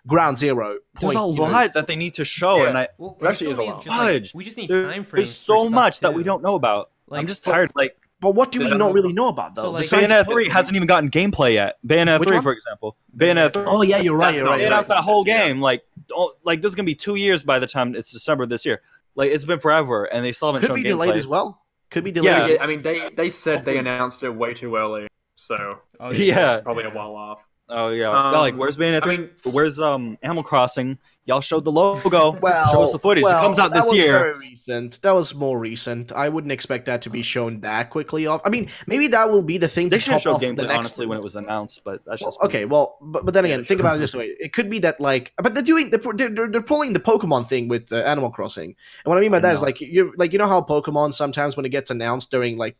ground zero. There's a lot that they need to show, Yeah. and I Well, It actually we is still a need lot. just, like, Fudge. we just need There- time frames. there's so much that we don't know about. Like, I'm just tired. Like But what do we There's not Animal really Crossing. know about, though? So, like, Besides- Bayonetta 3 hasn't even gotten gameplay yet. Bayonetta Which 3, one? for example. Bayonetta 3. Oh, yeah, you're right. That's You're not right. They You're announced right. that whole Yeah. game. Like this is gonna be 2 years by the time it's December this year. Like it's been forever, and they still haven't Could shown be gameplay. delayed as well. Could be delayed. Yeah. as well. I mean, they said Hopefully. they announced it way too early, so Oh, Yeah. probably a while off. Oh yeah. Um, Like where's Bayonetta 3? I mean- Where's Animal Crossing? Y'all showed the logo. Well, show us the footage. It comes out that this was year. Very recent. That was more recent. I wouldn't expect that to be shown that quickly off. I mean, maybe that will be the thing They to should have top showed off the gameplay next. honestly when it was announced, but that's Well, just okay, well, but then again, Yeah, think sure. about it this way: it could be that but they're pulling the Pokemon thing with Animal Crossing, and what I mean by I that is know. you know how Pokemon sometimes when it gets announced during like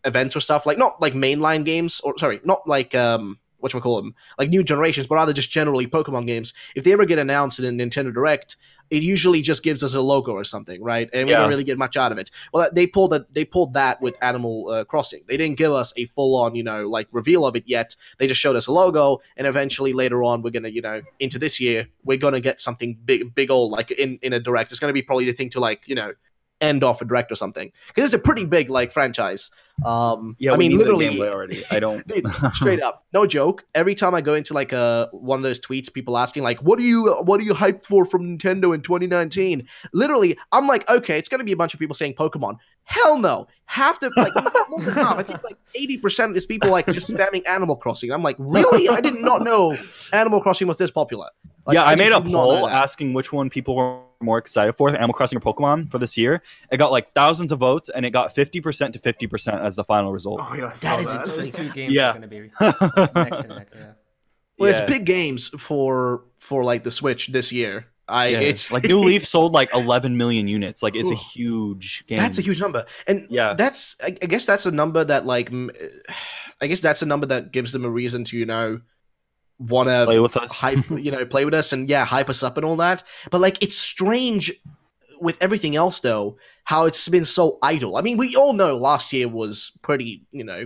events or stuff, like not like mainline games or sorry, not like whatchamacallit them, like new generations, but rather just generally Pokemon games. If they ever get announced in a Nintendo Direct, it usually just gives us a logo or something, right? And we Yeah. don't really get much out of it. Well, they pulled that with Animal Crossing. They didn't give us a full on, reveal of it yet. They just showed us a logo, and eventually later on, we're gonna, into this year, we're gonna get something big old like in a Direct. It's gonna be probably the thing to end off a Direct or something because it's a pretty big franchise. yeah. I we mean, need the literally, gameplay already. I don't. dude, straight up, no joke. Every time I go into one of those tweets, people asking what are you hyped for from Nintendo in 2019? Literally, I'm like, okay, it's gonna be a bunch of people saying Pokemon. Hell no, half the more than half. I think 80% is people just spamming Animal Crossing. I'm like, really? I did not know Animal Crossing was this popular. Yeah, I just made a did not know poll that. asking which one people were more excited for, Animal Crossing or Pokemon, for this year. It got like thousands of votes, and it got 50% to 50% as the final result. Oh yeah, I That saw is that. Those insane. two games Yeah. are going to be neck to neck. Yeah. Well, Yeah. it's big games for like the Switch this year. Yeah. It's like New Leaf sold like 11 million units. Like it's a Ooh. huge game. That's a huge number, and Yeah. that's I guess that's a number that I guess that's a number that gives them a reason to want to Play with us. play with us and hype us up and all that. But like it's strange with everything else though, how it's been so idle. I mean, we all know last year was pretty,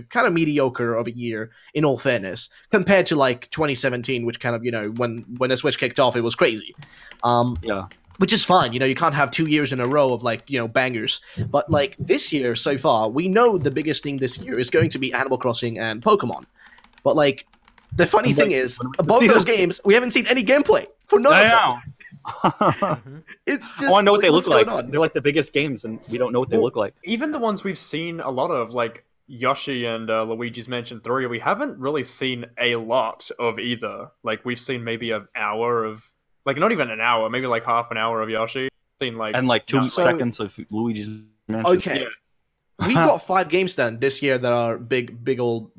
kind of mediocre of a year in all fairness, compared to like 2017, which kind of, when the Switch kicked off, it was crazy. Yeah. Which is fine, you can't have 2 years in a row of like, bangers. But like this year so far, we know the biggest thing this year is going to be Animal Crossing and Pokemon. But like the funny thing is, both those games, we haven't seen any gameplay for none of them. I know. It's just I want to know what they look what's going like. on? They're like the biggest games, and we don't know what they look like. Even the ones we've seen a lot of, like Yoshi and Luigi's Mansion 3, we haven't really seen a lot of either. Like, we've seen maybe an hour of, like, not even an hour, maybe like half an hour of Yoshi. Seen like And like 2 no. seconds of Luigi's Mansion. Okay. Yeah. We've got 5 games then this year that are big old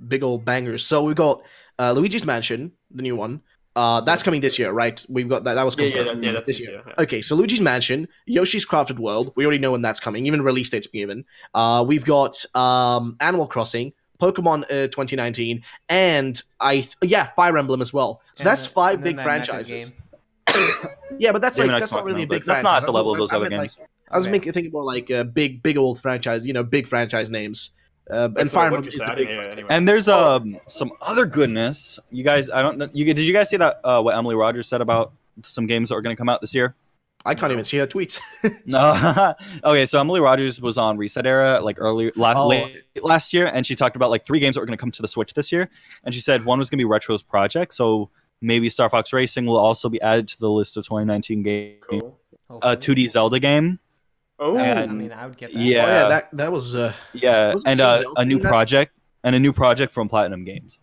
bangers. So we've got Luigi's Mansion, the new one. That's coming this year, right? We've got that. That was confirmed that's this this year. year. Okay, so Luigi's Mansion, Yoshi's Crafted World. We already know when that's coming. Even release date's been given. We've got Animal Crossing, Pokemon 2019, and Fire Emblem as well. So And that's the- 5 and then big that franchises. Mecha Yeah, but that's Damn like it, that's I not really a know, but big that's franchise. not at the level of those I other meant, games. I was Okay. thinking more like big old franchise, big franchise names. And So Fire what Emblem you is the said, big yeah, franchise. anyway. And there's some other goodness. You guys, I don't know. Did you guys see that what Emily Rogers said about some games that are going to come out this year? I can't even see her tweets. No. Okay, so Emily Rogers was on Reset Era like late last year, and she talked about like 3 games that were going to come to the Switch this year. And she said one was going to be Retro's Project, so maybe Star Fox Racing will also be added to the list of 2019 games. Cool. A 2D Zelda game. Oh, I and- mean, I would get that. Yeah. Oh, yeah, that was Yeah, Wasn't and Zelda a new in that? project from Platinum Games.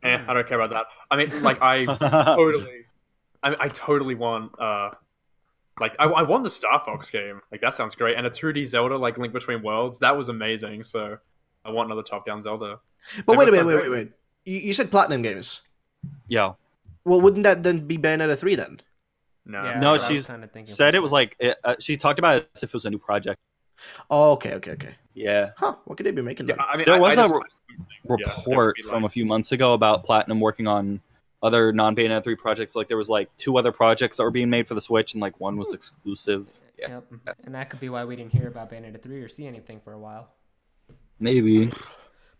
I don't care about that. I mean, like I totally want like I want the Star Fox game. Like that sounds great. And a 2D Zelda like Link Between Worlds, that was amazing. So I want another top-down Zelda. But wait a That minute, sounds wait. You said Platinum Games. Yeah. Well, wouldn't that then be Bayonetta 3 then? No. Yeah, No, that's what I was she's kinda thinking Said for it was sure. like she talked about it as if it was a new project. Oh, okay. Yeah. Huh, what could they be making Yeah, then? I mean, There was I a just- report yeah, from a few months ago about Platinum working on other non-Bayonetta 3 projects. Like there was like 2 other projects that were being made for the Switch, and like one was exclusive. Yeah, Yep. And that could be why we didn't hear about Bayonetta 3 or see anything for a while. maybe.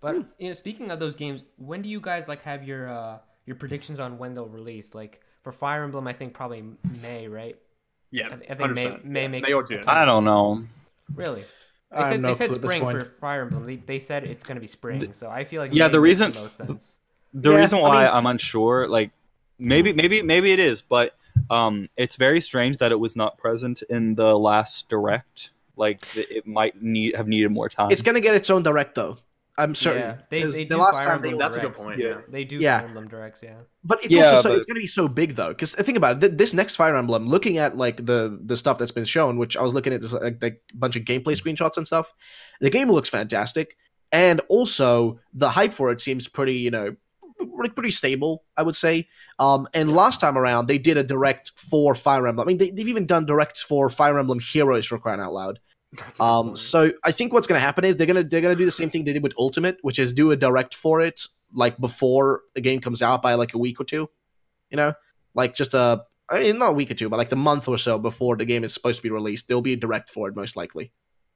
But speaking of those games, when do you guys like have your predictions on when they'll release? Like for Fire Emblem, I think probably May, right? Yeah, I think May 100%. makes May or a June. ton of I don't sense. know. Really? I have no They said clue at this spring point. for Fire Emblem. They said it's going to be spring, so I feel like Yeah, May the makes reason- the most sense. The Yeah, reason I why mean- I'm unsure, like maybe it is, but it's very strange that it was not present in the last direct. Like it might have needed more time. It's gonna get its own direct though. I'm certain. Yeah, they 'Cause do the last Fire time Emblem That's a good Directs. point. Yeah. Yeah. They do Yeah. Fire Emblem Directs, yeah. But it's Yeah, also but- it's going to be so big though, because think about it. This next Fire Emblem, looking at like the stuff that's been shown, which I was looking at, this like a bunch of gameplay screenshots and stuff. The game looks fantastic, and also the hype for it seems pretty, pretty stable, I would say. And last time around, they did a direct for Fire Emblem. I mean, they've even done directs for Fire Emblem Heroes, for crying out loud. That's a good point. So I think what's going to happen is they're going to do the same thing they did with Ultimate, which is do a direct for it like before the game comes out by like a week or two, like just not a week or two, but like the month or so before the game is supposed to be released. There'll be a direct for it most likely.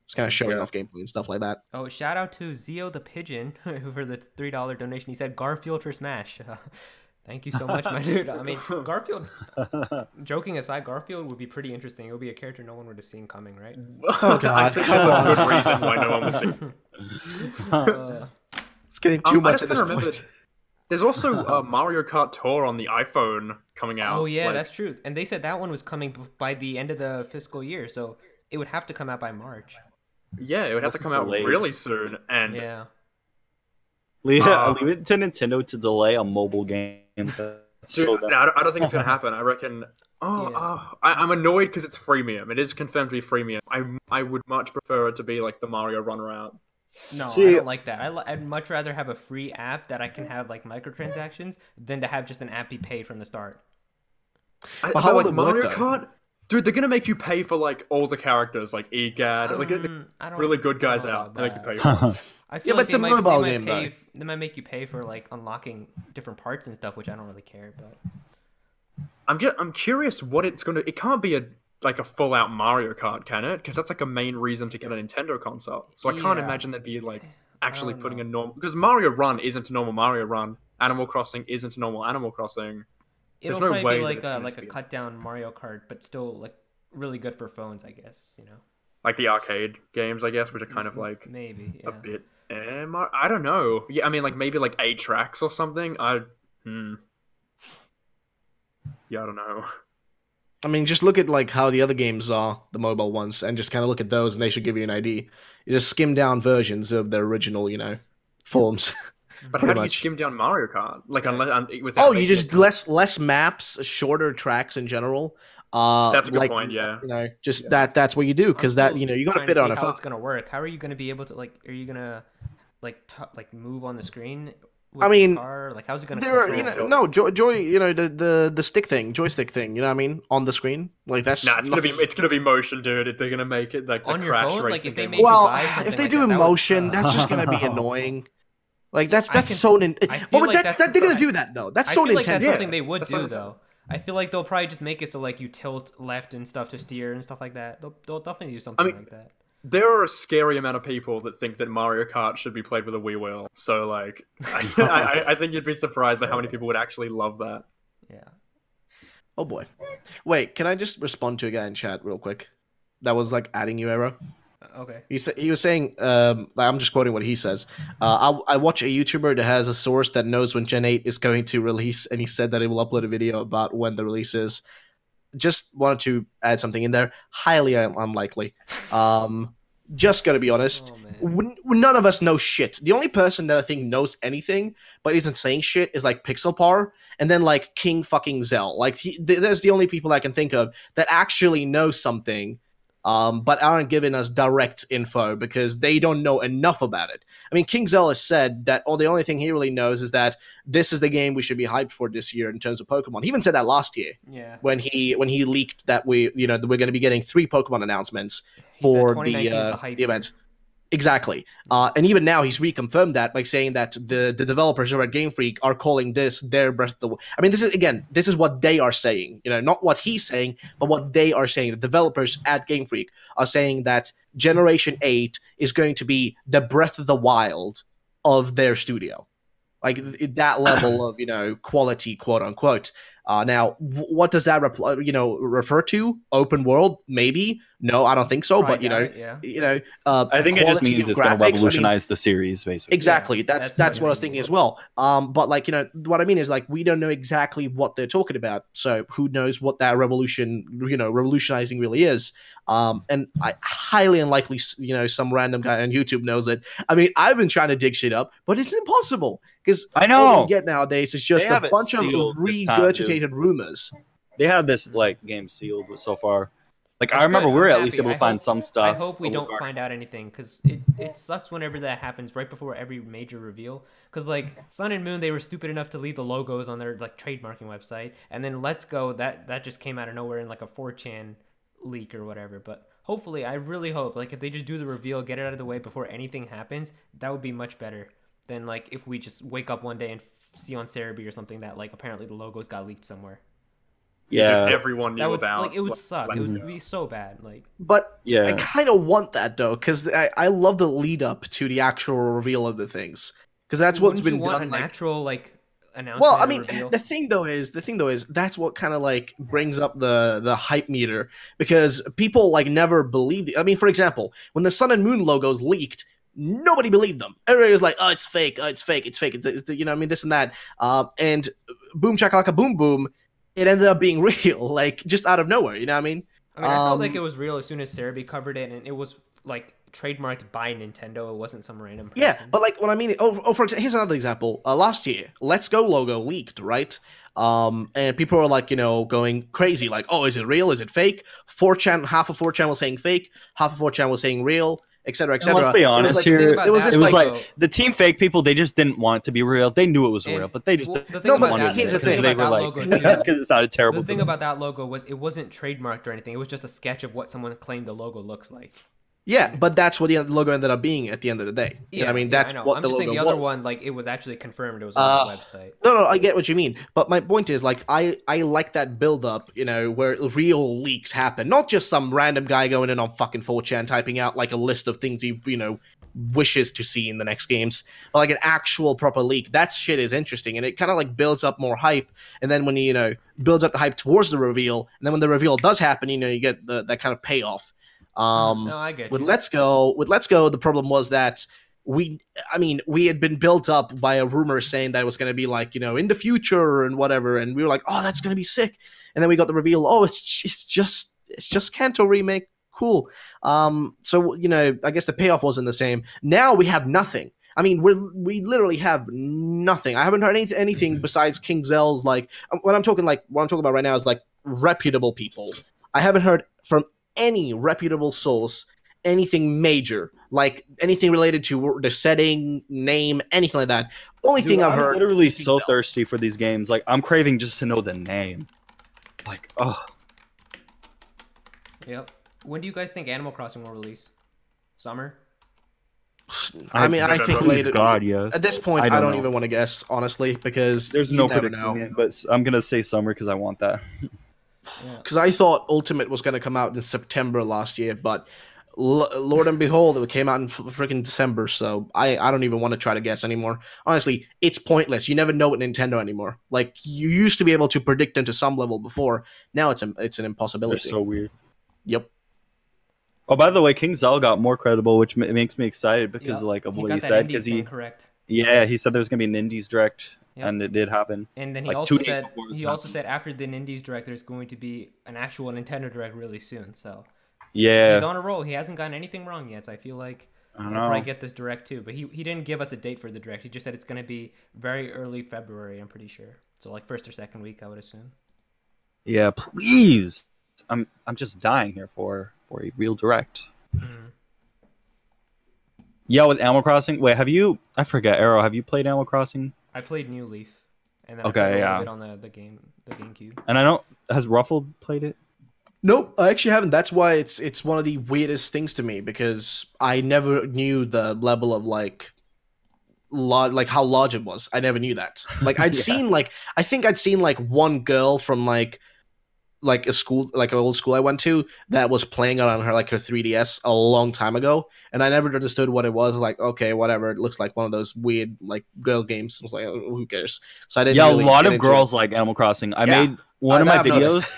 Just kind of showing Yeah. off gameplay and stuff like that. Oh, shout out to Zio the Pigeon who for the $3 donation. He said Garfield for Smash. Thank you so much, my dude. I mean, Garfield, joking aside, Garfield would be pretty interesting. It would be a character no one would have seen coming, right? Oh, God, I think come there's a good on. reason why no one would see. It's getting I too much just at this kinda point. remembered- There's also Mario Kart Tour on the iPhone coming out. Oh yeah, like- that's true. And they said that one was coming by the end of the fiscal year, so it would have to come out by March. Yeah, it would have to That's come out delayed. really soon. And Yeah. leave it to Nintendo to delay a mobile game. Dude, So no, I don't think it's gonna happen. I reckon. I'm annoyed because it's freemium. It is confirmed to be freemium. I would much prefer it to be like the Mario Run route. No, I See- don't like that. I'd much rather have a free app that I can have like microtransactions than to have just an app be paid from the start. But But how will like it work, Mario though? Kart, dude, they're gonna make you pay for like all the characters, like EGAD, like I don't really good guys know out. about They make you that. pay for it. I feel but like it's a mobile game, though. They might make you pay for like unlocking different parts and stuff, which I don't really care about. I'm curious what it's gonna. It can't be like a full out Mario Kart, can it? Because that's like a main reason to get a Nintendo console. So I can't Yeah. imagine there'd be like actually don't putting know. a normal, because Mario Run isn't a normal Mario Run. Animal Crossing isn't a normal Animal Crossing. It'll There's no probably way be that like it's a going to be- cut down Mario Kart, but still like really good for phones, I guess. You know, Like the arcade games, I guess, which are kind of like maybe a yeah. bit. I don't know. Yeah, I mean, like maybe like 8 tracks or something. Yeah, I don't know. I mean, just look at like how the other games are, the mobile ones, and just kind of look at those, and they should give you an idea. You just skim down versions of their original, forms. But Pretty how do you much. skim down Mario Kart? Like unless without Oh, you making just it- less maps, shorter tracks in general. That's a good point, yeah. Just that's what you do because I'm that still you got to trying fit see on a how phone. it's gonna work. How are you gonna be able to like? Are you gonna like move on the screen? With I your mean, car? Like how's it gonna? There are, control? no the stick thing, joystick thing. You know what I mean? On the screen, like that's Nah, it's gonna be motion, dude. They're gonna make it like the On your crash phone? Like, racing if they game. made you well, buy something if they like do that, that would emotion, suck. that's just gonna be annoying. Like that's I can- so Nintendo. I feel Well, like that that's- they're gonna do that though. That's I so feel like that's Nintendo. something they would That's do what I'm though. I feel like they'll probably just make it so like you tilt left and stuff to steer and stuff like that. They'll definitely do something like that. There are a scary amount of people that think that Mario Kart should be played with a Wii wheel. So like, I think you'd be surprised by how many people would actually love that. Yeah. Oh boy. Wait, can I just respond to a guy in chat real quick? That was like adding you, Aero. Okay. He was saying, I'm just quoting what he says. I watch a YouTuber that has a source that knows when Gen 8 is going to release, and he said that he will upload a video about when the release is. Just wanted to add something in there. Highly unlikely. Just gotta be honest. Oh, man. None of us know shit. The only person that I think knows anything but isn't saying shit is like Pixelpar, and then like King fucking Zell. Like there's the only people I can think of that actually know something, but aren't giving us direct info because they don't know enough about it. I mean, King Zell has said that the only thing he really knows is that this is the game we should be hyped for this year in terms of Pokemon. He even said that last year Yeah. when he leaked that that we're going to be getting 3 Pokemon announcements He said for 2019 is the hype the event. year. Exactly. And even now he's reconfirmed that, like saying that the developers over at Game Freak are calling this their Breath of the Wild. I mean, this is what they are saying. Not what he's saying, but what they are saying. The developers at Game Freak are saying that Generation 8 is going to be the Breath of the Wild of their studio. Like that level of, quality, quote unquote. Now, what does that refer to? Open world? Maybe. No, I don't think so. Probably But doubt it, yeah. I think it just quality means of it's going graphics, to I mean, revolutionize the series, basically. exactly. Yes, That's that's what I was what I thinking mean. as well. But like what I mean is like we don't know exactly what they're talking about. So who knows what that revolutionizing really is? And I highly unlikely some random guy on YouTube knows it. I mean, I've been trying to dig shit up, but it's impossible because I know. all we get nowadays is just They a have it bunch of sealed this time, regurgitated rumors. They have this like game sealed so far. Like That's I remember good. we were I'm at least happy. able to I find hope- some stuff. I hope we but don't we're- find out anything because it sucks whenever that happens right before every major reveal. Because like Sun and Moon, they were stupid enough to leave the logos on their like trademarking website, and then Let's Go that just came out of nowhere in like a 4chan leak or whatever. But hopefully, I really hope like if they just do the reveal, get it out of the way before anything happens, that would be much better than like if we just wake up one day and see on Cerebi or something that like apparently the logos got leaked somewhere. Yeah. Everyone knew That would about. like it would suck. It Let's would Go. be so bad. Like But Yeah. I kind of want that though, because I love the lead up to the actual reveal of the things, because that's what's wouldn't been you want done. a Like, natural like announcement. well, I or mean, reveal? the thing though is that's what kind of like brings up the hype meter, because people like never believed. I mean, for example, when the Sun and Moon logos leaked, nobody believed them. Everybody was like, "Oh, it's fake. Oh, it's fake. It's fake. It's I mean, this and that." And boom chakalaka boom boom, it ended up being real, like just out of nowhere. You know what I mean? I mean, I felt like it was real as soon as Cerebi covered it, and it was like trademarked by Nintendo. It wasn't some random person. Yeah, but like what I mean. For example, here's another example. Last year, Let's Go logo leaked, right? And people are like, going crazy, like, oh, is it real? Is it fake? 4chan, half of 4chan was saying fake, half of 4chan was saying real, etc., etc. Let's be honest here. It was like the team fake people. They just didn't want it to be real. They knew it was real, but they just no. But here's the thing: they were like, because it sounded terrible. The thing about that logo was it wasn't trademarked or anything. It was just a sketch of what someone claimed the logo looks like. Yeah, but that's what the logo ended up being at the end of the day. Yeah, I mean, that's what the logo was. I'm just saying the other one, like, it was actually confirmed. It was on the website. No, I get what you mean. But my point is, like, I like that build-up, where real leaks happen. Not just some random guy going in on fucking 4chan typing out, like, a list of things he, wishes to see in the next games. But, like, an actual proper leak. That shit is interesting. And it kind of, like, builds up more hype. And then when builds up the hype towards the reveal, and then when the reveal does happen, you get that kind of payoff. No, I get with you. Let's Go, the problem was that we had been built up by a rumor saying that it was going to be like, in the future and whatever, and we were like, oh, that's going to be sick. And then we got the reveal, oh, it's just Kanto remake, cool. So I guess the payoff wasn't the same. Now we have nothing. I mean, we literally have nothing. I haven't heard anything besides King Zell's, like, what I'm talking about right now is like reputable people. I haven't heard from any reputable source anything major, like anything related to the setting, name, anything like that. Only thing I've heard. I'm literally so thirsty for these games. Like, I'm craving just to know the name. Like, oh. Yep. When do you guys think Animal Crossing will release? Summer? I think later. God, yes. At this point, I don't even want to guess, honestly, because there's no prediction, but I'm gonna say summer because I want that. Because I thought Ultimate was going to come out in September last year, but Lord and behold, it came out in freaking December, so I don't even want to try to guess anymore. Honestly, it's pointless. You never know with Nintendo anymore. Like, you used to be able to predict them to some level before. Now it's an impossibility. They're so weird. Yep. Oh, by the way, King Zell got more credible, which makes me excited because of what he said. Because he said there's going to be an Indies Direct. Yep. And it did happen. And then he also said after the Indies Direct, there's going to be an actual Nintendo Direct really soon. So yeah, he's on a roll. He hasn't gotten anything wrong yet. So I feel like he'll probably get this Direct too. But he didn't give us a date for the Direct. He just said it's going to be very early February. I'm pretty sure. So like first or second week, I would assume. Yeah, please. I'm just dying here for a real Direct. Mm-hmm. Yeah, with Animal Crossing. Wait, I forget, Aero, have you played Animal Crossing? I played New Leaf, and then I played a little bit on the GameCube. And has Ruffled played it? Nope, I actually haven't. That's why it's one of the weirdest things to me, because I never knew the level of like how large it was. I never knew that. Like I'd seen I think I'd seen one girl from like a school, like an old school I went to, that was playing it on her 3DS a long time ago, and I never understood what it was. Like, okay, whatever, it looks like one of those weird girl games. I was like, oh, who cares? So I didn't. Yeah, really a lot of girls like Animal Crossing. I made one of my videos.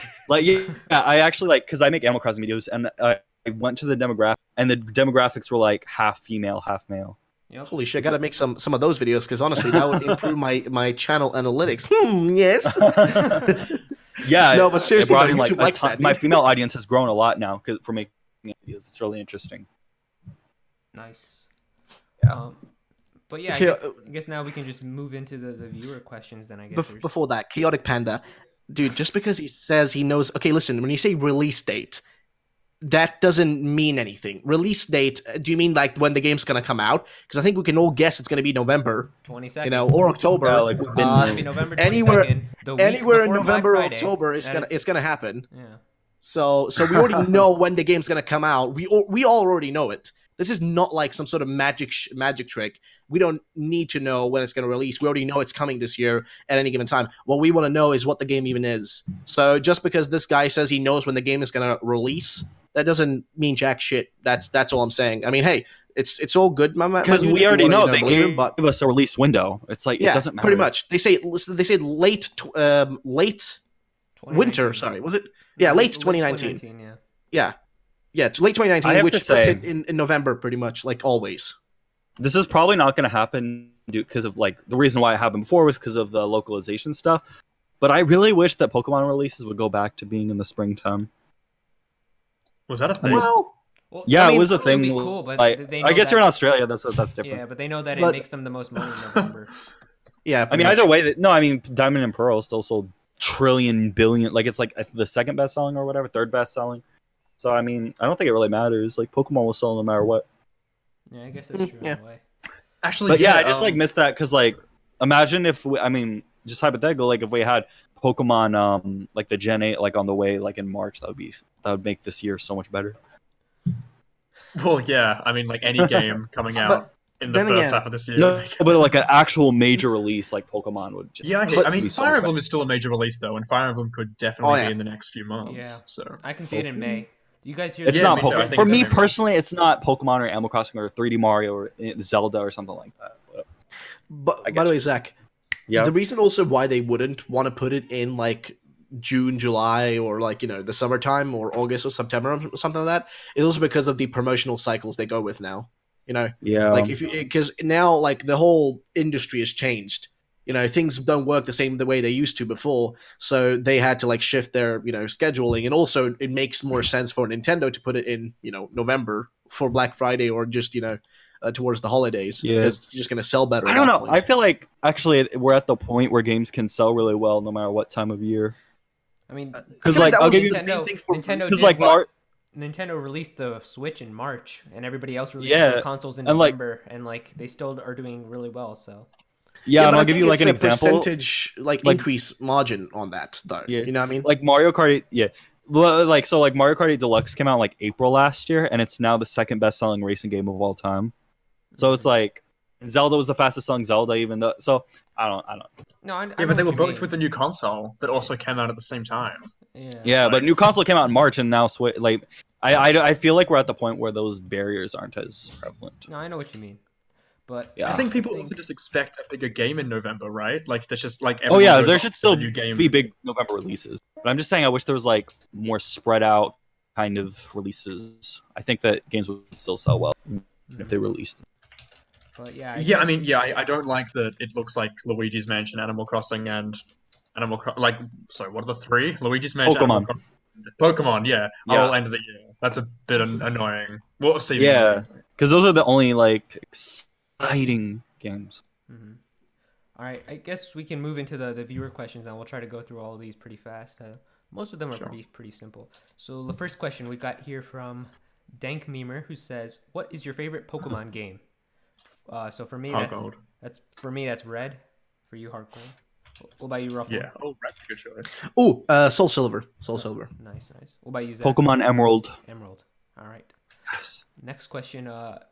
I actually because I make Animal Crossing videos, and I went to the demographic, and the demographics were like half female, half male. Yep. Holy shit, I gotta make some of those videos, because honestly, that would improve my channel analytics. Yes. Yeah, no, but seriously, YouTube likes that. My female audience has grown a lot now for making videos. It's really interesting. Nice. Yeah. But yeah, I guess now we can just move into the viewer questions. Then I guess before that, Chaotic Panda, dude, just because he says he knows. Okay, listen, when you say release date, that doesn't mean anything. Release date, do you mean like when the game's gonna come out? Because I think we can all guess it's gonna be November 22nd, or October. Yeah, maybe November 22nd. Anywhere in November or October it's gonna happen. Yeah. So we already know when the game's gonna come out. We all already know it. This is not like some sort of magic trick. We don't need to know when it's going to release. We already know it's coming this year at any given time. What we want to know is what the game even is. So just because this guy says he knows when the game is going to release, that doesn't mean jack shit. That's all I'm saying. I mean, hey, it's all good, because we already know they gave us a release window. It's like, it doesn't matter. Pretty much. They said late winter. Sorry, was it? Yeah, late 2019. Yeah, it's late 2019, which puts it in November, pretty much, like always. This is probably not going to happen because of the reason why it happened before was because of the localization stuff. But I really wish that Pokemon releases would go back to being in the springtime. Was that a thing? Well, yeah, it was a thing. Cool, but I guess you're in Australia. That's different. Yeah, but they know that it makes them the most money in November. Yeah, I mean, either way, no, I mean, Diamond and Pearl still sold trillion billion, like it's like the second best selling or whatever, third best selling. So I mean, I don't think it really matters. Like Pokemon will sell no matter what. Yeah, I guess that's true in a way. Actually, But yeah, I just like missed that because like, imagine if I mean, just hypothetical, like if we had Pokemon, like the Gen 8, like on the way, like in March, that would make this year so much better. Well, yeah, I mean, like any game coming out in the first half of this year. No, but like an actual major release, like Pokemon would just. Yeah, I mean, Fire Emblem is still a major release though, and Fire Emblem could definitely be in the next few months. Yeah, so I can see it in May. You guys hear? It's not me too. Pokemon. For me personally, it's not Pokemon or Animal Crossing or 3D Mario or Zelda or something like that. But by the way, Zach, the reason also why they wouldn't want to put it in like June, July, or like the summertime or August or September or something like that is also because of the promotional cycles they go with now. Like because now like the whole industry has changed. Things don't work the way they used to before, so they had to like shift their scheduling, and also it makes more sense for Nintendo to put it in November for Black Friday or just towards the holidays. Yeah, because it's just gonna sell better. I don't know. I feel like actually we're at the point where games can sell really well no matter what time of year. I mean, because like I'll give you Nintendo because like Nintendo released the Switch in March, and everybody else released their consoles in November, and like they still are doing really well. So yeah, and I'll give you like an example. Percentage like increase margin on that though. Yeah. You know what I mean? Like Mario Kart, like Mario Kart 8 Deluxe came out like April last year, and it's now the second best selling racing game of all time. So it's like Zelda was the fastest selling Zelda, even though. So I don't. No, I but they were both with the new console that also came out at the same time. Yeah, but new console came out in March, and now like I feel like we're at the point where those barriers aren't as prevalent. No, I know what you mean, but I think people also just expect a bigger game in November, right? Like there's just like there should still be big November releases. But I'm just saying, I wish there was like more spread out kind of releases. I think that games would still sell well if they released them. But I mean, I don't like that it looks like Luigi's Mansion, Animal Crossing, and sorry, what are the three? Luigi's Mansion, Pokemon, all end of the year. That's a bit annoying. We'll see. Yeah, because those are the only like exciting games. Mm-hmm. All right, I guess we can move into the viewer questions now. We'll try to go through all of these pretty fast. Most of them are pretty simple. So the first question we got here from Dank Memer, who says, "What is your favorite Pokemon game?" So for me, that's Red. For you, Hardcore. What about you, Ruffle? Yeah. Oh, Red's a good choice. Oh, Soul Silver. Nice. What about you, Zach? Pokemon Emerald. All right. Yes. Next question.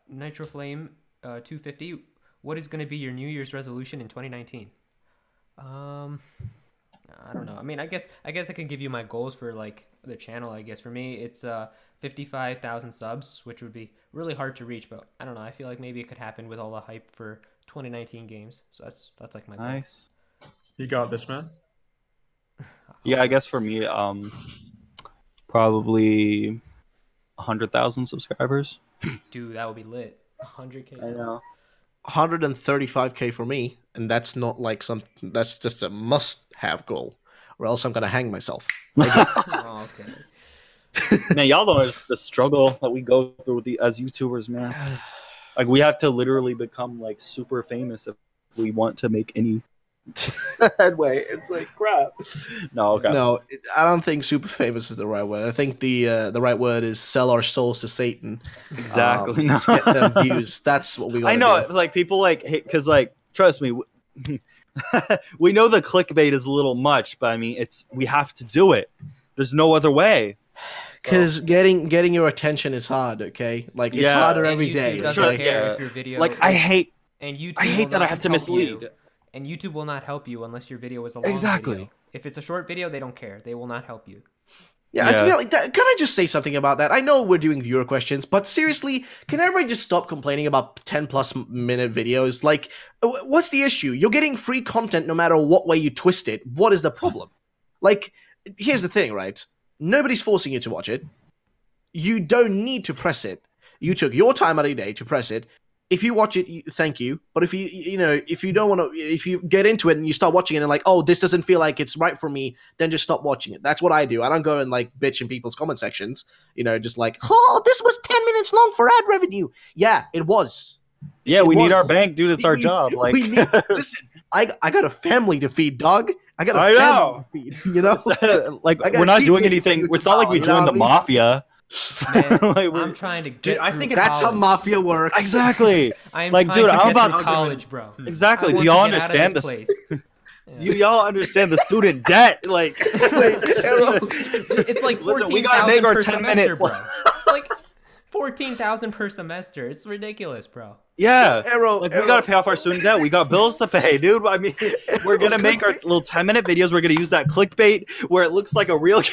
Nitro Flame 250. What is going to be your New Year's resolution in 2019? I don't know. I mean, I guess I can give you my goals for like the channel. I guess for me, it's 55,000 subs, which would be really hard to reach. But I don't know. I feel like maybe it could happen with all the hype for 2019 games. So that's like my goal. Nice. You got this, man. Yeah, I guess for me, probably 100,000 subscribers. Dude, that would be lit. 100K. I know. 135K for me, and that's not like that's just a must-have goal, or else I'm gonna hang myself. Oh, okay. Man, y'all know the struggle that we go through as YouTubers, man. Like we have to literally become like super famous if we want to make any headway. It's like crap. No, I don't think super famous is the right word. I think the right word is sell our souls to Satan. Exactly. To get them views. That's what we got. I know. Do. Like people like because like trust me, we know the clickbait is a little much, but I mean we have to do it. There's no other way. Because getting your attention is hard. Okay, like it's harder every day. If your video I hate that I have to mislead. And YouTube will not help you unless your video is a long video. If it's a short video, they don't care. They will not help you. Yeah, I feel like that. Can I just say something about that? I know we're doing viewer questions, but seriously, can everybody just stop complaining about 10+ minute videos? Like, what's the issue? You're getting free content no matter what way you twist it. What is the problem? Like, here's the thing, right? Nobody's forcing you to watch it. You don't need to press it. You took your time out of your day to press it. If you watch it, thank you. But if if you don't want to, if you get into it and you start watching it and like, oh, this doesn't feel like it's right for me, then just stop watching it. That's what I do. I don't go and like bitch in people's comment sections. Just like, oh, this was 10 minutes long for ad revenue. Yeah, it was. Yeah, we need our bank, dude. It's our job. Like, listen, I got a family to feed, dog. I got a family to feed. You know, like we're not doing anything. It's not like we joined the mafia. Man, like I'm trying to get Dude, I through think that's how college. mafia works. Exactly. I'm like, trying dude, to I'm get about through to college, bro. Exactly. I Do want y'all to get out of understand this this? place. Do y'all understand the student debt? Like, Wait, Aero, It's like Listen, we gotta make 14,000 our per 10-minute semester, bro. Like 14,000 per semester. It's ridiculous, bro. yeah. Aero, Like, we gotta pay off our student debt. We got bills to pay, dude. I mean, we're gonna make our little 10-minute videos. We're gonna use that clickbait where it looks like a real game.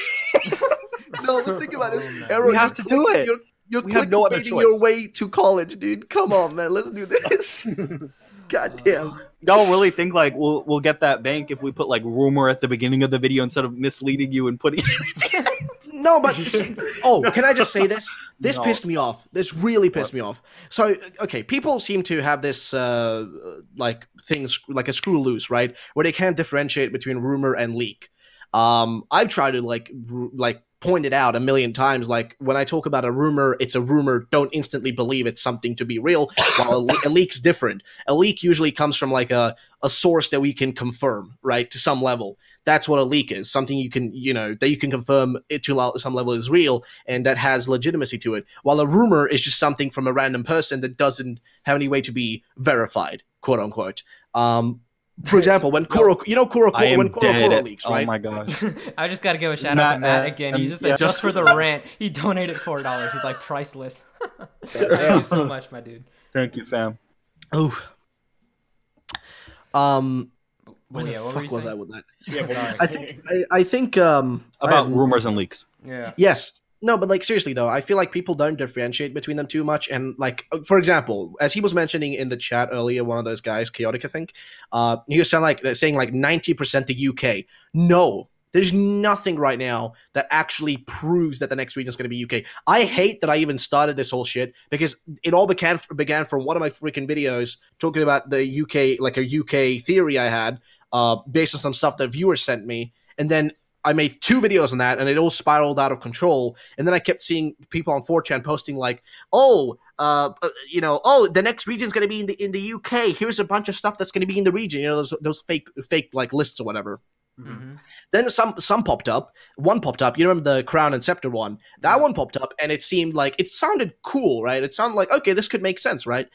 No, but think about this. Oh, man. Aero, We have to do it. You're We have no other clickbaiting your choice. way to college, dude. Come on, man. Let's do this. God damn. Y'all really think like we'll get that bank if we put like rumor at the beginning of the video instead of misleading you and putting No, but can I just say this? This No. pissed me off. This really pissed me off. So, okay, people seem to have this like things like a screw loose, right? Where they can't differentiate between rumor and leak. I've tried to like point it out a million times. Like when I talk about a rumor, it's a rumor. Don't instantly believe it's something to be real. While a leak's different. A leak usually comes from like a source that we can confirm, right, to some level. That's what a leak is. Something you can, that you can confirm it to some level is real and that has legitimacy to it. While a rumor is just something from a random person that doesn't have any way to be verified, quote unquote. For example, when Kuro, when Kuro leaks, right? Oh my gosh. I just got to give a shout out to Matt again. He's just like, yeah. just for the rant, he donated $4. He's like, priceless. Thank you so much, my dude. Thank you, fam. Oh. Where yeah, the what were fuck you was saying? I with that? Yeah, Sorry. I think About rumors and leaks. Yeah. Yes. No, but like seriously though, I feel like people don't differentiate between them too much. And like, for example, as he was mentioning in the chat earlier, one of those guys, Chaotic, I think, he was saying like 90% the UK. No, there's nothing right now that actually proves that the next region is going to be UK. I hate that I even started this whole shit because it all began from one of my freaking videos talking about the UK, like a UK theory I had based on some stuff that viewers sent me, and then I made 2 videos on that, and it all spiraled out of control. And then I kept seeing people on 4chan posting like, the next region's going to be in the UK. Here's a bunch of stuff that's going to be in the region. Those fake like lists or whatever. Mm-hmm. Then some popped up. One popped up. You remember the Crown and Scepter one? That one popped up, and it sounded cool, right? It sounded like, okay, this could make sense, right?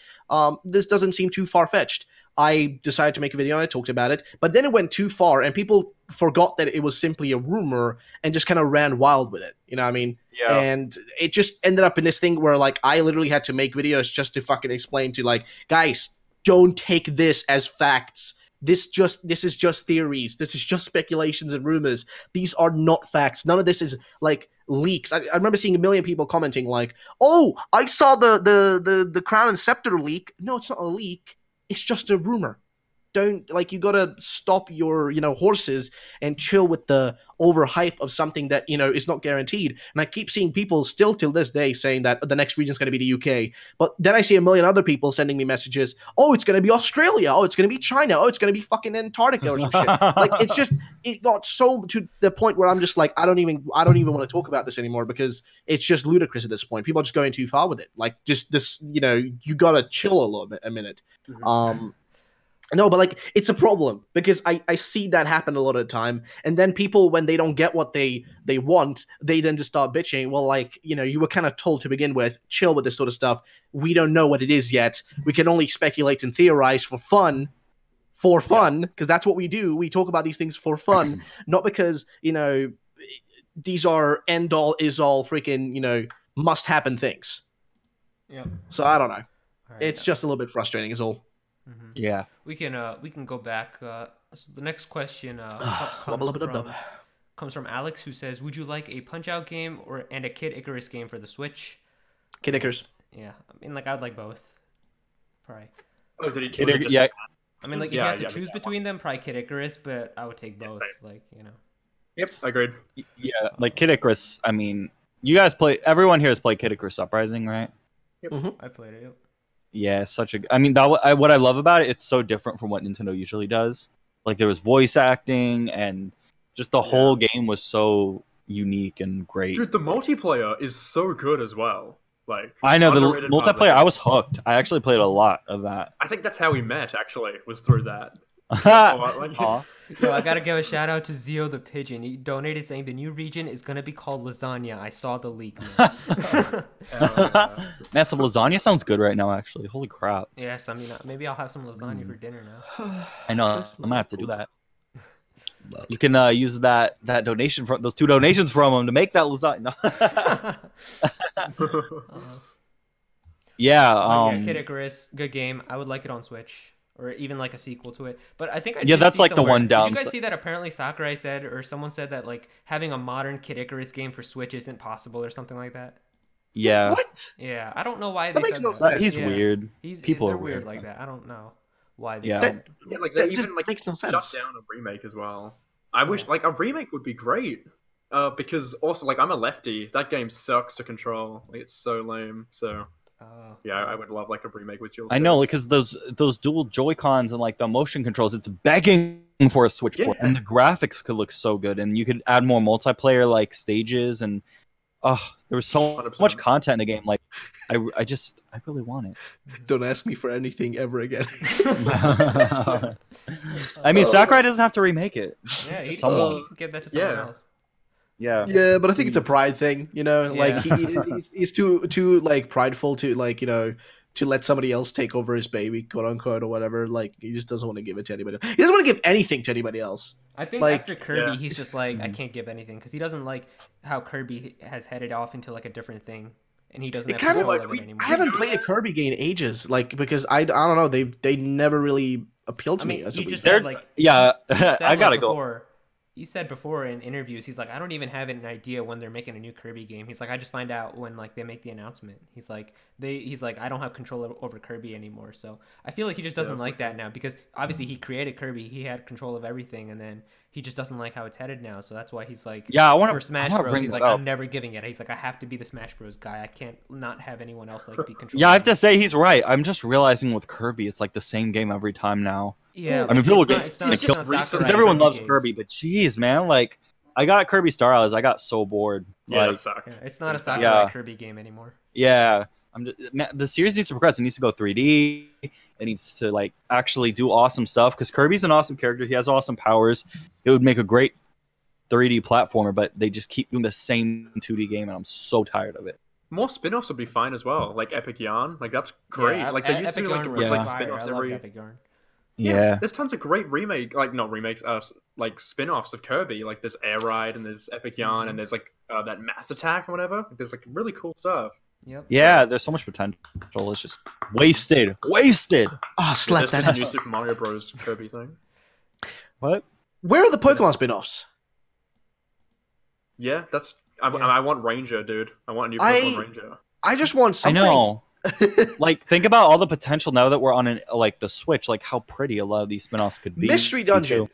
This doesn't seem too far-fetched. I decided to make a video and I talked about it, but then it went too far and people forgot that it was simply a rumor and just kind of ran wild with it. You know what I mean? Yeah. And it just ended up in this thing where like I literally had to make videos just to fucking explain to like, guys, don't take this as facts. This is just theories. This is just speculations and rumors. These are not facts. None of this is like leaks. I remember seeing a million people commenting like, "Oh, I saw the Crown and Scepter leak." No, it's not a leak. It's just a rumor. Don't like you gotta stop your horses and chill with the overhype of something that is not guaranteed. And I keep seeing people still till this day saying that the next region is going to be the UK, but then I see a million other people sending me messages. Oh, it's going to be Australia. Oh, it's going to be China. Oh, it's going to be fucking Antarctica or some shit. Like it got so to the point where I'm just like I don't even want to talk about this anymore because it's just ludicrous at this point. People are just going too far with it. Like just this, you gotta chill a minute. Mm-hmm. No, but like it's a problem because I see that happen a lot of the time, and then people when they don't get what they want, they then just start bitching. Well, like you were kind of told to begin with, chill with this sort of stuff. We don't know what it is yet. We can only speculate and theorize for fun, because that's what we do. We talk about these things for fun, not because these are end all is all freaking must happen things. Yeah. So I don't know. Right, It's just a little bit frustrating, is all. Mm-hmm. Yeah. We can go back. So the next question comes from Alex, who says, "Would you like a Punch-Out game and a Kid Icarus game for the Switch?" Kid Icarus. Yeah, I mean, like I'd like both. Probably. Oh, did he? Kid was it Icarus- just- yeah. I mean, like if you had to choose between them, probably Kid Icarus, but I would take Yeah, both. same. Like Yep, agreed. Yeah, like Kid Icarus. I mean, you guys play. Everyone here has played Kid Icarus Uprising, right? I played it. Yep. Yeah, such a. I mean, what I love about it, it's so different from what Nintendo usually does. Like there was voice acting, and just the whole game was so unique and great. Dude, the multiplayer is so good as well. Like I know the underrated part of multiplayer. it. I was hooked. I actually played a lot of that. I think that's how we met. Actually, was through that. Aw. Yo, I gotta give a shout out to Zio the Pigeon. He donated saying the new region is gonna be called lasagna. I saw the leak, man. Man, some lasagna sounds good right now, actually. Holy crap. Yes, I mean, maybe I'll have some lasagna for dinner now. I know. I'm gonna have to do that. You can use that donation from those 2 donations from him to make that lasagna. Yeah. Yeah, Kid Icarus, good game. I would like it on Switch, or even like a sequel to it. But I think I Yeah, did that's see like the somewhere- one Did you downside. guys see that? Apparently, Sakurai said, or someone said that like having a modern Kid Icarus game for Switch isn't possible, or something like that. Yeah. What? Yeah, I don't know why That they makes said no that. sense. He's Yeah. weird. People are are weird weird. like that. I don't know why they Yeah. said. Yeah, like they That just even like makes no shut sense. down a remake as well. I wish like a remake would be great. Because also like I'm a lefty. That game sucks to control. Like it's so lame. So Oh. yeah, I would love like a remake with dual. I know, sticks. because those dual Joy-Cons and like the motion controls, it's begging for a Switch port, Yeah. and the graphics could look so good, and you could add more multiplayer like stages, and there was so 100%. much content in the game. Like, I really want it. Don't ask me for anything ever again. I mean, Sakurai doesn't have to remake it. Yeah, Just he someone. can give that to someone Yeah. else. Yeah. Yeah, but I think it's a Please. pride thing, you know. Like Yeah. he's too like prideful to like to let somebody else take over his baby, quote unquote, or whatever. Like he just doesn't want to give it to anybody. He doesn't want to give anything to anybody else. I think Like- after Kirby, Yeah. he's just like, I can't give anything because he doesn't like how Kirby has headed off into like a different thing, and he doesn't It have kind of control like of it anymore. I haven't played a Kirby game in ages, like because I don't know they never really appealed to I mean, me as you a just Wii. said They're- like Yeah, he said, I gotta like, go. before, he said before in interviews, he's like, I don't even have an idea when they're making a new Kirby game. He's like, I just find out when like they make the announcement. He's like, I don't have control over Kirby anymore. So I feel like he just doesn't that's like that now because obviously he created Kirby, he had control of everything, and then he just doesn't like how it's headed now. So that's why he's like, Yeah, I want for to Smash bring Bros. He's that like, up. I'm never giving it. He's like, I have to be the Smash Bros. Guy. I can't not have anyone else like be controlling. Yeah, I have me." to say he's right. I'm just realizing with Kirby, it's like the same game every time now. Yeah, I mean, people get it's not like, Sakurai because everyone Kirby loves games. Kirby, but jeez, man, like I got Kirby Star Allies, I got so bored. Yeah, Like, that sucked. Yeah, it's not a Sakurai Yeah. Kirby game anymore. yeah, the series needs to progress. It needs to go 3D. It needs to like actually do awesome stuff because Kirby's an awesome character. He has awesome powers. It would make a great 3D platformer, but they just keep doing the same 2D game, and I'm so tired of it. More spin-offs would be fine as well. Like Epic Yarn, like that's great. Yeah, like they used Epic to do like, Yarn it was was, like fire. spin-offs I loved every. Epic Yarn. Yeah. There's tons of great not remakes, like spin-offs of Kirby. Like there's Air Ride and there's Epic Yarn and there's like that Mass Attack or whatever. There's like really cool stuff. Yep. Yeah, there's so much potential. It's just wasted. Wasted. Oh, slap There's that just a new ass. Super Mario Bros. Kirby thing. What? Where are the Pokemon spin-offs? Yeah, that's. Yeah. I want Ranger, dude. I want a new I- Pokemon Ranger. I just want I something. know. Like, think about all the potential now that we're on like the Switch. Like, how pretty a lot of these spin-offs could be. Mystery Dungeon.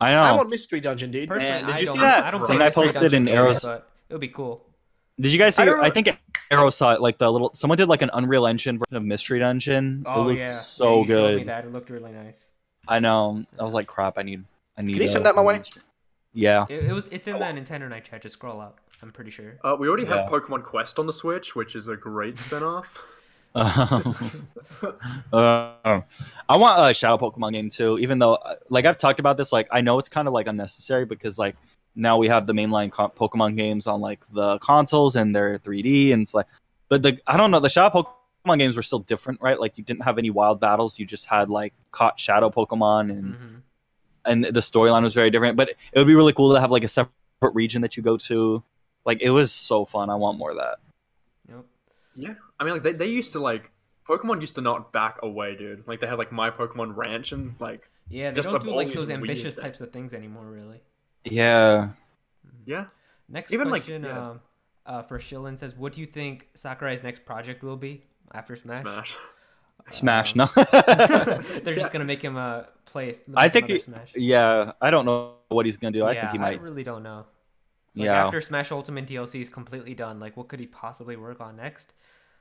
I know. I want Mystery Dungeon, dude. Personally, Man, did I you don't, see that I don't thing play I Mystery posted Dungeon in games, Aero's- but it would be cool. Did you guys see? I don't know- I think Aero saw it. Like the little. Someone did like an Unreal Engine version of Mystery Dungeon. Oh it looked yeah, so you showed me good. that. It looked really nice. I know. I was like, crap. I need. Can you send that my way? Yeah. It's in the Nintendo Nite chat. Just scroll up. I'm pretty sure. We already Yeah. have Pokemon Quest on the Switch, which is a great spin-off. I want a Shadow Pokemon game too. Even though, like I've talked about this, like I know it's kind of like unnecessary because like now we have the mainline Pokemon games on like the consoles and they're 3D and it's like, but I don't know, the Shadow Pokemon games were still different, right? Like you didn't have any wild battles, you just had like caught Shadow Pokemon and the storyline was very different. But it would be really cool to have like a separate region that you go to. Like it was so fun. I want more of that. Yep. Yeah, I mean, like they used to like Pokemon used to not back away, dude. Like they had like My Pokemon Ranch and like Yeah, they Just don't of do all like these those weird ambitious things. types of things anymore, really. Yeah. yeah. Next Even, like, question yeah. for Shilin says, what do you think Sakurai's next project will be after Smash? Smash. Smash. No. They're just gonna make him play. I think another it- Smash. yeah, I don't know what he's gonna do. I Yeah, think he might. I really don't know. Like, Yeah, After Smash Ultimate DLC is completely done, like what could he possibly work on next?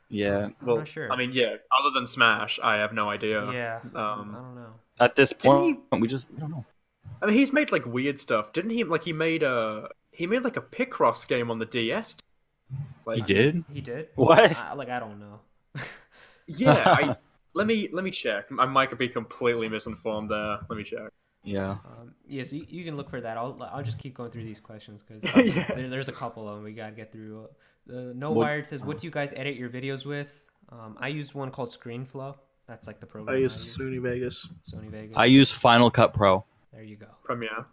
yeah. I'm Well, not sure. I mean, yeah. Other than Smash, I have no idea. yeah, I Um, don't know. At this Didn't point, we don't know. I mean, he's made like weird stuff, didn't he? Like he made like a Picross game on the DS. Like, He did. He did. What? I don't know. Yeah, Let me check. I might be completely misinformed there. Let me check. Yeah. Yeah, so you can look for that. I'll just keep going through these questions because Yeah. there's a couple of them we gotta get through. No What- Wired says, "What do you guys edit your videos with?" I use one called ScreenFlow. That's like the program I use Sony Vegas. Sony Vegas. I use Final Cut Pro. There you go. Premiere.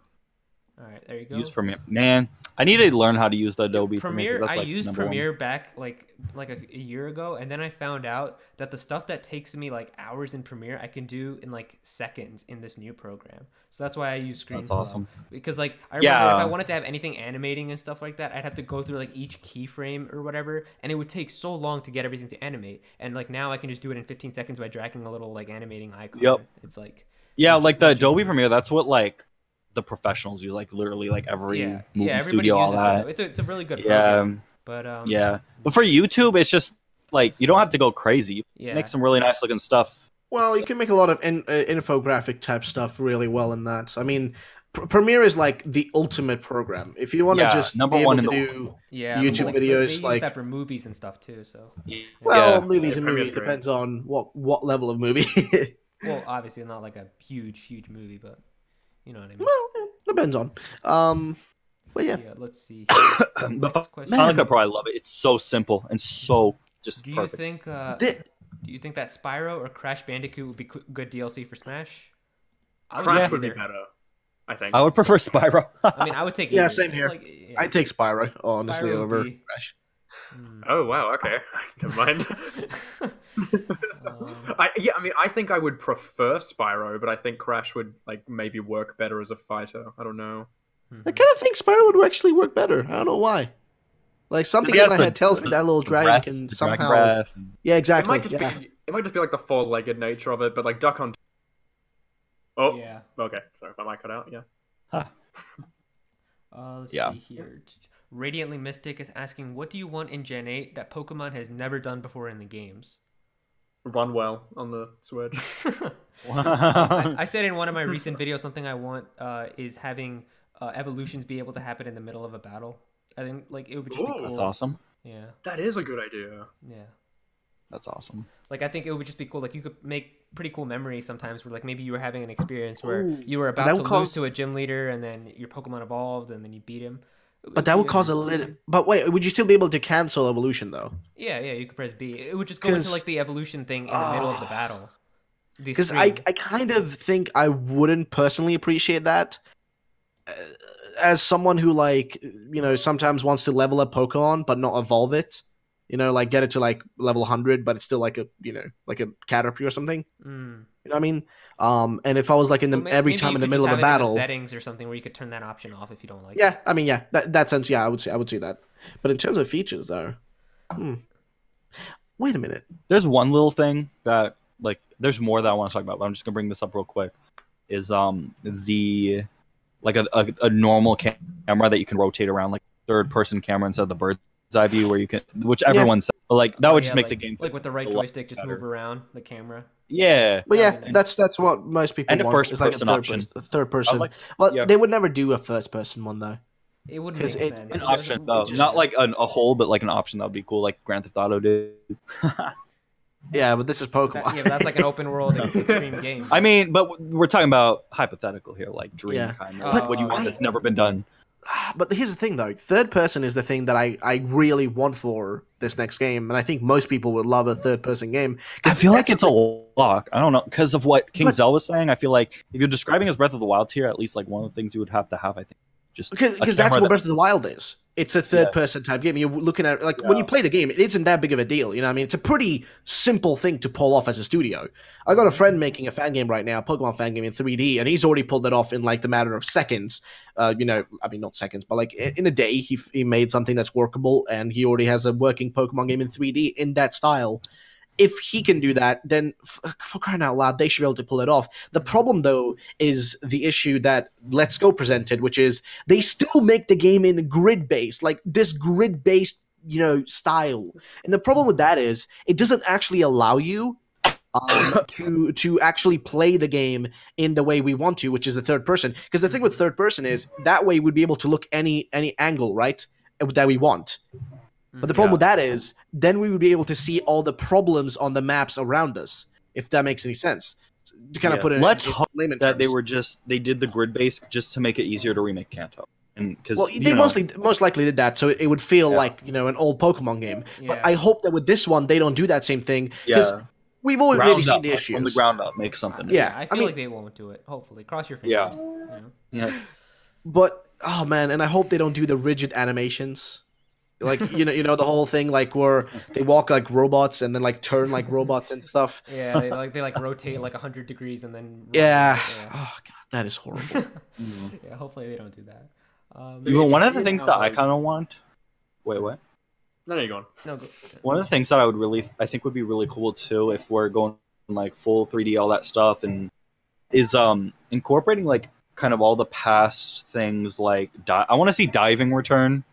All right, there you go. Use Premiere. Man, I need to learn how to use the Adobe Premiere. 'cause that's, I like, used number one. Premiere back like a year ago, and then I found out that the stuff that takes me like hours in Premiere, I can do in like seconds in this new program. So that's why I use ScreenFlow. That's awesome. Because like I remember Yeah. if I wanted to have anything animating and stuff like that, I'd have to go through like each keyframe or whatever, and it would take so long to get everything to animate. And like now I can just do it in 15 seconds by dragging a little like animating icon. Yep. It's like Yeah, much- like the much Adobe easier. Premiere, that's what like the professionals use, like literally like every yeah, movie everybody studio, all uses that. it. It's a really good Yeah, program. But yeah. But for YouTube, it's just like you don't have to go crazy. You yeah. make some really nice looking stuff. Well, you can make a lot of infographic type stuff really well in that. I mean, Premiere is like the ultimate program. If you want to Yeah, just number be able one to in the do, Yeah, YouTube like, videos, they use like- that for movies and stuff too. So, well, Yeah. movies and Premiere's movies great. depends on what level of movie. well, obviously not like a huge movie, but you know what I mean. Well, it depends on. But yeah, Yeah, let's see. But Next question. Final Cut Pro, I love it. It's so simple and so just Do you perfect. think? Thi- Do you think that Spyro or Crash Bandicoot would be good DLC for Smash? I Crash take would be either. better. I think. I would prefer Spyro. I mean, I would take. Yeah, either. same here. Like, yeah. I take Spyro honestly Spyro would over be- Crash. Hmm. Oh wow. Okay. Never mind. I mean, I think I would prefer Spyro, but I think Crash would like maybe work better as a fighter. I don't know. I kind of think Spyro would actually work better. I don't know why. Like something He in has my the- head tells me that little dragon Breath, can the dragon somehow. breath. Yeah, It exactly. might just Yeah. be. It might just be like the four-legged nature of it, but like Duck Hunt. Oh. Yeah. Okay. Sorry, my mic cut out. Yeah. Let's Yeah. see here. Radiantly Mystic is asking, what do you want in Gen 8 that Pokemon has never done before in the games? Run well on the Switch. I said in one of my recent videos something I want is having evolutions be able to happen in the middle of a battle. I think like it would just be Ooh. cool. That's awesome. Yeah, That is a good idea. yeah. That's awesome. Like I think it would just be cool. Like you could make pretty cool memories sometimes where like maybe you were having an experience where Ooh, you were that about to would cause- lose to a gym leader and then your Pokemon evolved and then you beat him. But that would cause a little. But wait, would you still be able to cancel evolution though? Yeah, you could press B. It would just go into 'Cause- like the evolution thing in the middle of the battle. The Because I stream. kind of think I wouldn't personally appreciate that. As someone who sometimes wants to level up Pokemon but not evolve it, like get it to like level 100, but it's still like a Caterpie or something. Mm. You know what I mean? And if I was like in the Well, every maybe time you in the could middle just of a have it in the battle. settings or something where you could turn that option off if you don't like it. Yeah, I mean, yeah, that sense, yeah, I would say that. But in terms of features, though, wait a minute. There's one little thing that like there's more that I want to talk about, but I'm just gonna bring this up real quick. Is the like a normal camera that you can rotate around, like third person camera instead of the bird's eye view, where you can, which everyone said, but like that would just make like, the game like with the right a lot joystick, just better. move around the camera. Yeah. But Yeah, yeah, I mean, that's what most people And a want. first is like person third option. a third person. like- Well, yeah. they would never do a first person one though. It wouldn't 'Cause make it- sense. An It option doesn't- though, it just- not like a whole, but like an option that would be cool, like Grand Theft Auto did. Yeah, but this is Pokemon. yeah, but that's like an open world extreme game. I mean, but we're talking about hypothetical here, like dream Yeah. kind But of what you want I- that's never been done. But here's the thing, though. Third person is the thing that I really want for this next game, and I think most people would love a third person game. I 'Cause feel like that's it's a lock. I don't know, because of what King But- Zell was saying. I feel like if you're describing as Breath of the Wild here, at least like one of the things you would have to have, I think, just because a that's camera what that- Breath of the Wild is. It's a third person type game. You're looking at like when you play the game, it isn't that big of a deal. You know what I mean? It's a pretty simple thing to pull off as a studio. I got a friend making a fan game right now, Pokemon fan game in 3D, and he's already pulled it off in like the matter of seconds. I mean not seconds, but like in a day, he made something that's workable, and he already has a working Pokemon game in 3D in that style. If he can do that, then for crying out loud, they should be able to pull it off. The problem, though, is the issue that Let's Go presented, which is they still make the game in grid-based, like this grid-based, style. And the problem with that is it doesn't actually allow you to actually play the game in the way we want to, which is the third person. Because the thing with third person is that way we'd be able to look any angle, right, that we want. But the problem with that is then we would be able to see all the problems on the maps around us. if that makes any sense. To kind of Yeah. put it Let's in hope layman that terms. they did the grid base just to make it easier to remake Kanto. And because Well, they most likely did that, so it would feel like an old Pokemon game. But Yeah. I hope that with this one they don't do that same thing because we've already seen the issues from the ground up, make something new. Yeah. I I feel mean- like they won't do it. Hopefully, cross your Yeah. fingers. You know? Yeah. But oh man, and I hope they don't do the rigid animations. Like the whole thing like where they walk like robots and then like turn like robots and stuff. Yeah, they rotate like 100 degrees and then. Yeah. Oh god, that is horrible. Yeah, hopefully they don't do that. One of the weird things how, that I like- kind of want. Wait, what? No, you're going. No, go. One of the things that I think would be really cool too, if we're going like full 3D, all that stuff, and is incorporating like kind of all the past things. Like I want to see diving return.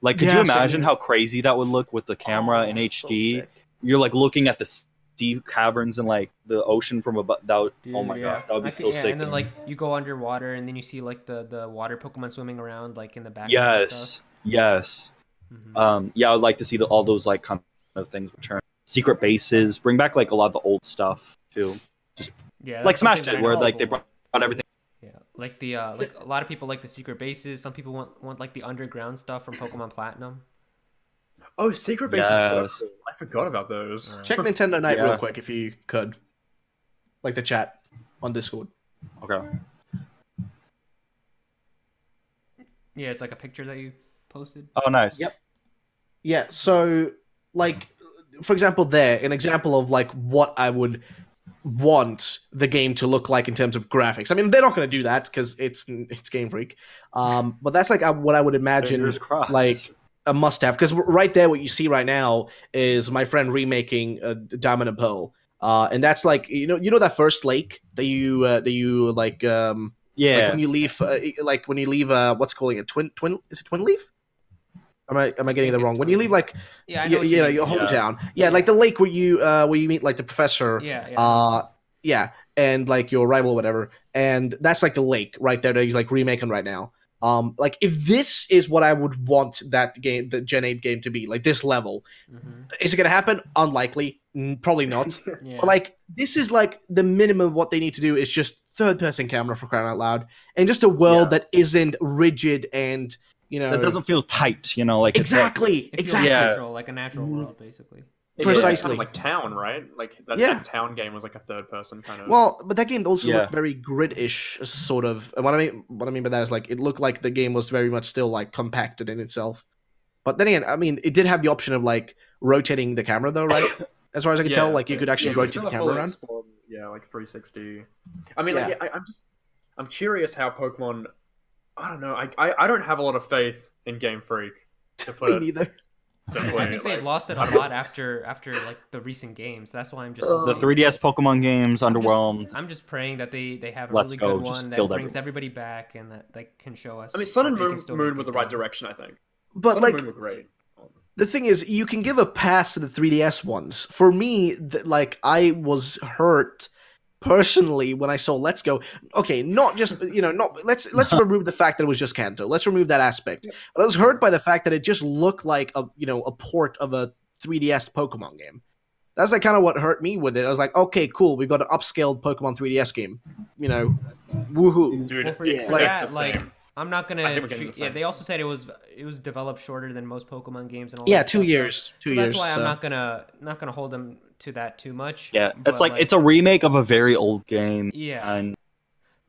Like, could you imagine how crazy that would look with the camera in HD? You're like looking at the sea caverns and like the ocean from above. Oh my god, that would be so sick. And then like you go underwater and then you see like the water Pokemon swimming around like in the background. And stuff. Yes. Mhm. Yeah, I would like to see all those like kind of things return. Secret bases, bring back like a lot of the old stuff too. Yeah, Like that's Smash something that did, I where know like they people brought everything. Yeah, like the like a lot of people like the secret bases. Some people want like the underground stuff from Pokemon Platinum. Oh, secret bases. Yes. I forgot about those. Check Nintendo Nite Yeah. real quick if you could. Like the chat on Discord. Okay. Yeah, it's like a picture that you posted. Oh, nice. Yep. Yeah, so like for example an example of like what I would want the game to look like in terms of graphics. I mean, they're not going to do that because it's Game Freak. But that's like what I would imagine Fingers crossed. like a must-have. Because right there, what you see right now is my friend remaking Diamond and Pearl, and that's like you know that first lake that you like yeah. like when you leave what's calling it twin is it Twin Leaf? Am I getting it it's wrong? When you leave like Yeah, I know what you mean. your hometown, like the lake where you meet like the professor, Yeah. and like your rival or whatever, and that's like the lake right there that he's like remaking right now. Like if this is what I would want that game, the Gen 8 game to be, like this level, is it gonna happen? Unlikely, probably not. Yeah. But like this is like the minimum. What they need to do is just third-person camera for crying out loud, and just a world that isn't rigid and That doesn't feel tight, like exactly, It feels exactly. natural, like a natural world, basically. Precisely. Kind of like Town, right? Like that Town game was like a third person kind of. Well, but that game also looked very grid-ish, sort of. And what I mean by that is like it looked like the game was very much still like compacted in itself. But then again, I mean, it did have the option of like rotating the camera, though, right? As far as I can tell, like you could actually rotate the camera around. Yeah, like 360. I mean, Yeah. I'm curious how Pokemon. I don't know. I don't have a lot of faith in Game Freak. To put Me it neither. simply. I think they've lost it a lot after like the recent games. That's why I'm just The 3DS Pokemon games, underwhelmed. I'm just praying that they have a Let's really go, good just one that killed brings everybody back and that they can show us. I mean, Sun and that they can Moon, still Moon make were the good right games. direction, I think. But Sun like and Moon were great. the thing is, you can give a pass to the 3DS ones. For me, like I was hurt personally when I saw Let's Go. Okay, not just let's remove the fact that it was just Kanto. Let's remove that aspect. But I was hurt by the fact that it just looked like a port of a 3DS Pokemon game. That's like kind of what hurt me with it. I was like, okay, cool, we've got an upscaled Pokemon 3DS game. Woohoo. Dude, Well, for expect that, the like, same. I'm not I gonna. think we're getting the Yeah, same. they also said it was developed shorter than most Pokemon games and all. Yeah, that 2 stuff, years. So 2 that's years. why I'm so. not gonna hold them to that too much. Yeah, but, it's like it's a remake of a very old game. Yeah. And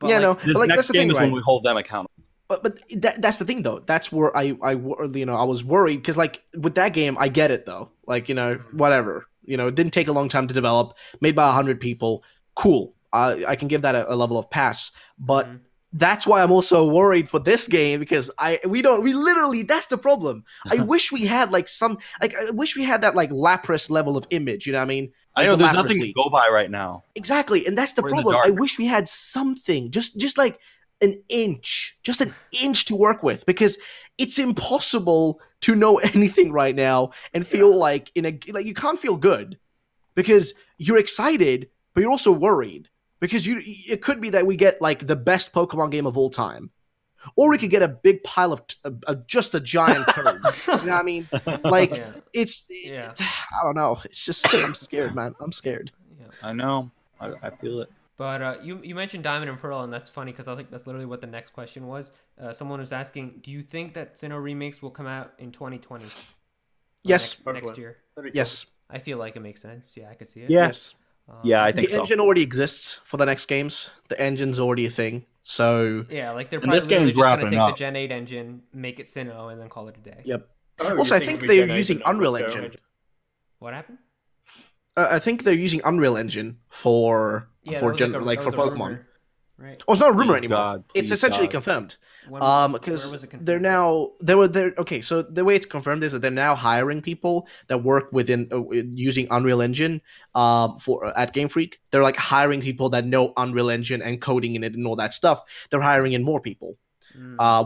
But, Yeah, like, no. this But, like, next that's the game thing, is right? when we hold them accountable. But that's the thing though. That's where I was worried because like with that game I get it though. Like whatever. It didn't take a long time to develop. Made by 100 people. Cool. I can give that a level of pass. But that's why I'm also worried for this game because we literally that's the problem. I wish we had like I wish we had that like Lapras level of image. You know what I mean? I Like know the there's Lapras nothing leak. to go by right now. Exactly, and that's the We're in the problem. I dark. wish we had something, just like an inch to work with, because it's impossible to know anything right now and feel like you can't feel good because you're excited, but you're also worried because it could be that we get like the best Pokemon game of all time, or we could get a big pile of just a giant turd. You know what I mean? Like Yeah. it's Yeah. I don't know. It's just I'm scared, man. I'm scared. Yeah. I know. I feel it. But you mentioned Diamond and Pearl, and that's funny because I think that's literally what the next question was. Someone was asking, do you think that Sinnoh remakes will come out in 2020? Yes. Next year. Yes. I feel like it makes sense. Yeah, I could see it. Yes. Yeah, I think the engine already exists for the next games. The engine's already a thing. So yeah, like they're And this probably game's just gonna wrapping take up. the Gen 8 engine, make it Sinnoh, and then call it a day. Yep. Oh, Also, you I think it'll be they're Gen 8 using and not Unreal Let's Go Engine. What happened? I think they're using Unreal Engine for Yeah, for that was like that for was a Pokemon. rumor, right? Oh, it's not a rumor Please anymore. God, It's please essentially God. confirmed. When, where Because was it confirmed? they're now they're okay. So the way it's confirmed is that they're now hiring people that work within using Unreal Engine for at Game Freak. They're like hiring people that know Unreal Engine and coding in it and all that stuff. They're hiring in more people,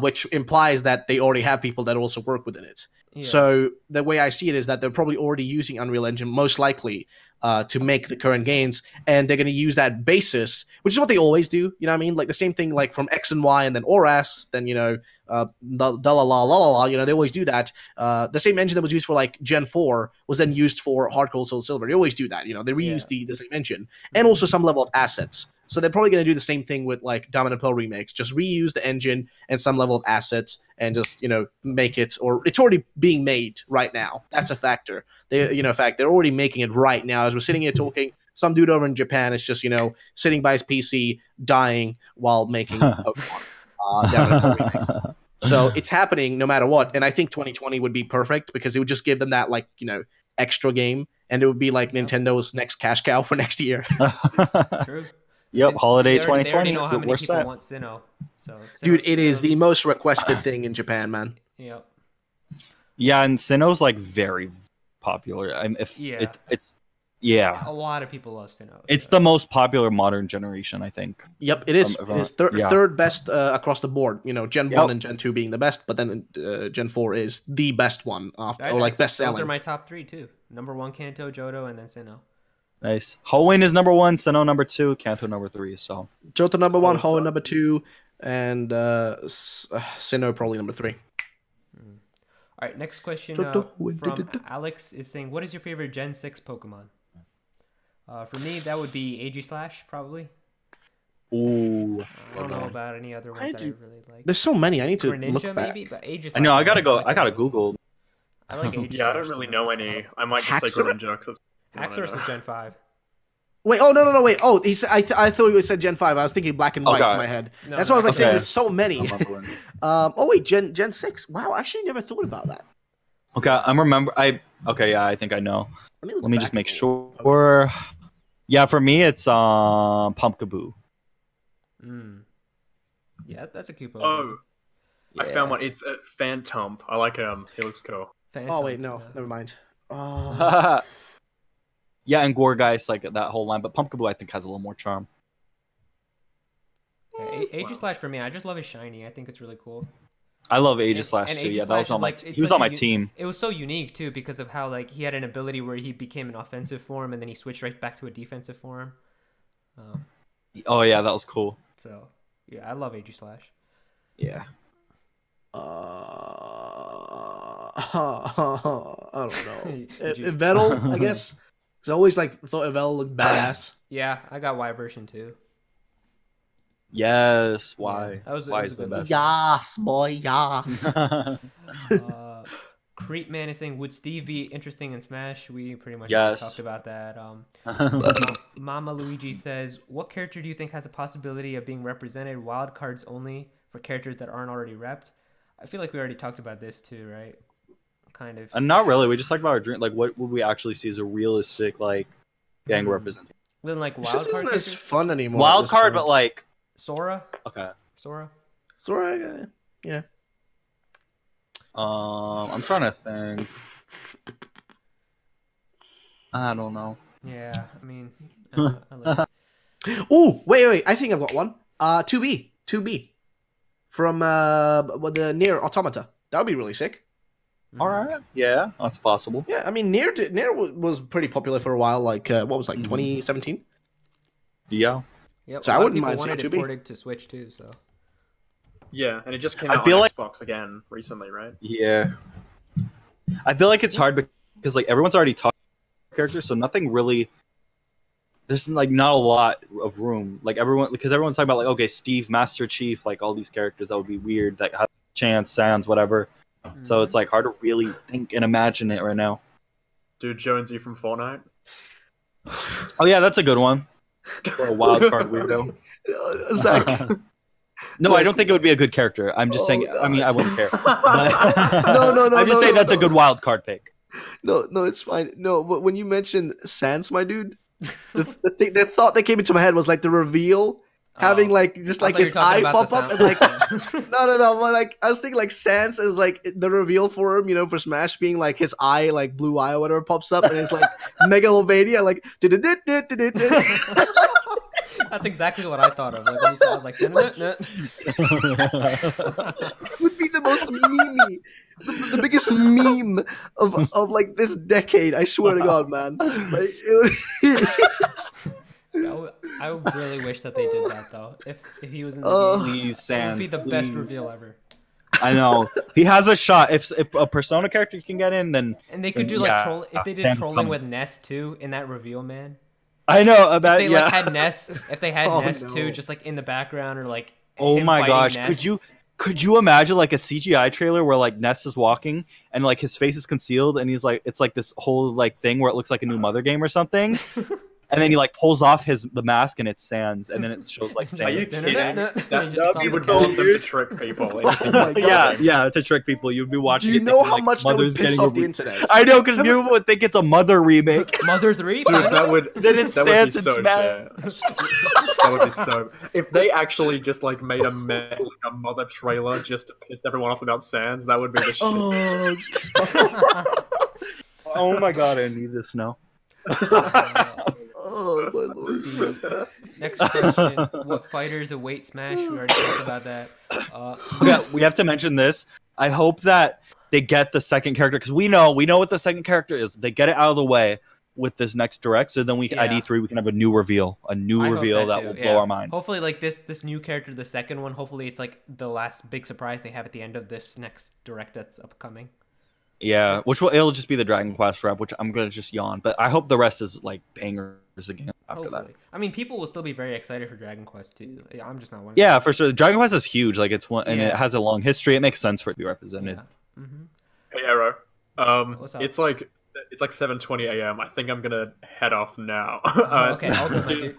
which implies that they already have people that also work within it. Yeah. So the way I see it is that they're probably already using Unreal Engine, most likely, to make the current games, and they're going to use that basis, which is what they always do. You know what I mean? Like the same thing, like from X and Y, and then ORAS, then la la la la la. They always do that. The same engine that was used for like Gen 4 was then used for Hard Gold, Soul Silver. They always do that. They reuse the same engine and also some level of assets. So they're probably going to do the same thing with like Diamond and Pearl remakes. Just reuse the engine and some level of assets and just, make it, or it's already being made right now. That's a factor. In fact, they're already making it right now. As we're sitting here talking, some dude over in Japan is just, sitting by his PC, dying while making Pokemon. Diamond and Pearl remakes. So it's happening no matter what. And I think 2020 would be perfect because it would just give them that extra game. And it would be like Nintendo's next cash cow for next year. True. Yep, holiday They already 2020. know how many We're people set. want Sinnoh. So Dude, Sinnoh's- it is the most requested thing in Japan, man. Yep. Yeah, and Sinnoh's like very popular. It's A lot of people love Sinnoh. It's so. the most popular modern generation, I think. Yep, it is. It is third best across the board. Gen 1 and Gen 2 being the best, but then Gen 4 is the best one, best selling. Those are my top three, too. Number 1, Kanto, Johto, and then Sinnoh. Nice. Hoenn is number 1, Sinnoh number 2, Kanto number 3. So Johto number 1, Hoenn number 2, and Sinnoh probably number 3. All right, next question Johto, from Alex is saying, what is your favorite Gen 6 Pokemon? For me, that would be Aegislash, probably. ooh. I don't know about any other ones that I really like. There's so many. I need to Greninja, look back. maybe, but Aegislash. I know, I gotta go. like I gotta the most. Google. I like Aegislash. Yeah, I don't really know any. I might just say Haxorus? Greninja because Haxorus is Gen 5. Wait, oh no, wait. Oh, I thought you said Gen 5. I was thinking black and white in my head. No, That's why I was like saying okay. there's so many. Oh wait, Gen 6. Wow, I actually never thought about that. Okay, I think I know. Let me just make back. sure. Yeah, for me it's Pumpkaboo. Yeah, that's a cute Pokemon. Oh, I found one. It's Phantump. I like him. He looks cool. Phantom, Oh wait, no, yeah. never mind. Oh, Yeah, and Gourgeist, like that whole line, but Pumpkaboo I think has a little more charm. Yeah, Aegislash for me, I just love his shiny. I think it's really cool. I love Aegislash And too. Yeah, that Aegislash was on is, my. like, it's He was such on a my team. It was so unique too because of how like he had an ability where he became an offensive form and then he switched right back to a defensive form. Oh yeah, that was cool. So yeah, I love Aegislash. Yeah. I don't know. Did you- Vettel, I guess. Because I always thought Vettel looked badass. Yeah, I got Y version too. Yes. Why? that was Why it was is a the good best? Yes, boy, yes. Creepman is saying, would Steve be interesting in Smash? We pretty much Yes. talked about that. Mama Luigi says, what character do you think has a possibility of being represented wild cards only for characters that aren't already repped? I feel like we already talked about this too, right? Kind of. Not really. We just talked about our dream. Like, what would we actually see as a realistic gang representation? Then like This wild isn't card as characters? fun anymore. at Wild this card, point. but like Sora? okay. Sora? Sorry, yeah. I'm trying to think. I don't know. Yeah, I mean, I like Ooh, wait. I think I've got one. 2B from the Near Automata. That would be really sick. All right. Yeah, that's possible. Yeah, I mean, Near was pretty popular for a while. Like, what was it, like 2017? Yeah. Yep, So a I lot of wouldn't people mind wanted seeing it 2B. ported to Switch too, so. Yeah, and it just came I out feel on like- Xbox again recently, right? Yeah. I feel like it's hard because like everyone's already talking characters, so nothing really there's like not a lot of room. Like everyone's talking about like, okay, Steve, Master Chief, like all these characters that would be weird, that have Chance, Sans, whatever. So it's like hard to really think and imagine it right now. Dude, Jonesy from Fortnite. Oh yeah, that's a good one. For a wild card weirdo. Zach. No, I don't think it would be a good character. I'm just saying. God. I mean, I wouldn't care. No. I'm just saying that's a good wild card pick. No, it's fine. No, but when you mentioned Sans, my dude, the thought that came into my head was like the reveal having like just like his eye pop up and like no. But like I was thinking like Sans is like the reveal for him, you know, for Smash being like his eye, like blue eye or whatever pops up and it's like Megalovania, like That's exactly what I thought of. Like when he said, I was like, it would be the most memey, the biggest meme of like this decade. I swear to God, man. Like, I really wish that they did that though. If he was in the game, please, Sans, it would be the best reveal ever. I know he has a shot. If a Persona character can get in, then and they could do like troll. If they did Sans trolling with Ness too in that reveal, man. I know about if they like had Ness. If they had Ness no. too, just like in the background or like. Oh my gosh! Ness. Could you imagine like a CGI trailer where like Ness is walking and like his face is concealed and he's like, it's like this whole like thing where it looks like a new Mother game or something. And then he like pulls off the mask and it's Sans, and then it shows like Sans. Are you kidding? That You would want them to trick people. Yeah, to trick people. You'd be watching. do you know how much that would piss off the internet? I know, because people would think it's a Mother remake. Mother 3? Dude, that would Then it's that would Sans be and so Smash. shit. That would be so. If they actually just like made a Mother trailer just to piss everyone off about Sans, that would be the shit. Oh my god, I need this now. Oh my lord. Next question: what fighters await Smash? We already talked about that. We have to mention this. I hope that they get the second character, because we know what the second character is. They get it out of the way with this next direct, so then at E3 we can have a new reveal, that will blow our mind. Hopefully, like this new character, the second one. Hopefully, it's like the last big surprise they have at the end of this next direct that's upcoming. Yeah, it'll just be the Dragon Quest rep, which I'm gonna just yawn. But I hope the rest is like bangers again after that. I mean, people will still be very excited for Dragon Quest too. I'm just not one. Yeah, for sure. Dragon Quest is huge. Like it's one, and it has a long history. It makes sense for it to be represented. Yeah. Mm-hmm. Hey Aero, What's up? it's like 7:20 a.m. I think I'm gonna head off now. Okay, I'll go, my dude.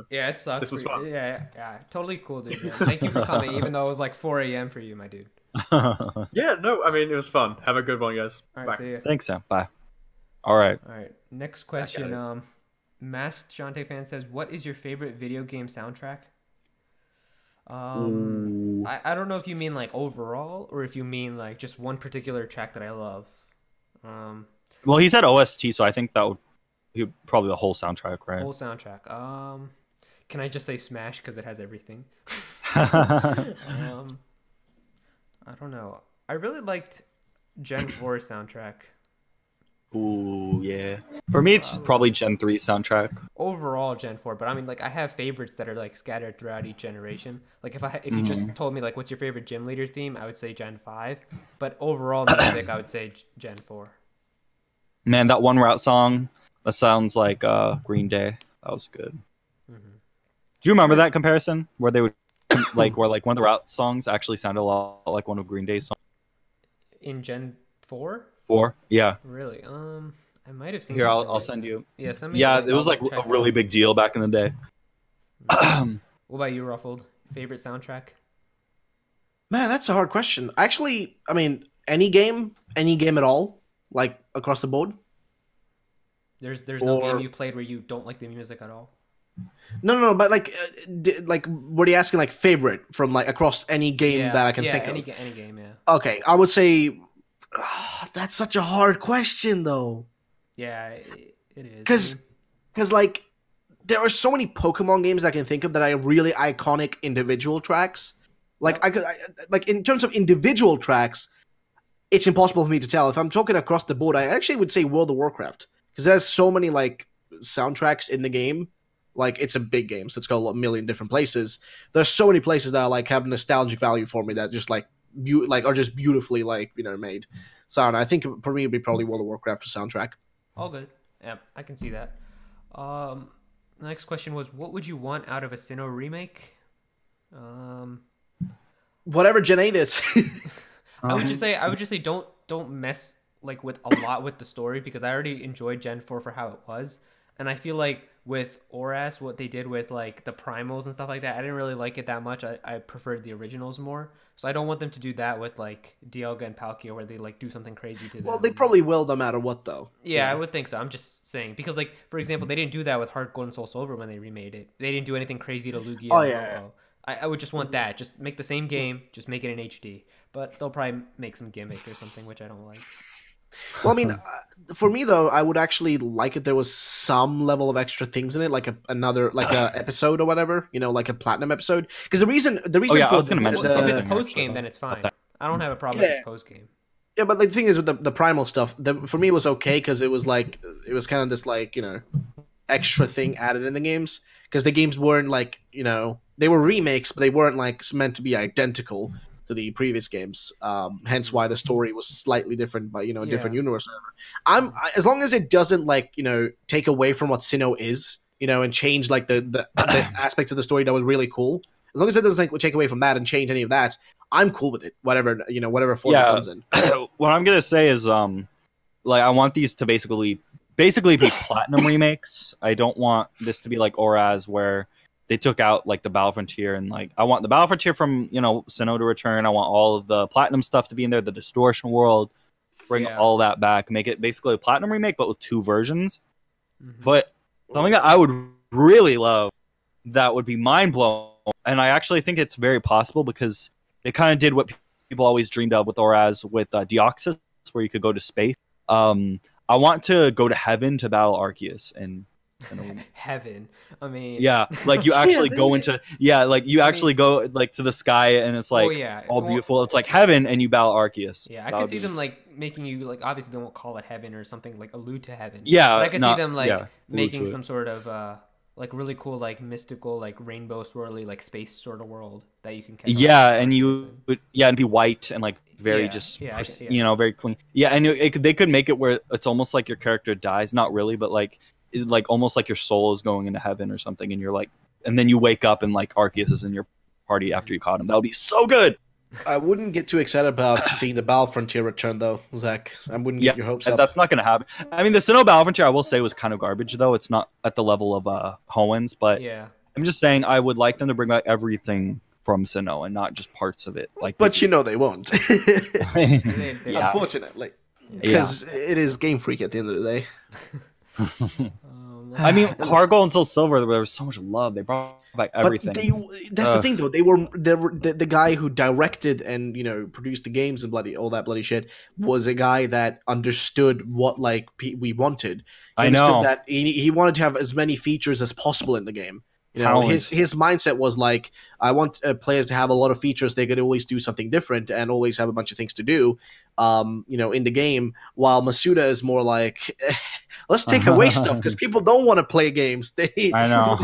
Yeah, it sucks. This was fun. Yeah, totally cool, dude. Man. Thank you for coming, even though it was like 4 a.m. for you, my dude. Yeah, no, I mean it was fun. Have a good one, guys. All right, Bye. see ya. Thanks, Sam. Bye. All right. Next question. Masked Shantae fan says, "What is your favorite video game soundtrack?" I don't know if you mean like overall or if you mean like just one particular track that I love. Well, he said OST, so I think that would be probably the whole soundtrack, right? Whole soundtrack. Can I just say Smash because it has everything? I don't know. I really liked Gen 4 soundtrack. Ooh, yeah. For me, it's probably Gen 3 soundtrack. Overall, Gen 4, but I mean, like, I have favorites that are like scattered throughout each generation. Like, if you just told me like what's your favorite gym leader theme, I would say Gen 5. But overall music, I would say Gen 4. Man, that one route song, that sounds like Green Day. That was good. Do you remember that comparison where they would where like one of the route songs actually sounded a lot like one of Green Day's songs? In Gen 4? 4? Yeah. Really? I might have seen. Here, I'll send you. Yeah, send me. Yeah, it was like a really big deal back in the day. What about you, Ruffled? Favorite soundtrack? Man, that's a hard question. Actually, I mean, any game at all, like across the board. There's no game you played where you don't like the music at all. No, but like what are you asking? Like favorite from like across any game that I can think of? Any game, yeah. Okay, I would say that's such a hard question though. Yeah, it is. Because like there are so many Pokemon games I can think of that are really iconic individual tracks. Like like in terms of individual tracks, it's impossible for me to tell. If I'm talking across the board, I actually would say World of Warcraft because there's so many like soundtracks in the game. Like it's a big game, so it's got a million different places. There's so many places that like have nostalgic value for me that just like are just beautifully like made. So I don't know, I think for me it'd be probably World of Warcraft for soundtrack. All good. Yeah, I can see that. The next question was, what would you want out of a Sinnoh remake? Whatever Gen 8 is. I would just say don't mess like with a lot with the story, because I already enjoyed Gen 4 for how it was, and I feel like with Oras, what they did with like the primals and stuff like that, I didn't really like it that much. I preferred the originals more, so I don't want them to do that with like Dialga and Palkia, where they like do something crazy to them. Well, they probably will no matter what, though. Yeah, I would think so. I'm just saying, because like, for example, they didn't do that with Heart Gold and Soul Silver when they remade it. They didn't do anything crazy to Lugia. Oh, yeah. I would just want that. Just make the same game, just make it in HD. But they'll probably make some gimmick or something, which I don't like. Well, I mean, for me though, I would actually like if there was some level of extra things in it, like another episode or whatever, like a platinum episode. Because the reason I for was going to mention if it's post game, then it's fine. I don't have a problem if it's post game. Yeah, but the thing is with the primal stuff, for me it was okay, because it was kind of this extra thing added in the games, because the games weren't they were remakes, but they weren't meant to be identical to the previous games. Hence why the story was slightly different by a different universe. As long as it doesn't take away from what Sinnoh is, and change the aspects of the story that was really cool. As long as it doesn't take away from that and change any of that, I'm cool with it. Whatever form it comes in. What I'm gonna say is I want these to basically be platinum remakes. I don't want this to be like Oras, where they took out the Battle Frontier, and I want the Battle Frontier from Sinnoh to return. I want all of the platinum stuff to be in there, the Distortion World, bring all that back, make it basically a platinum remake but with 2 versions. But something that I would really love, that would be mind blowing, and I actually think it's very possible, because they kind of did what people always dreamed of with Oras, with Deoxys, where you could go to space. I want to go to heaven to battle Arceus, and heaven. I mean, yeah, you actually go into go to the sky, and it's all beautiful. It's like heaven, and you battle Arceus. Yeah, I could see them making you obviously they won't call it heaven or something, allude to heaven. Yeah, but I could see them making some sort of really cool mystical rainbow swirly space sort of world that you can catch. Yeah, and and be white and very very clean. Yeah, and they could make it where it's almost like your character dies, not really, but almost like your soul is going into heaven or something, and you're and then you wake up and Arceus is in your party after you caught him. That would be so good. I wouldn't get too excited about seeing the Battle Frontier return, though, Zach. I wouldn't get your hopes up. That's not going to happen. I mean, the Sinnoh Battle Frontier, I will say, was kind of garbage, though. It's not at the level of Hoenns, but I'm just saying I would like them to bring back everything from Sinnoh and not just parts of it. But they won't. Unfortunately. Because it is Game Freak at the end of the day. I mean, Heart Gold and Soul Silver, there was so much love. They brought back everything. That's the thing, though. They were the guy who directed and produced the games and all that bloody shit was a guy that understood what we wanted. I know that he wanted to have as many features as possible in the game. His mindset was I want players to have a lot of features. They could always do something different and always have a bunch of things to do, in the game. While Masuda is more let's take away stuff because people don't want to play games. I know.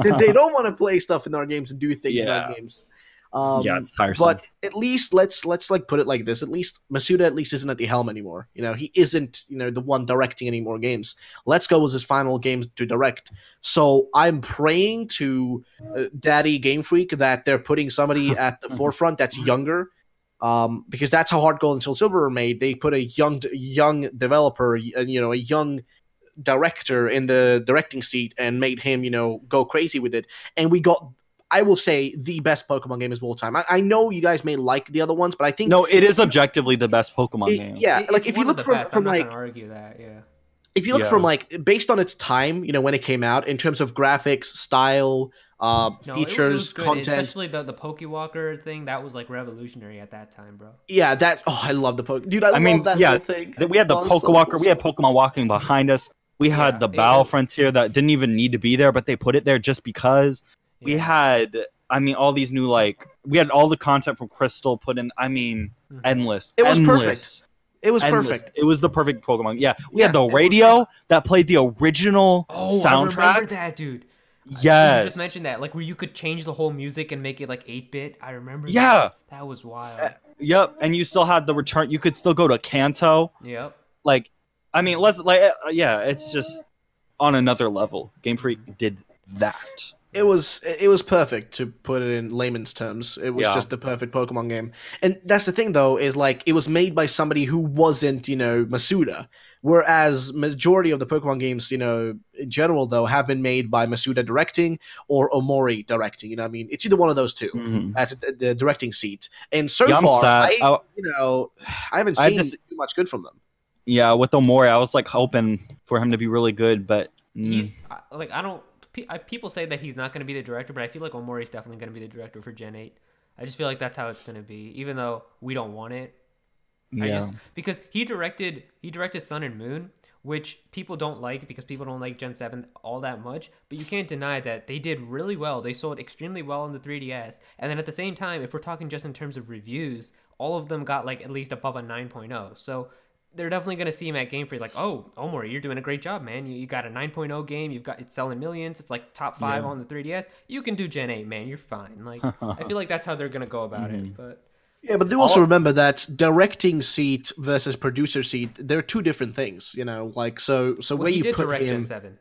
They don't want to play stuff in our games and do things in our games. It's tiresome. But at least let's put it like this. At least Masuda isn't at the helm anymore. He isn't the one directing any more games. Let's Go was his final game to direct. So I'm praying to Daddy Game Freak that they're putting somebody at the forefront that's younger. Because that's how Heart Gold and Soul Silver were made. They put a young developer, a young director in the directing seat and made him go crazy with it. And we got, I will say, the best Pokemon game of all time. I know you guys may like the other ones, but I think it is objectively the best Pokemon game. Yeah, if you look from I'm not gonna argue that. Yeah, if you look from based on its time, when it came out, in terms of graphics, style, features, it was good, content, especially the Pokewalker thing. That was revolutionary at that time, bro. Yeah, I love the dude. I love that whole thing. We had the Pokewalker. We had Pokemon walking behind us. We had the Battle Frontier that didn't even need to be there, but they put it there just because. We had, all these new, we had all the content from Crystal put in, endless. It was perfect. It was endless. perfect. It was the perfect Pokemon. Yeah, we had the radio that played the original soundtrack. I remember that, dude. Yes. You just mentioned that, where you could change the whole music and make it 8-bit. I remember that. That was wild. Yep, and you still had the return. You could still go to Kanto. Yep. It's just... on another level. Game Freak did that. It was perfect, to put it in layman's terms. It was just the perfect Pokemon game. And that's the thing, though, is like it was made by somebody who wasn't, Masuda. Whereas majority of the Pokemon games, in general, though, have been made by Masuda directing or Omori directing. I mean, it's either one of those two at the directing seat. And so far, I haven't seen too much good from them. Yeah, with Omori, I was like hoping for him to be really good, but he's like people say that he's not going to be the director, but I feel like Omori's definitely going to be the director for Gen 8. I just feel like that's how it's going to be, even though we don't want it. Because he directed Sun and Moon, which people don't like because people don't like Gen 7 all that much, but you can't deny that they did really well. They sold extremely well on the 3DS. And then at the same time, if we're talking just in terms of reviews, all of them got like at least above a 9.0. So they're definitely going to see him at Game Freak like, oh, Omori, you're doing a great job, man. You got a 9.0 game. It's selling millions. It's like top 5 on the 3DS. You can do Gen 8, man. You're fine. Like, I feel like that's how they're going to go about it. But yeah, but do also remember that directing seat versus producer seat, they're two different things, like, so where you put direct him... Gen 7.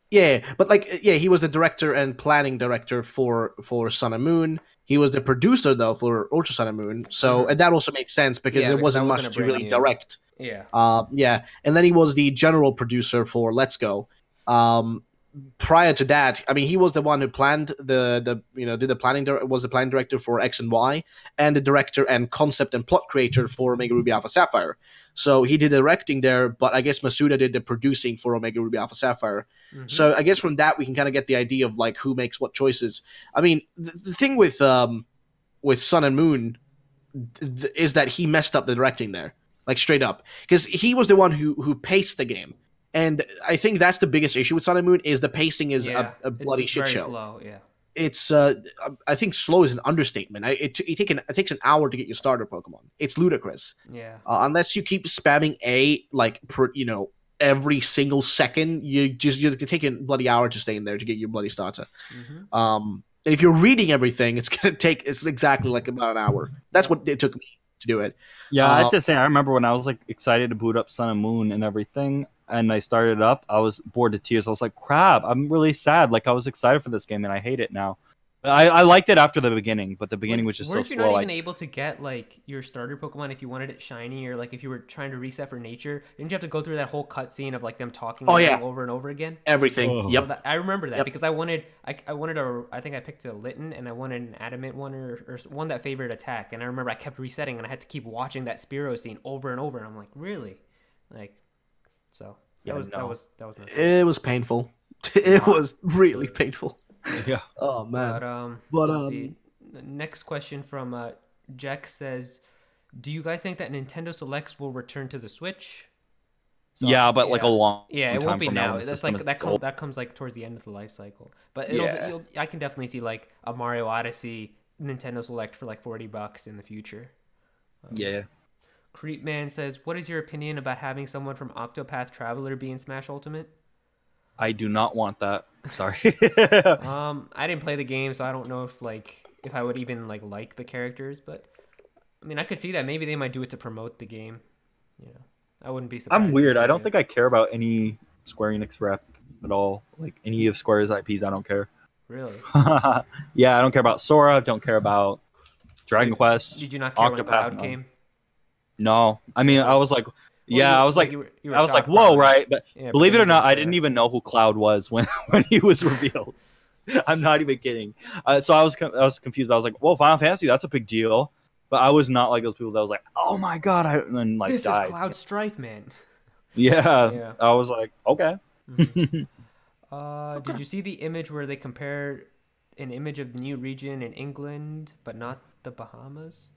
Yeah, but he was the director and planning director for Sun and Moon. He was the producer, though, for Ultra Sun and Moon. So, and that also makes sense because there wasn't much to really direct. Yeah. And then he was the general producer for Let's Go. Prior to that, I mean, he was the one who planned did the planning, was the planning director for X and Y, and the director and concept and plot creator for Omega Ruby Alpha Sapphire. So he did the directing there, but I guess Masuda did the producing for Omega Ruby Alpha Sapphire. So I guess from that we can kind of get the idea of like who makes what choices. I mean, the thing with Sun and Moon is that he messed up the directing there, like straight up, because he was the one who paced the game. And I think that's the biggest issue with Sun and Moon is the pacing is a bloody shit show. Slow, yeah. It's I think slow is an understatement. It takes an hour to get your starter Pokemon. It's ludicrous. Yeah. Unless you keep spamming A every single second, you take a bloody hour to stay in there to get your bloody starter. And if you're reading everything, it's exactly like about an hour. That's what it took me to do it. Yeah, I'd just say I remember when I was like excited to boot up Sun and Moon and everything, and I started it up, I was bored to tears. I was like, crap, I'm really sad. Like I was excited for this game and I hate it now. I liked it after the beginning, but the beginning was just so slow. Weren't you not even able to get like your starter Pokemon if you wanted it shiny, or like if you were trying to reset for nature? Didn't you have to go through that whole cutscene of like them talking over and over again? Everything. Oh. Yep. So I remember that because I wanted I think I picked a Litten and I wanted an Adamant one or one that favored attack, and I remember I kept resetting and I had to keep watching that Spearow scene over and over, and I'm like, really? Like, so that was not fun. It was painful. It was really painful. Yeah. Oh man. But let's see. The next question from Jack says, "Do you guys think that Nintendo Selects will return to the Switch?" So, but like a long it won't be now. That's like that that comes like towards the end of the life cycle. But I can definitely see like a Mario Odyssey Nintendo Select for like $40 in the future. Creepman says, "What is your opinion about having someone from Octopath Traveler be in Smash Ultimate?" I do not want that. Sorry. I didn't play the game, so I don't know if I would even like the characters, but I mean, I could see that maybe they might do it to promote the game. I wouldn't be surprised. I'm weird. I don't think I care about any Square Enix rep at all. Like any of Square's IPs, I don't care. Really? Yeah, I don't care about Sora. Don't care about Dragon Quest. Did you not care when Octopath Cloud came? No. I mean, I was like, I was like, whoa, probably. Right? But believe it or not, I didn't even know who Cloud was when he was revealed. I'm not even kidding. So I was confused. I was like, whoa, Final Fantasy, that's a big deal. But I was not like those people that was like, oh my god, and then this died. is Cloud Strife, man. Yeah. I was like, okay. Did you see the image where they compare an image of the new region in England, but not the Bahamas?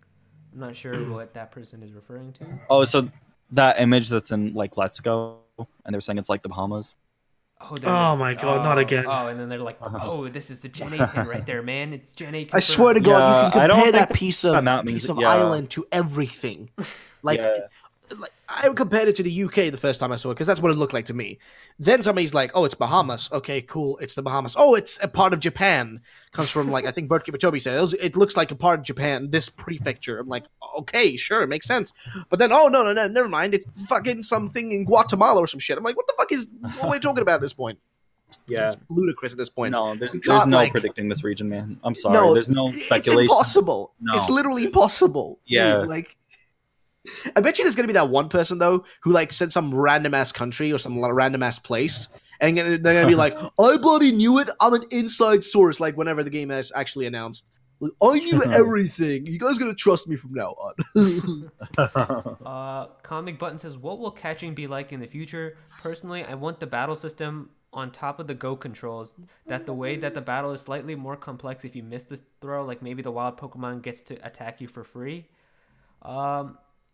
I'm not sure what that person is referring to. Oh, so that image that's in like Let's Go, and they're saying it's like the Bahamas. Oh my god, not again. Oh, and then they're like, oh, this is the Gen 8 pin right there, man. It's Gen 8 confirmed. I swear to god, you can compare that piece of island island to everything. Like like I compared it to the UK the first time I saw it because that's what it looked like to me. Then somebody's like, "Oh, it's Bahamas. Okay, cool. It's the Bahamas. Oh, it's a part of Japan." Comes from like I think Bert Kibitobi said it looks like a part of Japan. This prefecture. I'm like, okay, sure, it makes sense. But then, oh no, never mind. It's fucking something in Guatemala or some shit. I'm like, what the fuck is what are we talking about at this point? Yeah, it's ludicrous at this point. No, there's no like, predicting this region, man. I'm sorry. No, there's no speculation. It's impossible. No. It's literally impossible. Yeah. Dude, like, I bet you there's gonna be that one person though who like said some random ass country or some random ass place, and they're gonna be like, "I bloody knew it. I'm an inside source." Like whenever the game is actually announced, like, I knew everything. You guys gonna trust me from now on. Comic Button says, "What will catching be like in the future? Personally, I want the battle system on top of the Go controls, that the way that the battle is slightly more complex if you miss the throw, like maybe the wild Pokemon gets to attack you for free."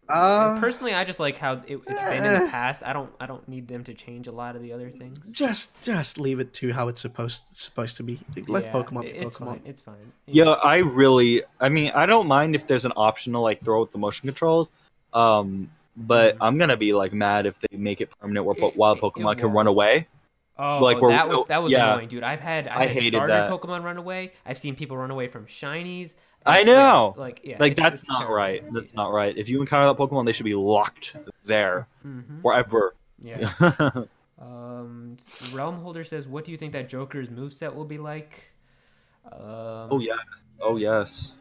Personally, I just like how it's been in the past. I don't need them to change a lot of the other things. Just leave it to how it's supposed to be. Let Pokemon be it's Pokemon. Fine. It's fine. Yeah, I mean, I don't mind if there's an option to like throw with the motion controls. But I'm gonna be like mad if they make it permanent where wild Pokemon can run away. Oh, like that was annoying, dude. I had hated starter that. Pokemon run away. I've seen people run away from shinies. I know. Like that's not right. That's not right. If you encounter that Pokemon, they should be locked there forever. Yeah. Realm Holder says, "What do you think that Joker's moveset will be like?" Oh yes.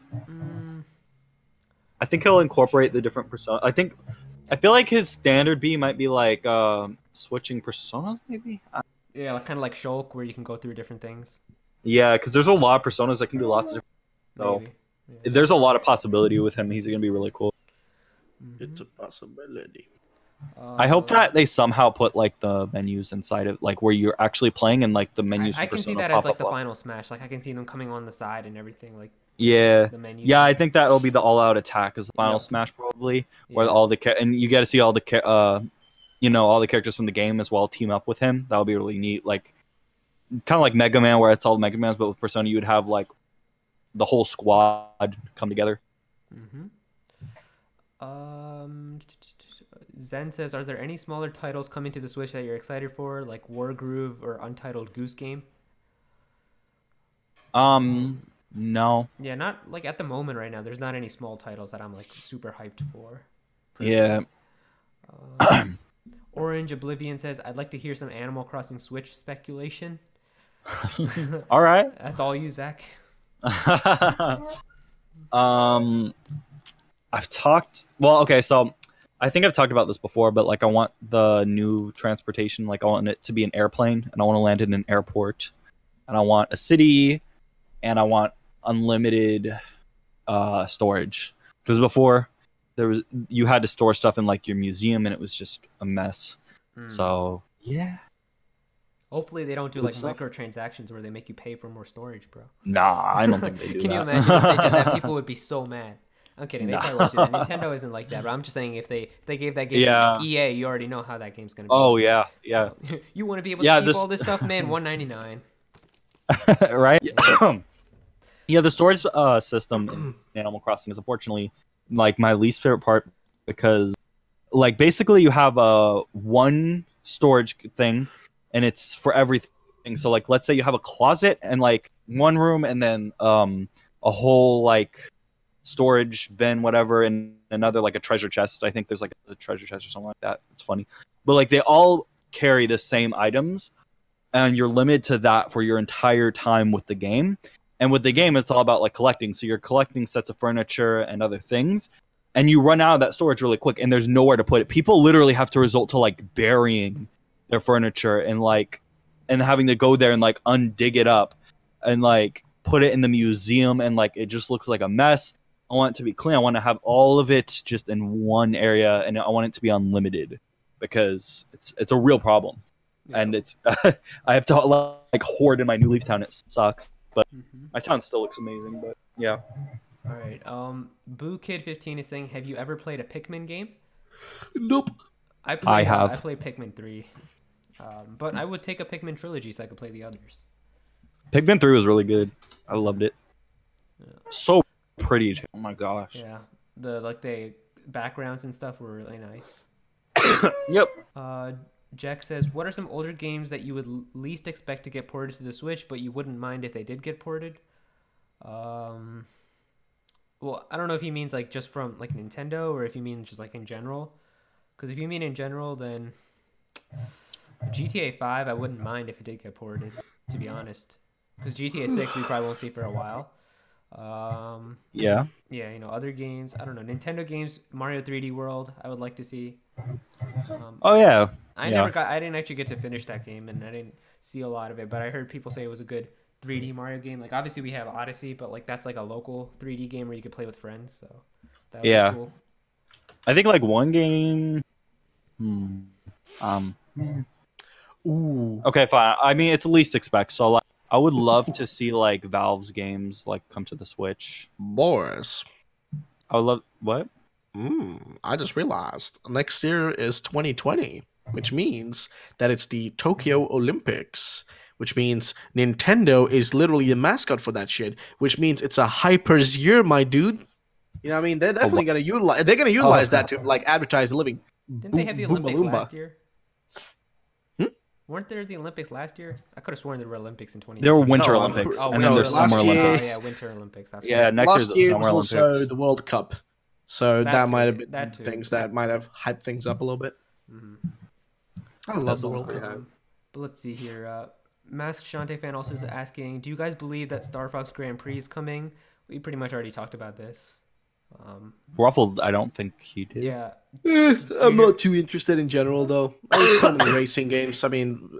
I think he'll incorporate the different personas. I feel like his standard B might be like switching personas, maybe. Yeah, kind of like Shulk, where you can go through different things. Yeah, because there's a lot of personas that can do lots of different. So there's a lot of possibility with him. He's gonna be really cool. It's a possibility. I hope that they somehow put like the menus inside of like where you're actually playing and like the menus. I can see that as like the final Smash. Like I can see them coming on the side and everything. Like the menus. Yeah, I think that'll be the all-out attack as the final Smash probably, where all the and you get to see all the all the characters from the game as well team up with him. That would be really neat. Like kind of like Mega Man, where it's all the Mega Mans, but with Persona you would have like the whole squad come together. Zen says, "Are there any smaller titles coming to the Switch that you're excited for, like Wargroove or Untitled Goose Game?" No. Yeah, not like at the moment right now. There's not any small titles that I'm like super hyped for. Yeah. Orange Oblivion says, "I'd like to hear some Animal Crossing Switch speculation." All right. That's all you, Zach. I've talked. Well, okay, so I think I've talked about this before, but like I want the new transportation. Like I want it to be an airplane, and I want to land in an airport, and I want a city, and I want unlimited storage. Because before you had to store stuff in like your museum, and it was just a mess. So yeah. Hopefully they don't do like microtransactions where they make you pay for more storage, bro. Nah, I don't think they do. Can you imagine if they did that? People would be so mad. I'm kidding. They probably won't do that. Nintendo isn't like that. But I'm just saying if they gave that game to EA, you already know how that game's gonna be. Oh yeah. You want to be able to keep all this stuff, man? $199. Right. Yeah, the storage system in Animal Crossing is unfortunately like my least favorite part because like basically you have one storage thing and it's for everything. So like let's say you have a closet and like one room and then a whole like storage bin whatever and another like a treasure chest. I think there's like a treasure chest or something like that. It's funny. But like they all carry the same items and you're limited to that for your entire time with the game. And with the game, it's all about like collecting. So you're collecting sets of furniture and other things, and you run out of that storage really quick, and there's nowhere to put it. People literally have to resort to like burying their furniture and having to go there and like undig it up and like put it in the museum, and like it just looks like a mess. I want it to be clean. I want to have all of it just in one area, and I want it to be unlimited because it's a real problem, and it's I have to like hoard in my New Leaf Town. It sucks. But my town still looks amazing, but yeah. All right. Boo Kid 15 is saying, "Have you ever played a Pikmin game?" Nope. I have. I played Pikmin 3. But I would take a Pikmin trilogy so I could play the others. Pikmin 3 was really good. I loved it. Yeah. So pretty too. Oh my gosh. Yeah. The backgrounds and stuff were really nice. Yep. Jack says, what are some older games that you would least expect to get ported to the Switch, but you wouldn't mind if they did get ported? Well, I don't know if he means like just from like Nintendo or if he means just like in general. Because if you mean in general, then GTA 5, I wouldn't mind if it did get ported, to be honest. Because GTA 6 we probably won't see for a while. Yeah. Yeah, other games. I don't know. Nintendo games, Mario 3D World, I would like to see. Oh yeah. I didn't actually get to finish that game, and I didn't see a lot of it. But I heard people say it was a good 3D Mario game. Like obviously we have Odyssey, but like that's like a local 3D game where you could play with friends. So that would be cool. I think like one game. Ooh. Okay, fine. I mean, it's least expect. So like, I would love to see like Valve's games like come to the Switch. Boris. I would love what? I just realized next year is 2020, which means that it's the Tokyo Olympics, which means Nintendo is literally the mascot for that shit, which means it's a hypers year, my dude. You know what I mean? They're definitely gonna utilize. They're gonna utilize that to like advertise the living. Didn't they have the Olympics last year? Weren't there the Olympics last year? I could have sworn there were Olympics in 2020. There were Winter Olympics, and then there's Summer Olympics. Oh, yeah, Winter Olympics. That's next year's the Summer Olympics. Also the World Cup. So that might have been things that might have hyped things up a little bit. I love the World Cup. But let's see here. Mask Shantae fan also is asking, do you guys believe that Star Fox Grand Prix is coming? We pretty much already talked about this. Ruffled, I don't think he did. Yeah. I'm not too interested in general, though. There's so many racing games. I mean,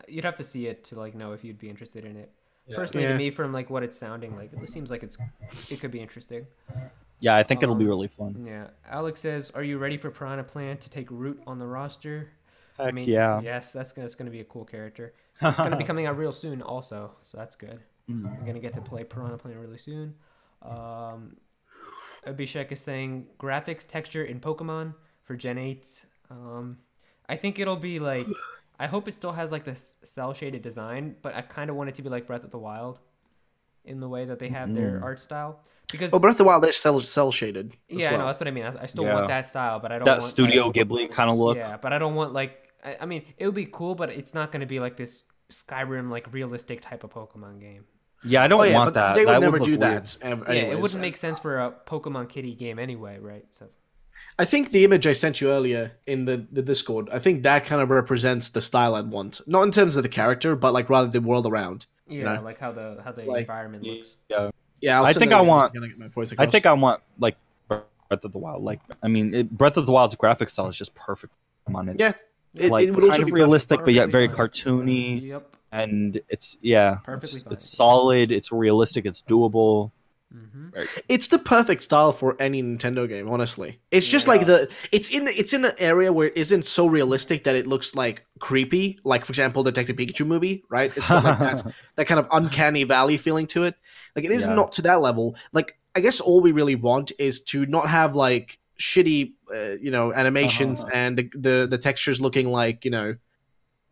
you'd have to see it to like know if you'd be interested in it. Personally, to me, from like what it's sounding like, it seems like it could be interesting. Yeah, I think it'll be really fun. Yeah. Alex says, "Are you ready for Piranha Plant to take root on the roster?" Heck yeah. Yes, that's gonna be a cool character. It's gonna be coming out real soon, also, so that's good. I'm gonna get to play Piranha Plant really soon. Abhishek is saying graphics texture in Pokemon for Gen 8. I think it'll be like. I hope it still has like this cell shaded design, but I kind of want it to be like Breath of the Wild, in the way that they have their art style. Because Breath of the Wild is cell shaded. Yeah, I know, that's what I mean. I still want that style, but I don't want Studio like, Ghibli kind of look. Yeah, but I don't want like. I mean, it would be cool, but it's not going to be like this Skyrim like realistic type of Pokemon game. Yeah, I don't want that. They would that never would do weird. that. It wouldn't make sense for a Pokemon Kitty game anyway, right? So. I think the image I sent you earlier in the Discord, I think that kind of represents the style I'd want. Not in terms of the character, but like rather the world around. Yeah, you know? like how the environment looks. Yeah. I think I want like Breath of the Wild. Like, I mean, Breath of the Wild's graphic style is just perfect. Come on, it's it like would also kind of be realistic, but yet very fine. cartoony. Yep. And it's Perfectly fine. it's solid. It's realistic. It's doable. It's the perfect style for any Nintendo game, honestly. It's just like it's in an area where it isn't so realistic that it looks like creepy. Like, for example, Detective Pikachu movie, right? It's got like that kind of uncanny valley feeling to it. Like, it is not to that level. Like, I guess all we really want is to not have like shitty, animations and the textures looking like,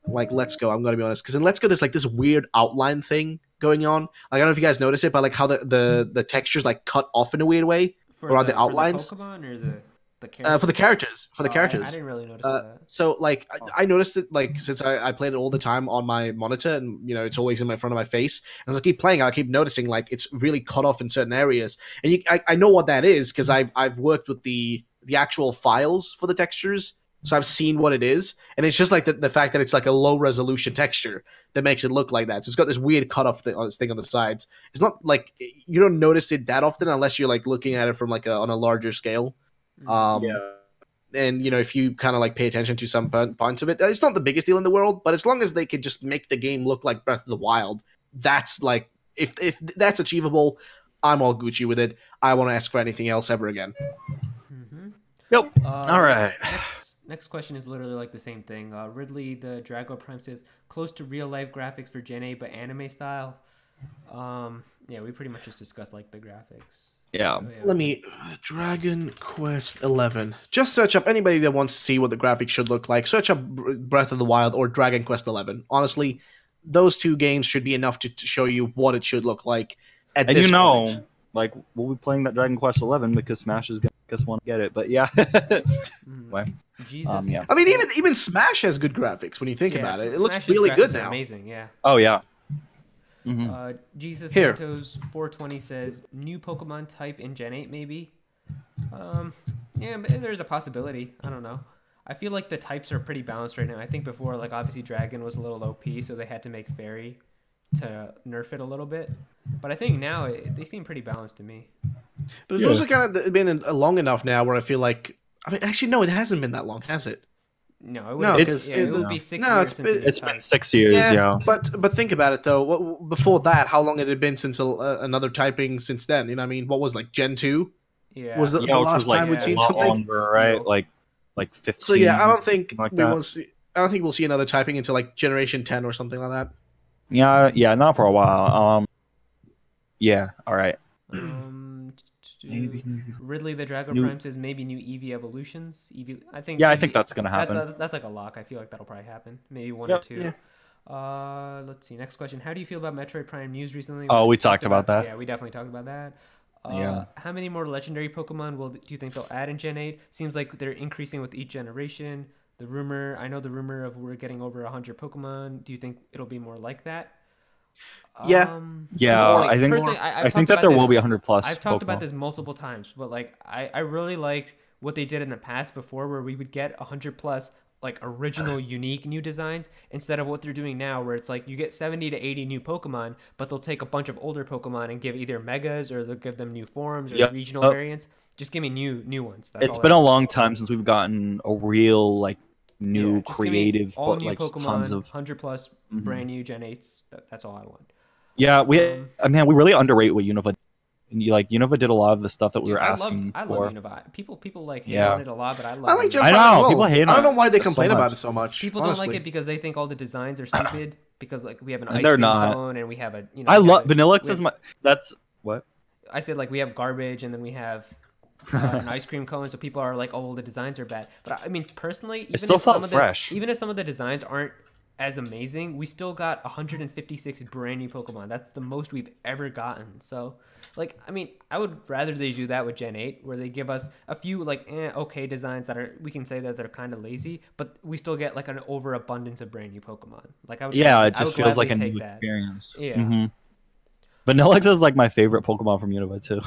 like Let's Go. I'm gonna be honest, because in Let's Go there's like this weird outline thing going on. Like, I don't know if you guys notice it, but like how the textures like cut off in a weird way around the outlines. For the Pokemon or the characters? For the characters. I didn't really notice that. So like I noticed it like since I played it all the time on my monitor, and it's always in my front of my face. And as I keep playing, I keep noticing like it's really cut off in certain areas. And I know what that is because I've worked with the actual files for the textures. So I've seen what it is, and it's just like the fact that it's like a low resolution texture that makes it look like that. So it's got this weird cutoff thing on the sides. It's not like you don't notice it that often unless you're like looking at it from like on a larger scale. And if you kind of like pay attention to some points of it, it's not the biggest deal in the world. But as long as they could just make the game look like Breath of the Wild, that's like if that's achievable, I'm all Gucci with it. I won't ask for anything else ever again. Yep. All right. Next question is literally like the same thing. Ridley the Drago Prime says close to real life graphics for Gen 8 but anime style. We pretty much just discussed like the graphics. Yeah. Let me Dragon Quest 11. Just search up anybody that wants to see what the graphics should look like. Search up Breath of the Wild or Dragon Quest 11. Honestly, those two games should be enough to show you what it should look like at this point. like we'll be playing that Dragon Quest 11 because Smash is gonna make us want to get it. But yeah. Anyway, Jesus. yeah. I mean, even Smash has good graphics when you think about it. It looks Smash's really good graphics are now. amazing, yeah. Oh yeah. Jesus Here. Santos 420 says new Pokemon type in Gen 8 maybe. Yeah, but there's a possibility. I don't know. I feel like the types are pretty balanced right now. I think before, like obviously Dragon was a little OP, so they had to make Fairy to nerf it a little bit. But I think now they seem pretty balanced to me. But it's also kind of been long enough now where I feel like, I mean, actually no, it hasn't been that long, has it? No, it would, No, be, because it would be 6 no, years since It's been 6 years. Yeah. But think about it though. Before that, how long had it been since another typing since then? You know, what I mean, what was like Gen 2? Yeah. Was the which last was like time we'd a seen lot something? longer, right? Like 15. So yeah, I don't think like we that. will see. I don't think we'll see another typing until like Generation 10 or something like that. Yeah, not for a while. Yeah, all right. Ridley the Dragon New- Prime says maybe new Eevee evolutions. Eevee, I think. Yeah, I Eevee- think that's gonna happen. That's like a lock. I feel like that'll probably happen. Maybe one or Yep. two. Let's see. Next question. How do you feel about Metroid Prime news recently? Oh, we talked about that. Yeah, we definitely talked about that. Yeah. How many more legendary Pokemon do you think they'll add in Gen 8? Seems like they're increasing with each generation. I know the rumor of we're getting over 100 Pokemon. Do you think it'll be more like that? Yeah. Yeah, like, I think personally, I I've think talked that about there this- will be 100 plus. I've talked about Pokemon. this multiple times, but like I really liked what they did in the past before, where we would get 100 plus like original unique new designs instead of what they're doing now, where it's like you get 70 to 80 new Pokemon, but they'll take a bunch of older Pokemon and give either megas or they'll give them new forms or Yep. regional Yep. variants. Just give me new ones. That's It's all been I a want. long time since we've gotten a real like new Yeah, just give me creative, all but new like just Pokemon, tons of. 100 plus brand new Gen 8s. That's all I want. Yeah, we really underrate what Unova. Unova did a lot of the stuff that we were asking I for. love Unova. People like hate Yeah. on it a lot, but I love I like Unova. Gen I 5 know, as well. people hate I on don't know it why they so complain about much. it so much. People honestly. don't like it because they think all the designs are stupid. Because like we have an And ice they're cream not. cone and we have a I we have love a- Vanillix we is have- my. That's what. I said like we have garbage and then we have an ice cream cone, so people are like, oh, well, the designs are bad. But I mean, personally, even still if some felt of fresh. even if some of the designs aren't as amazing, we still got 156 brand new Pokemon. That's the most we've ever gotten. So, like, I mean, I would rather they do that with Gen 8, where they give us a few like okay designs that are we can say that they're kind of lazy, but we still get like an overabundance of brand new Pokemon. Like I would, Yeah, I it just would feels like a gladly new take that. experience. Yeah. Mhm. Vanillix is like my favorite Pokemon from Unova too.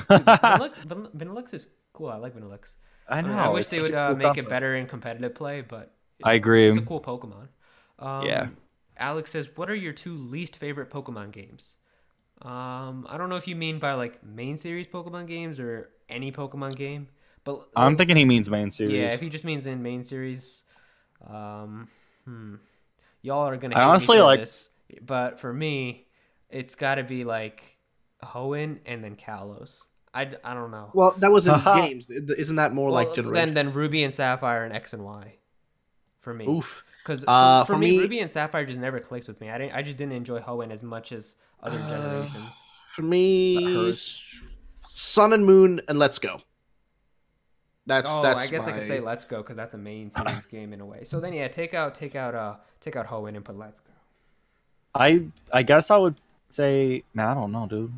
Vanillix is cool. I like Vanillix. I know. I wish it's they such would a cool make concept. it better in competitive play, but I agree. It's a cool Pokemon. Yeah. Alex says, "What are your two least favorite Pokemon games?" I don't know if you mean by like main series Pokemon games or any Pokemon game, but I'm thinking he means main series. yeah, if he just means in main series, y'all are gonna I hate honestly me for like- this, but for me, it's got to be like Hoenn and then Kalos. I don't know. Well, that was in games. Isn't that more like Well, generation? then Ruby and Sapphire and X and Y, for me. Oof. Because For for me, me- Ruby and Sapphire just never clicked with me. I just didn't enjoy Hoenn as much as other generations. For me, hurts. Sun and Moon and Let's Go. That's I guess I my- could say Let's Go because that's a main series game in a way. So then yeah, take out Hoenn and put Let's Go. I guess I would say, man, I don't know, dude.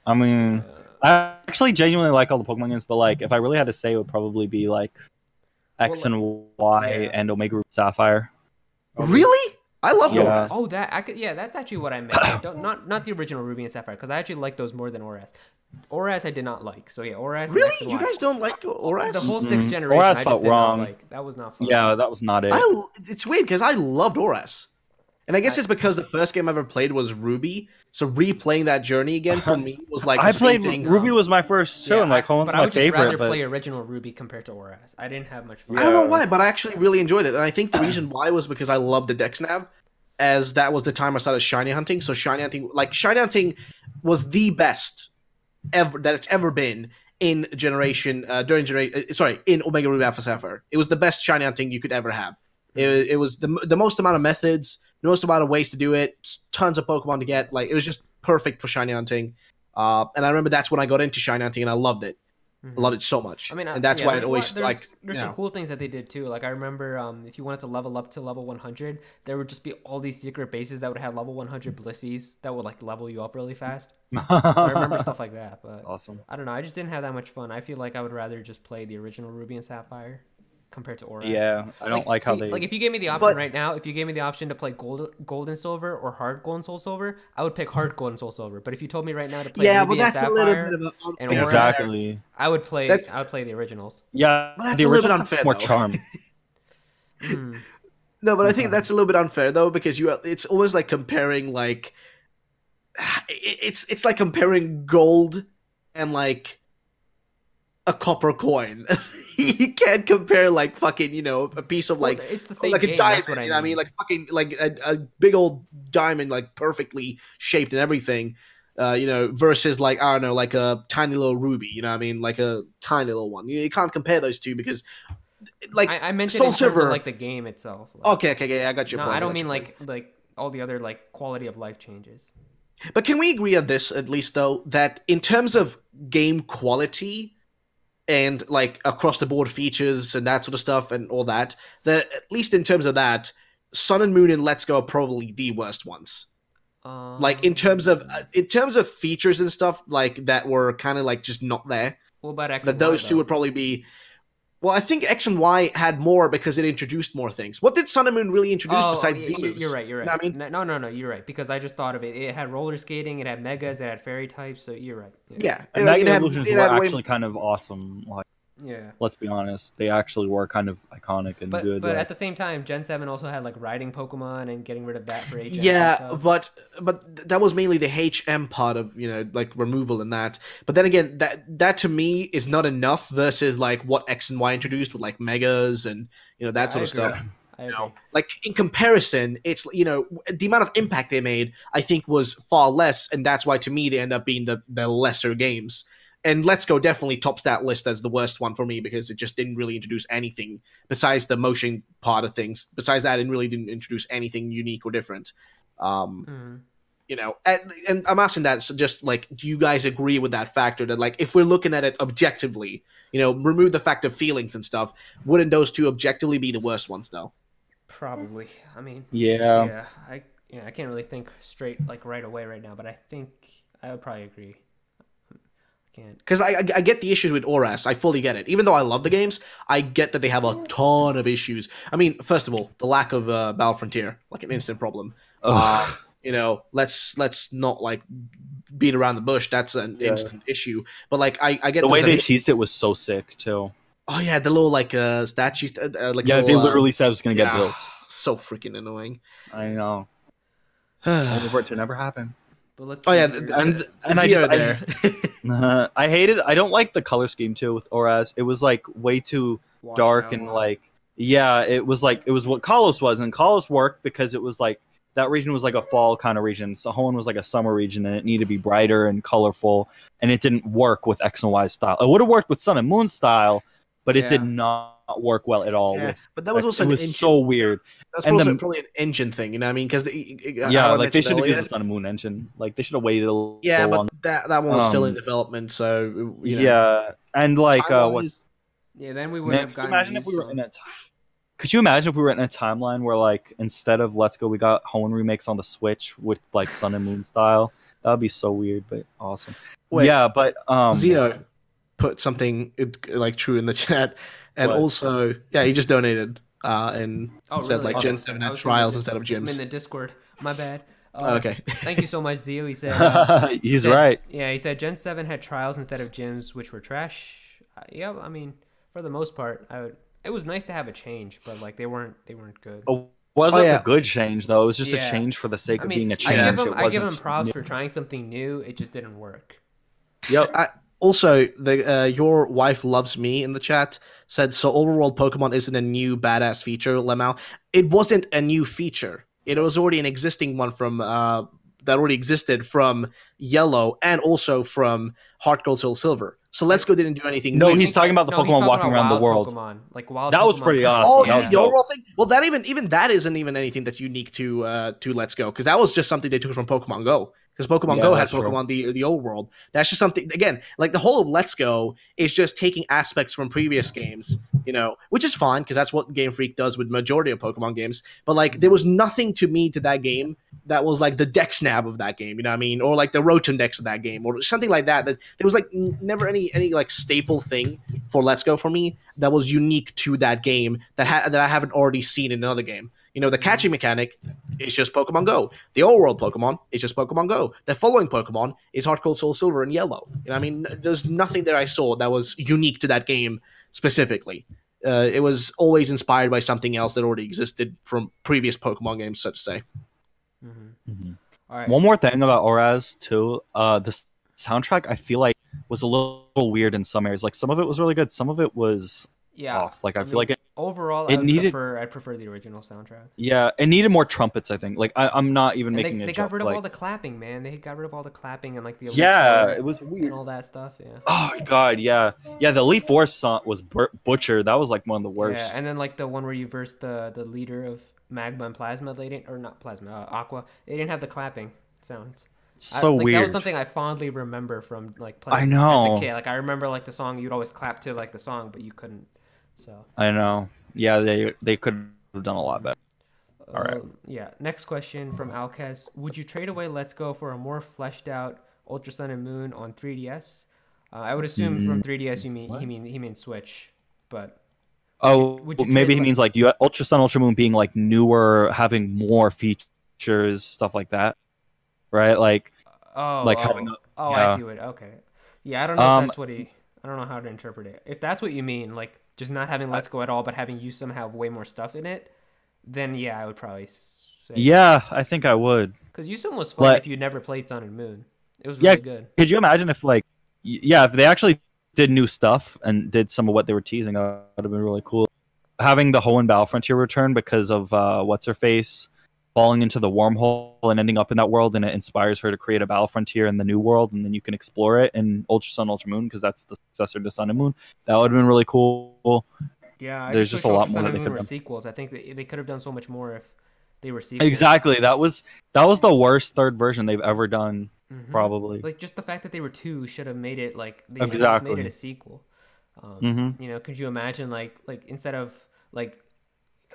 I mean, I actually genuinely like all the Pokemon games, but like, if I really had to say, it would probably be like X Well, and Y yeah. and Omega Ruby Sapphire. Really? I love Yeah. those. Oh, that I could. Yeah, that's actually what I meant. I don't, not the original Ruby and Sapphire because I actually like those more than ORAS. ORAS I did not like. So yeah, ORAS. and Really? X and You Y. guys don't like Oras? The whole Mm-mm. sixth generation ORAS I felt just did wrong. not like. That was not fun. Yeah, that was not it. It's weird because I loved Oras. And I guess it's because the first game I ever played was Ruby. So replaying that journey again for me was like I the same played thing. Ruby was my first too, Yeah, and like Hoenn's but I my would just rather favorite. But play original Ruby compared to ORAS. I didn't have much fun. I don't know Yeah, why, it's- but I actually really enjoyed it. And I think the reason why was because I loved the Dex Nav, as that was the time I started shiny hunting. So shiny hunting was the best ever that it's ever been in generation in Omega Ruby Alpha Sapphire. It was the best shiny hunting you could ever have. It was the most amount of methods, the most amount of ways to do it, tons of Pokemon to get. Like it was just perfect for shiny hunting. And I remember that's when I got into shiny hunting, and I loved it. I loved it so much. I mean, and that's why it always there's you some know. cool things that they did too. Like I remember, if you wanted to level up to level 100, there would just be all these secret bases that would have level 100 blissies that would like level you up really fast. So I remember stuff like that. But Awesome. I don't know. I just didn't have that much fun. I feel like I would rather just play the original Ruby and Sapphire compared to Oras. Yeah, I don't like how they like. If you gave me the option right now, if you gave me the option to play gold and silver or hard gold and soul silver, I would pick hard gold and soul silver. But if you told me right now to play Ruby and Sapphire, a little bit of and exactly. I would play the originals. Yeah, Well, that's the a little bit originals have unfair, more though. charm. No, but I think that's a little bit unfair though, because it's almost like comparing like it's like comparing gold and like a copper coin. You can't compare like fucking, you know, a piece of like it's the same like game, a diamond, that's what I you know what I mean? mean. Like fucking like a big old diamond, like perfectly shaped and everything. You know, versus like I don't know, like a tiny little ruby, you know what I mean? Like a tiny little one. You can't compare those two because like I meant it Soul in terms Silver, of like the game itself. Like, okay, I got your no, point. I don't got mean your point. like all the other like quality of life changes. But can we agree on this at least though, that in terms of game quality and like across the board features and that sort of stuff and all that at least in terms of that, Sun and Moon and Let's Go are probably the worst ones. Like in terms of features and stuff like that were kind of like just not there. What about X That and Y, those two though? would probably be. Well, I think X and Y had more because it introduced more things. What did Sun and Moon really introduce besides Z moves? You're right. You know what I mean? No, you're right. Because I just thought of it. It had roller skating, it had megas, it had fairy types. So you're right. Yeah, And like, Mega Evolutions it were had way- actually kind of awesome. Like, Yeah. let's be honest, they actually were kind of iconic and But good. at the same time, Gen 7 also had like riding Pokemon and getting rid of that for HM. and Yeah, stuff. but that was mainly the HM part of, you know, like removal and that. But then again, that to me is not enough versus like what X and Y introduced with like megas and, you know, that sort of I agree. stuff. I You agree. know, like in comparison, it's, you know, the amount of impact they made, I think, was far less, and that's why to me they end up being the lesser games. And Let's Go definitely tops that list as the worst one for me because it just didn't really introduce anything besides the motion part of things. Besides that, it really didn't introduce anything unique or different. You know, and I'm asking that so just like, do you guys agree with that factor that like if we're looking at it objectively, you know, remove the fact of feelings and stuff, wouldn't those two objectively be the worst ones though? Probably. I mean, yeah, I can't really think straight like right away right now, but I think I would probably agree. Can't. Because I get the issues with Oras. I fully get it. Even though I love the games, I get that they have a ton of issues. I mean, first of all, the lack of Battle Frontier, like an instant problem. You know, let's not like beat around the bush. That's an instant issue. But like, I get the way they issues. teased it was so sick too. Oh yeah, the little like statue. Like Yeah, little, they literally said it was gonna get built. So freaking annoying. I know. Only for it to never happen. But let's Oh yeah, see here. And I just there. I hated. I don't like the color scheme too with Oras. It was like way too Washed dark out. and like it was what Kalos was, and Kalos worked because it was like that region was like a fall kind of region. Sahoan was like a summer region, and it needed to be brighter and colorful, and it didn't work with X and Y style. It would have worked with Sun and Moon style, but it did not work well at all. Yeah, With but that was also it an was engine. so weird. That's and also the- probably an engine thing, you know what I mean? Because Yeah, like they should have used the Sun and Moon engine. Like they should have waited a little Yeah, but longer. that one was still in Um, development, so you know. Yeah, and like Time-wise, Yeah, then we would Man, have could you gotten. imagine if used we were some- in a time? Could you imagine if we were in a timeline where, like, instead of Let's Go, we got Hoenn remakes on the Switch with like Sun and Moon style? That would be so weird, but awesome. Wait, yeah, but Zio put something like true in the chat, and What? also he just donated and Oh, said really? like Oh, Gen I 7 was had in trials the- instead of I'm gyms. in the Discord. My bad. Oh, okay. Thank you so much, Zio. He said. he's said- right. Yeah, he said Gen 7 had trials instead of gyms, which were trash. Yeah, I mean, for the most part, it was nice to have a change, but like they weren't good. It wasn't yeah. a good change though. It was just Yeah. a change for the sake I of mean, being a change. I give them It props wasn't- for trying something new. It just didn't work. Yep. Also, the your wife loves me in the chat said so. Overworld Pokemon isn't a new badass feature, Lemao. It wasn't a new feature. It was already an existing one from that already existed from Yellow and also from Heart Gold, Soul Silver. So Let's Go didn't do anything. No, new. he's talking about the No, he's Pokemon talking walking about around the wild world. Pokemon. Like wild That was Pokemon pretty count. awesome. Oh, that you was mean the dope. overall thing? Well, that even that isn't even anything that's unique to Let's Go, because that was just something they took from Pokemon Go. because Pokemon Yeah, Go had that's true. Pokemon the old world. That's just something, again, like the whole of Let's Go is just taking aspects from previous games, which is fine because that's what Game Freak does with majority of Pokemon games. But like there was nothing to me to that game that was like the Dex nav of that game, you know what I mean, or like the Rotom-Dex of that game, or something like that. That there was like never any like staple thing for Let's Go for me that was unique to that game that I haven't already seen in another game. The catching mechanic is just Pokemon Go. The old world Pokemon is just Pokemon Go. The following Pokemon is Heart Gold, Soul Silver, and Yellow. I mean, there's nothing that I saw that was unique to that game specifically. It was always inspired by something else that already existed from previous Pokemon games, so to say. All right. One more thing about ORAS too. The soundtrack I feel like was a little weird in some areas. Like some of it was really good, some of it was off. Like I feel like overall, I'd prefer the original soundtrack. Yeah, it needed more trumpets. I think. Like I'm not even And making they got rid of all the clapping, man. They got rid of all the clapping and like the it was weird and all that stuff. Yeah. Oh god, yeah. The Elite Four song was butchered. That was like one of the worst. Yeah, and then like the one where you verse the leader of Magma and Plasma, they didn't, or not Plasma, Aqua. They didn't have the clapping sounds. So weird. That was something I fondly remember from like playing I know. as a kid. Like I remember like the song, you'd always clap to like the song, but you couldn't. So I know. Yeah, they could have done a lot better. All right. Yeah. Next question from Alkes: would you trade away Let's Go for a more fleshed out Ultra Sun and Moon on 3DS? I would assume from 3DS he means Switch, but maybe he means like you Ultra Sun, Ultra Moon being like newer, having more features, stuff like that, right? Like having. I see what. Okay. Yeah, I don't know if that's what he. I don't know how to interpret it. If that's what you mean, like just not having Let's Go at all, but having you somehow have way more stuff in it, then yeah, I would probably say. Yeah, I think I would. Because Yusum was fun if you never played Sun and Moon. It was really good. Could you imagine if like, if they actually did new stuff and did some of what they were teasing, that would have been really cool. Having the Hoenn Battle Frontier return because of what's her face falling into the wormhole and ending up in that world, and it inspires her to create a battle frontier in the new world, and then you can explore it in Ultra Sun, Ultra Moon, because that's the successor to Sun and Moon. That would have been really cool. Yeah, there's just a lot more that they could have done. Sequels. I think they could have done so much more if they were sequels. Exactly. That was the worst third version they've ever done, probably. Like just the fact that they were two should have made it like they should have made it a sequel. Could you imagine like instead of like,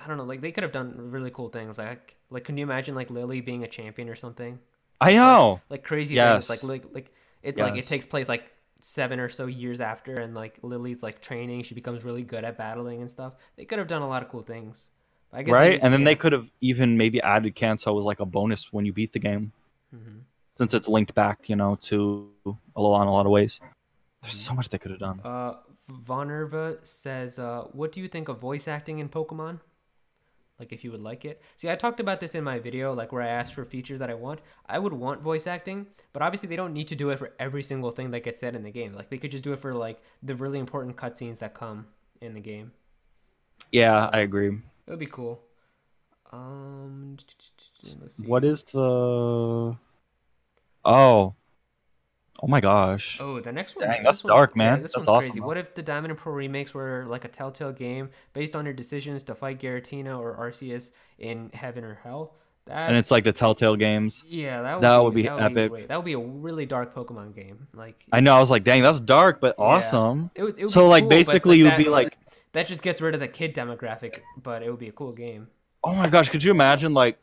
I don't know, like they could have done really cool things. Like can you imagine like Lily being a champion or something? I know. Like crazy things. Like it takes place like 7 or so years after, and like Lily's like training, she becomes really good at battling and stuff. They could have done a lot of cool things. I guess and then they could have even maybe added Kanto as like a bonus when you beat the game, since it's linked back, to Alola in a lot of ways. There's so much they could have done. Vonerva says, what do you think of voice acting in Pokemon? Like if you would like it. See, I talked about this in my video, like where I asked for features that I want. I would want voice acting, but obviously they don't need to do it for every single thing that gets said in the game. Like they could just do it for like the really important cutscenes that come in the game. Yeah, I agree. It would be cool. Let's see. What is the? Oh my gosh. Oh, the next one. Dang, that's dark, man. This that's one's awesome. crazy. What if the Diamond and Pearl remakes were like a Telltale game based on your decisions to fight Giratina or Arceus in Heaven or Hell? And it's like the Telltale games. Yeah, that would be epic. That would be a really dark Pokemon game. Like I know, I was like, dang, that's dark, but awesome. It would so be like cool, basically you would be like that just gets rid of the kid demographic, but it would be a cool game. Oh my gosh, could you imagine like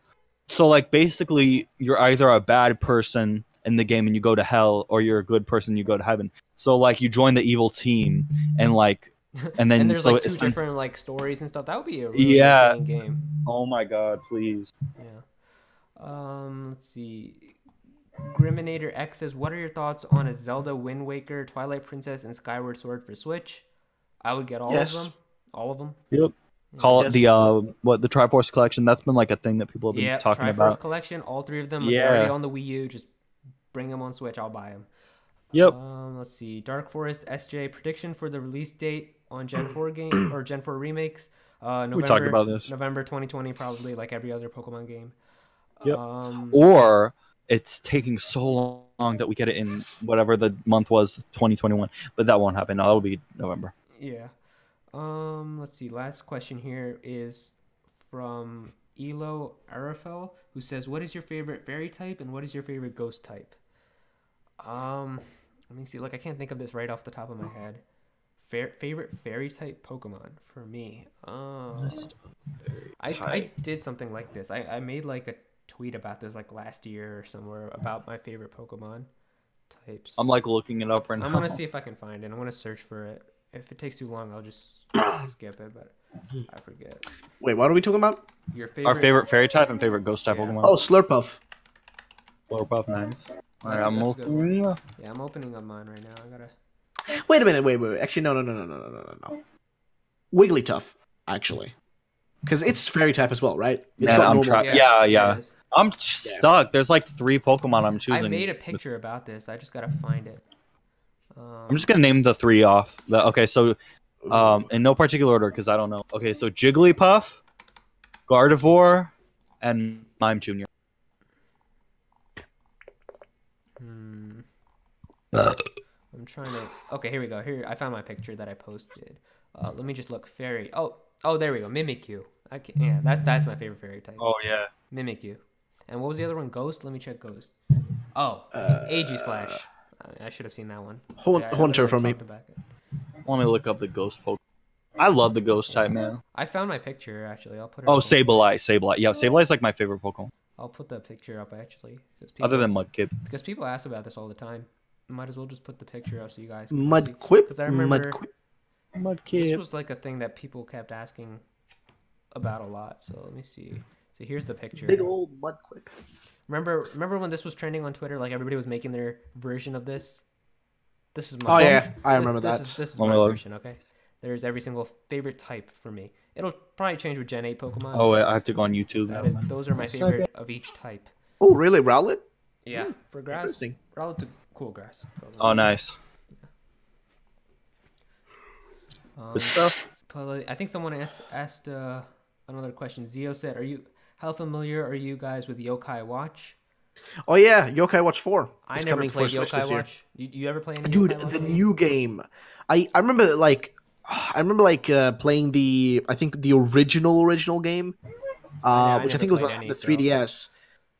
basically you're either a bad person in the game and you go to hell, or you're a good person, you go to heaven. So like you join the evil team and then and there's like two different like stories and stuff. That would be a really insane game. Oh my god, please. Yeah. Let's see. Griminator X says, what are your thoughts on a Zelda Wind Waker, Twilight Princess, and Skyward Sword for Switch? I would get all of them. All of them. Yep. Call it the Triforce Collection. That's been like a thing that people have been talking about. Triforce Collection, all 3 of them. They're already on the Wii U. Just bring them on Switch. I'll buy them. Yep. Let's see. Dark Forest SJ prediction for the release date on Gen 4 game or Gen 4 remakes. November, we talked about this. November 2020, probably like every other Pokemon game. Yep. Or it's taking so long that we get it in whatever the month was, 2021. But that won't happen. No, that'll be November. Yeah. Let's see. Last question here is from Elo Arafel, who says, "What is your favorite fairy type and what is your favorite ghost type?" Let me see. Look, I can't think of this right off the top of my head. Favorite fairy type Pokemon for me. I did something like this. I made like a tweet about this like last year or somewhere about my favorite Pokemon types. I'm like looking it up right now. I'm gonna see if I can find it. I'm gonna search for it. If it takes too long, I'll just skip it. But I forget. Wait, what are we talking about? Your favorite. Our favorite fairy type and favorite ghost type Yeah. Pokemon. Oh, Slurpuff. Slurpuff, nice. Alright, That's I'm a good opening. Yeah, I'm opening up mine right now. I gotta. Wait a minute. Wait. Actually, no. Wigglytuff, actually. Because it's fairy type as well, right? It's Man, got I'm normal. trying. Yeah. it is. I'm stuck. There's like 3 Pokemon I'm choosing. I made a picture about this. I just gotta find it. I'm just gonna name the 3 off. Okay, so in no particular order because I don't know. Okay, so Jigglypuff, Gardevoir, and Mime Jr. I'm trying to. Okay, here we go. Here, I found my picture that I posted. Let me just look. Fairy. Oh, there we go. Mimikyu. Yeah, that's my favorite fairy type. Oh yeah. Mimikyu. And what was the other one? Ghost. Let me check Ghost. Oh, Aegislash. I should have seen that one. Haunter from me. Let me look up the ghost Pokemon. I love the ghost type, man. I found my picture actually. I'll put it. Oh, up. Sableye. Yeah, Sableye is like my favorite Pokemon. I'll put the picture up actually. Other than Mudkip. Because people ask about this all the time. Might as well just put the picture up so you guys can Mudquip. Because I remember this Mudkip. was like a thing that people kept asking about a lot. So let me see. So here's the picture. Big old Mudquip. Remember when this was trending on Twitter? Like everybody was making their version of this. This is Oh my. yeah, I remember that. This is my version. Okay. There's every single favorite type for me. It'll probably change with Gen 8 Pokemon. Oh, wait, I have to go on YouTube. Those are my favorite of each type. Oh really, Rowlet? Yeah, for grass. Interesting. Relative cool grass. Oh, nice. Good stuff. I think someone asked another question. Zio said, how familiar are you guys with Yokai Watch? Oh yeah, Yokai Watch 4. I It's never coming for played Switch Yokai this year. Watch. You ever play any Dude, Yokai Watch the games? new game. I remember playing the original game, I which I never think was played on any, the so- 3DS.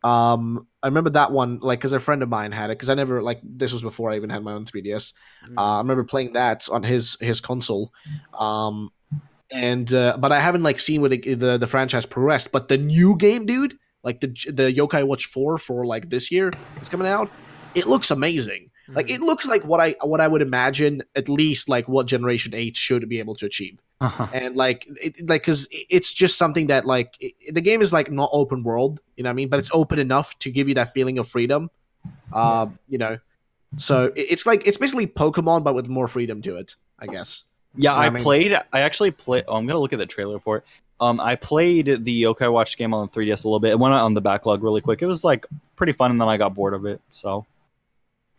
I remember that one, like, because a friend of mine had it. Because I never, like, this was before I even had my own 3DS. I remember playing that on his console. But I haven't like seen where the franchise progressed. But the new game, dude, like the Yokai Watch 4 for like this year, it's coming out. It looks amazing. Like it looks like what I would imagine, at least like what Generation 8 should be able to achieve. And like because it's just something that like the game is like not open world, you know what I mean? But it's open enough to give you that feeling of freedom. You know, so it's basically Pokemon but with more freedom to it, I guess. Yeah, You know what I mean? I actually played. Oh, I'm gonna look at the trailer for it. I played the Yokai Watch game on the 3DS a little bit. It went on the backlog really quick. It was like pretty fun, and then I got bored of it. So,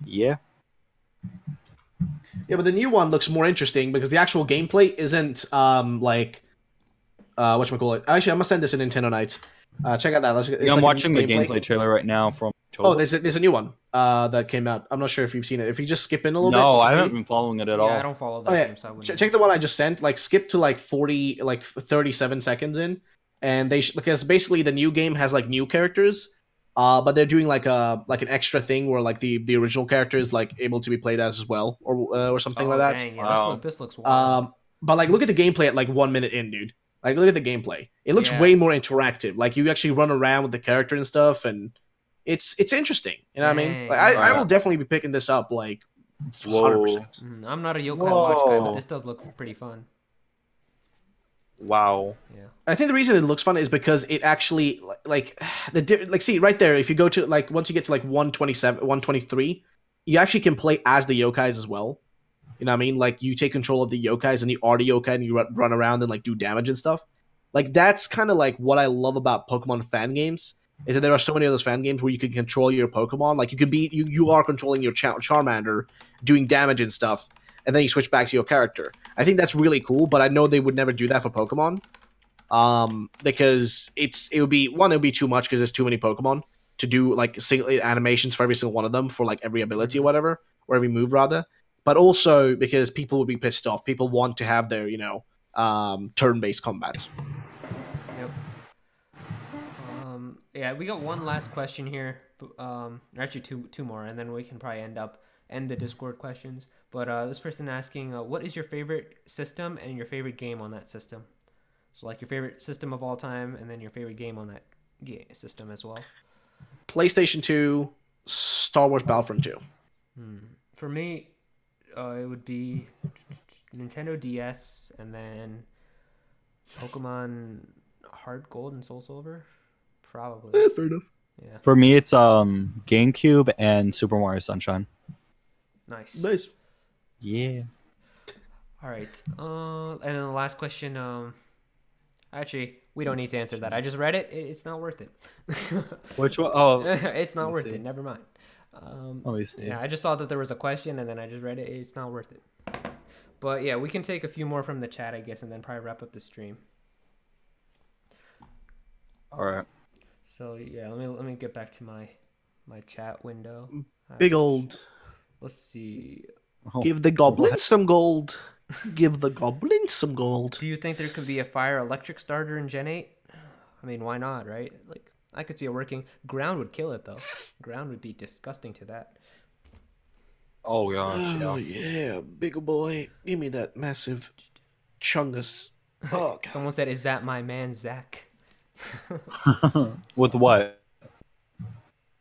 yeah. Yeah, but the new one looks more interesting because the actual gameplay isn't like whatchamacallit. Actually, I'm gonna send this to Nintendo Night. Check out that. I'm watching the gameplay trailer right now from. Oh, there's a new one that came out. I'm not sure if you've seen it. If you just skip in a little bit. No, you I can haven't see. been following it at all. I don't follow that Oh, yeah. game, so I wouldn't. Check the one I just sent. Like skip to like 37 seconds in, and because basically the new game has like new characters, but they're doing like an extra thing where like the original character is like able to be played as well or something like that. Dang, yeah, Wow. this looks wild. But like look at the gameplay at like 1 minute in, dude. Like look at the gameplay. It looks Yeah. way more interactive. Like you actually run around with the character and stuff, and it's interesting. You know what I mean? Dang. Like I will definitely be picking this up like 100%. I'm not a Yokai Watch guy, but Whoa. this does look pretty fun. Wow. Yeah. I think the reason it looks fun is because it actually see right there, if you go to like once you get to like 127, 123, you actually can play as the yokais as well. You know what I mean? Like you take control of the yokais and you are the yokai and you run around and like do damage and stuff. Like that's kind of like what I love about Pokemon fan games is that there are so many of those fan games where you can control your Pokemon. Like you can be you are controlling your Charmander, doing damage and stuff, and then you switch back to your character. I think that's really cool, but I know they would never do that for Pokemon. Because it would be too much because there's too many Pokemon to do like single animations for every single one of them for like every ability or whatever, or every move rather. But also because people would be pissed off. People want to have their turn-based combat. Yep. Yeah, we got one last question here. Or actually two more, and then we can probably end the Discord questions. But this person asking, what is your favorite system and your favorite game on that system? So like your favorite system of all time, and then your favorite game on that system as well. PlayStation 2, Star Wars Battlefront 2. For me, it would be Nintendo DS, and then Pokemon Heart Gold and Soul Silver. Probably. Fair enough. Yeah. For me, it's GameCube and Super Mario Sunshine. Nice. Yeah. All right. And then the last question. Actually, we don't need to answer that. I just read it. It's not worth it. Which one? Oh, it's not worth see. it. Never mind. Let me see. Yeah, I just saw that there was a question, and then I just read it. It's not worth it. But yeah, we can take a few more from the chat, I guess, and then probably wrap up the stream. All right. So yeah, let me get back to my chat window. Big old. Let's see. Oh, Give the goblins some gold. Give the goblins some gold. Do you think there could be a fire electric starter in Gen 8? I mean, why not, right? Like, I could see it working. Ground would kill it, though. Ground would be disgusting to that. Oh gosh. Oh Yeah. yeah, big boy. Give me that massive chungus. Oh, God. Someone said, "Is that my man Zach?" With what?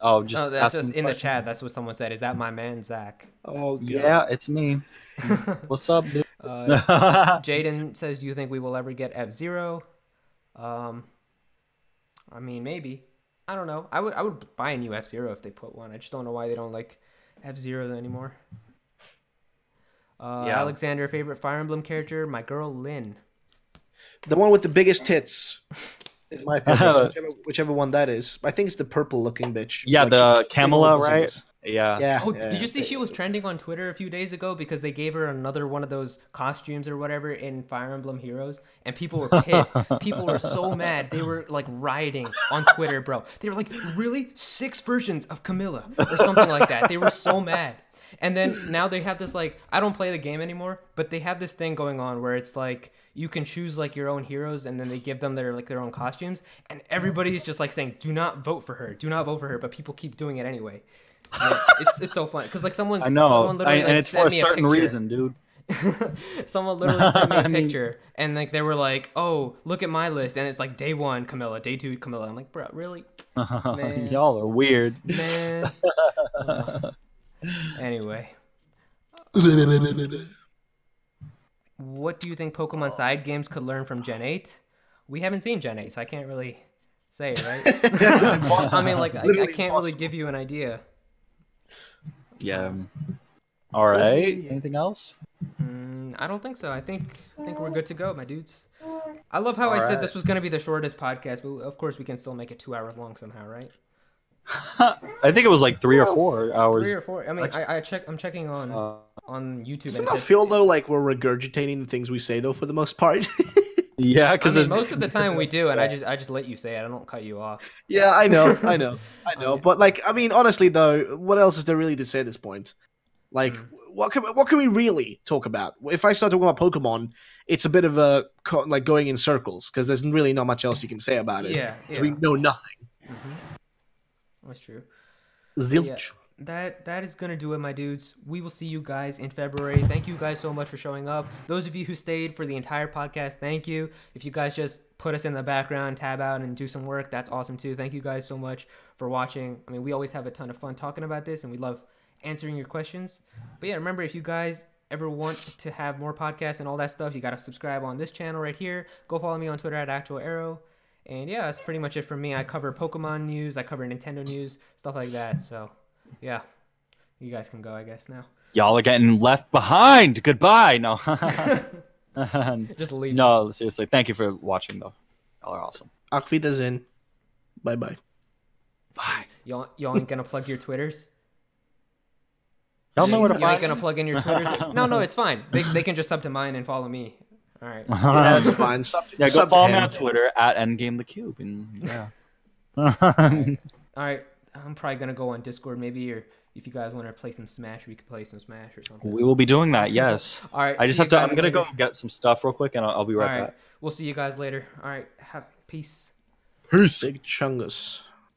Oh, Oh, just that's asking just in the questions. chat. That's what someone said. Is that my man Zach? Oh, God. Yeah, it's me. What's up, dude? Jaden says, "Do you think we will ever get F-Zero?" I mean, maybe. I don't know. I would buy a new F-Zero if they put one. I just don't know why they don't like F-Zero anymore. Yeah. Alexander, favorite Fire Emblem character? My girl Lynn. The one with the biggest tits is my favorite. whichever one that is. I think it's the purple looking bitch. Yeah, Like, the she- Camilla, big old right? disease. Yeah. Yeah. Oh, yeah, did you see yeah. she was trending on Twitter a few days ago because they gave her another one of those costumes or whatever in Fire Emblem Heroes, and people were pissed. People were so mad. They were like rioting on Twitter, bro. They were like, "Really? 6 versions of Camilla or something like that." They were so mad. And then now they have this like, I don't play the game anymore, but they have this thing going on where it's like you can choose like your own heroes, and then they give them their own costumes, and everybody's just like saying, "Do not vote for her. Do not vote for her," but people keep doing it anyway. Like, it's so fun because like someone I know, someone literally, and like, it's sent for a me certain picture. reason, dude. Someone literally sent me a I mean- picture, and like they were like, "Oh, look at my list," and it's like day 1 Camilla, day 2 Camilla. I'm like, bro, really, Man. Y'all are weird. man. Anyway, what do you think Pokemon side games could learn from Gen 8? We haven't seen Gen 8, so I can't really say, right? That's impossible. I mean, like, I Literally can't really impossible. give you an idea. Yeah. All right. Anything else? I don't think so. I think we're good to go, my dudes. I love how I said Alright. this was going to be the shortest podcast, but of course we can still make it 2 hours long somehow, right? I think it was like 3 or 4 hours. 3 or 4. I mean, I'm checking on YouTube. Doesn't And it feel though like we're regurgitating the things we say though for the most part? Yeah, I because mean, most of the time we do, and I just let you say it. I don't cut you off. Yeah, I know. But like, I mean, honestly though, what else is there really to say at this point? Like, what can we really talk about? If I start talking about Pokemon, it's a bit of a like going in circles because there's really not much else you can say about it. Yeah. We know nothing. That's true. Zilch. Yeah, that is gonna do it, my dudes. We will see you guys in February. Thank you guys so much for showing up. Those of you who stayed for the entire podcast, thank you. If you guys just put us in the background, tab out, and do some work, that's awesome too. Thank you guys so much for watching. I mean, we always have a ton of fun talking about this, and we love answering your questions. But yeah, remember, if you guys ever want to have more podcasts and all that stuff, you gotta subscribe on this channel right here. Go follow me on Twitter at @actualaero. And yeah, that's pretty much it for me. I cover Pokemon news, I cover Nintendo news, stuff like that. So yeah, you guys can go, I guess, now. y'all are getting left behind. Goodbye. No. Just leave. No, seriously. Thank you for watching, though. Y'all are awesome. Auf Wiedersehen. Bye bye. Bye. Y'all ain't gonna plug your Twitters? Y'all know where to You ain't find gonna plug in your Twitters? No, it's fine. They can just sub to mine and follow me. All right. Yeah, that's fine. Yeah, go Sub to follow me him. on Twitter at EndgameTheCube. And yeah. All right. I'm probably gonna go on Discord maybe, or if you guys want to play some Smash, we could play some Smash or something. We will be doing that, yes. All right. I just see have you to, guys I'm going to later. go get some stuff real quick, and I'll be All right right. back. We'll see you guys later. All right. Peace. Big chungus.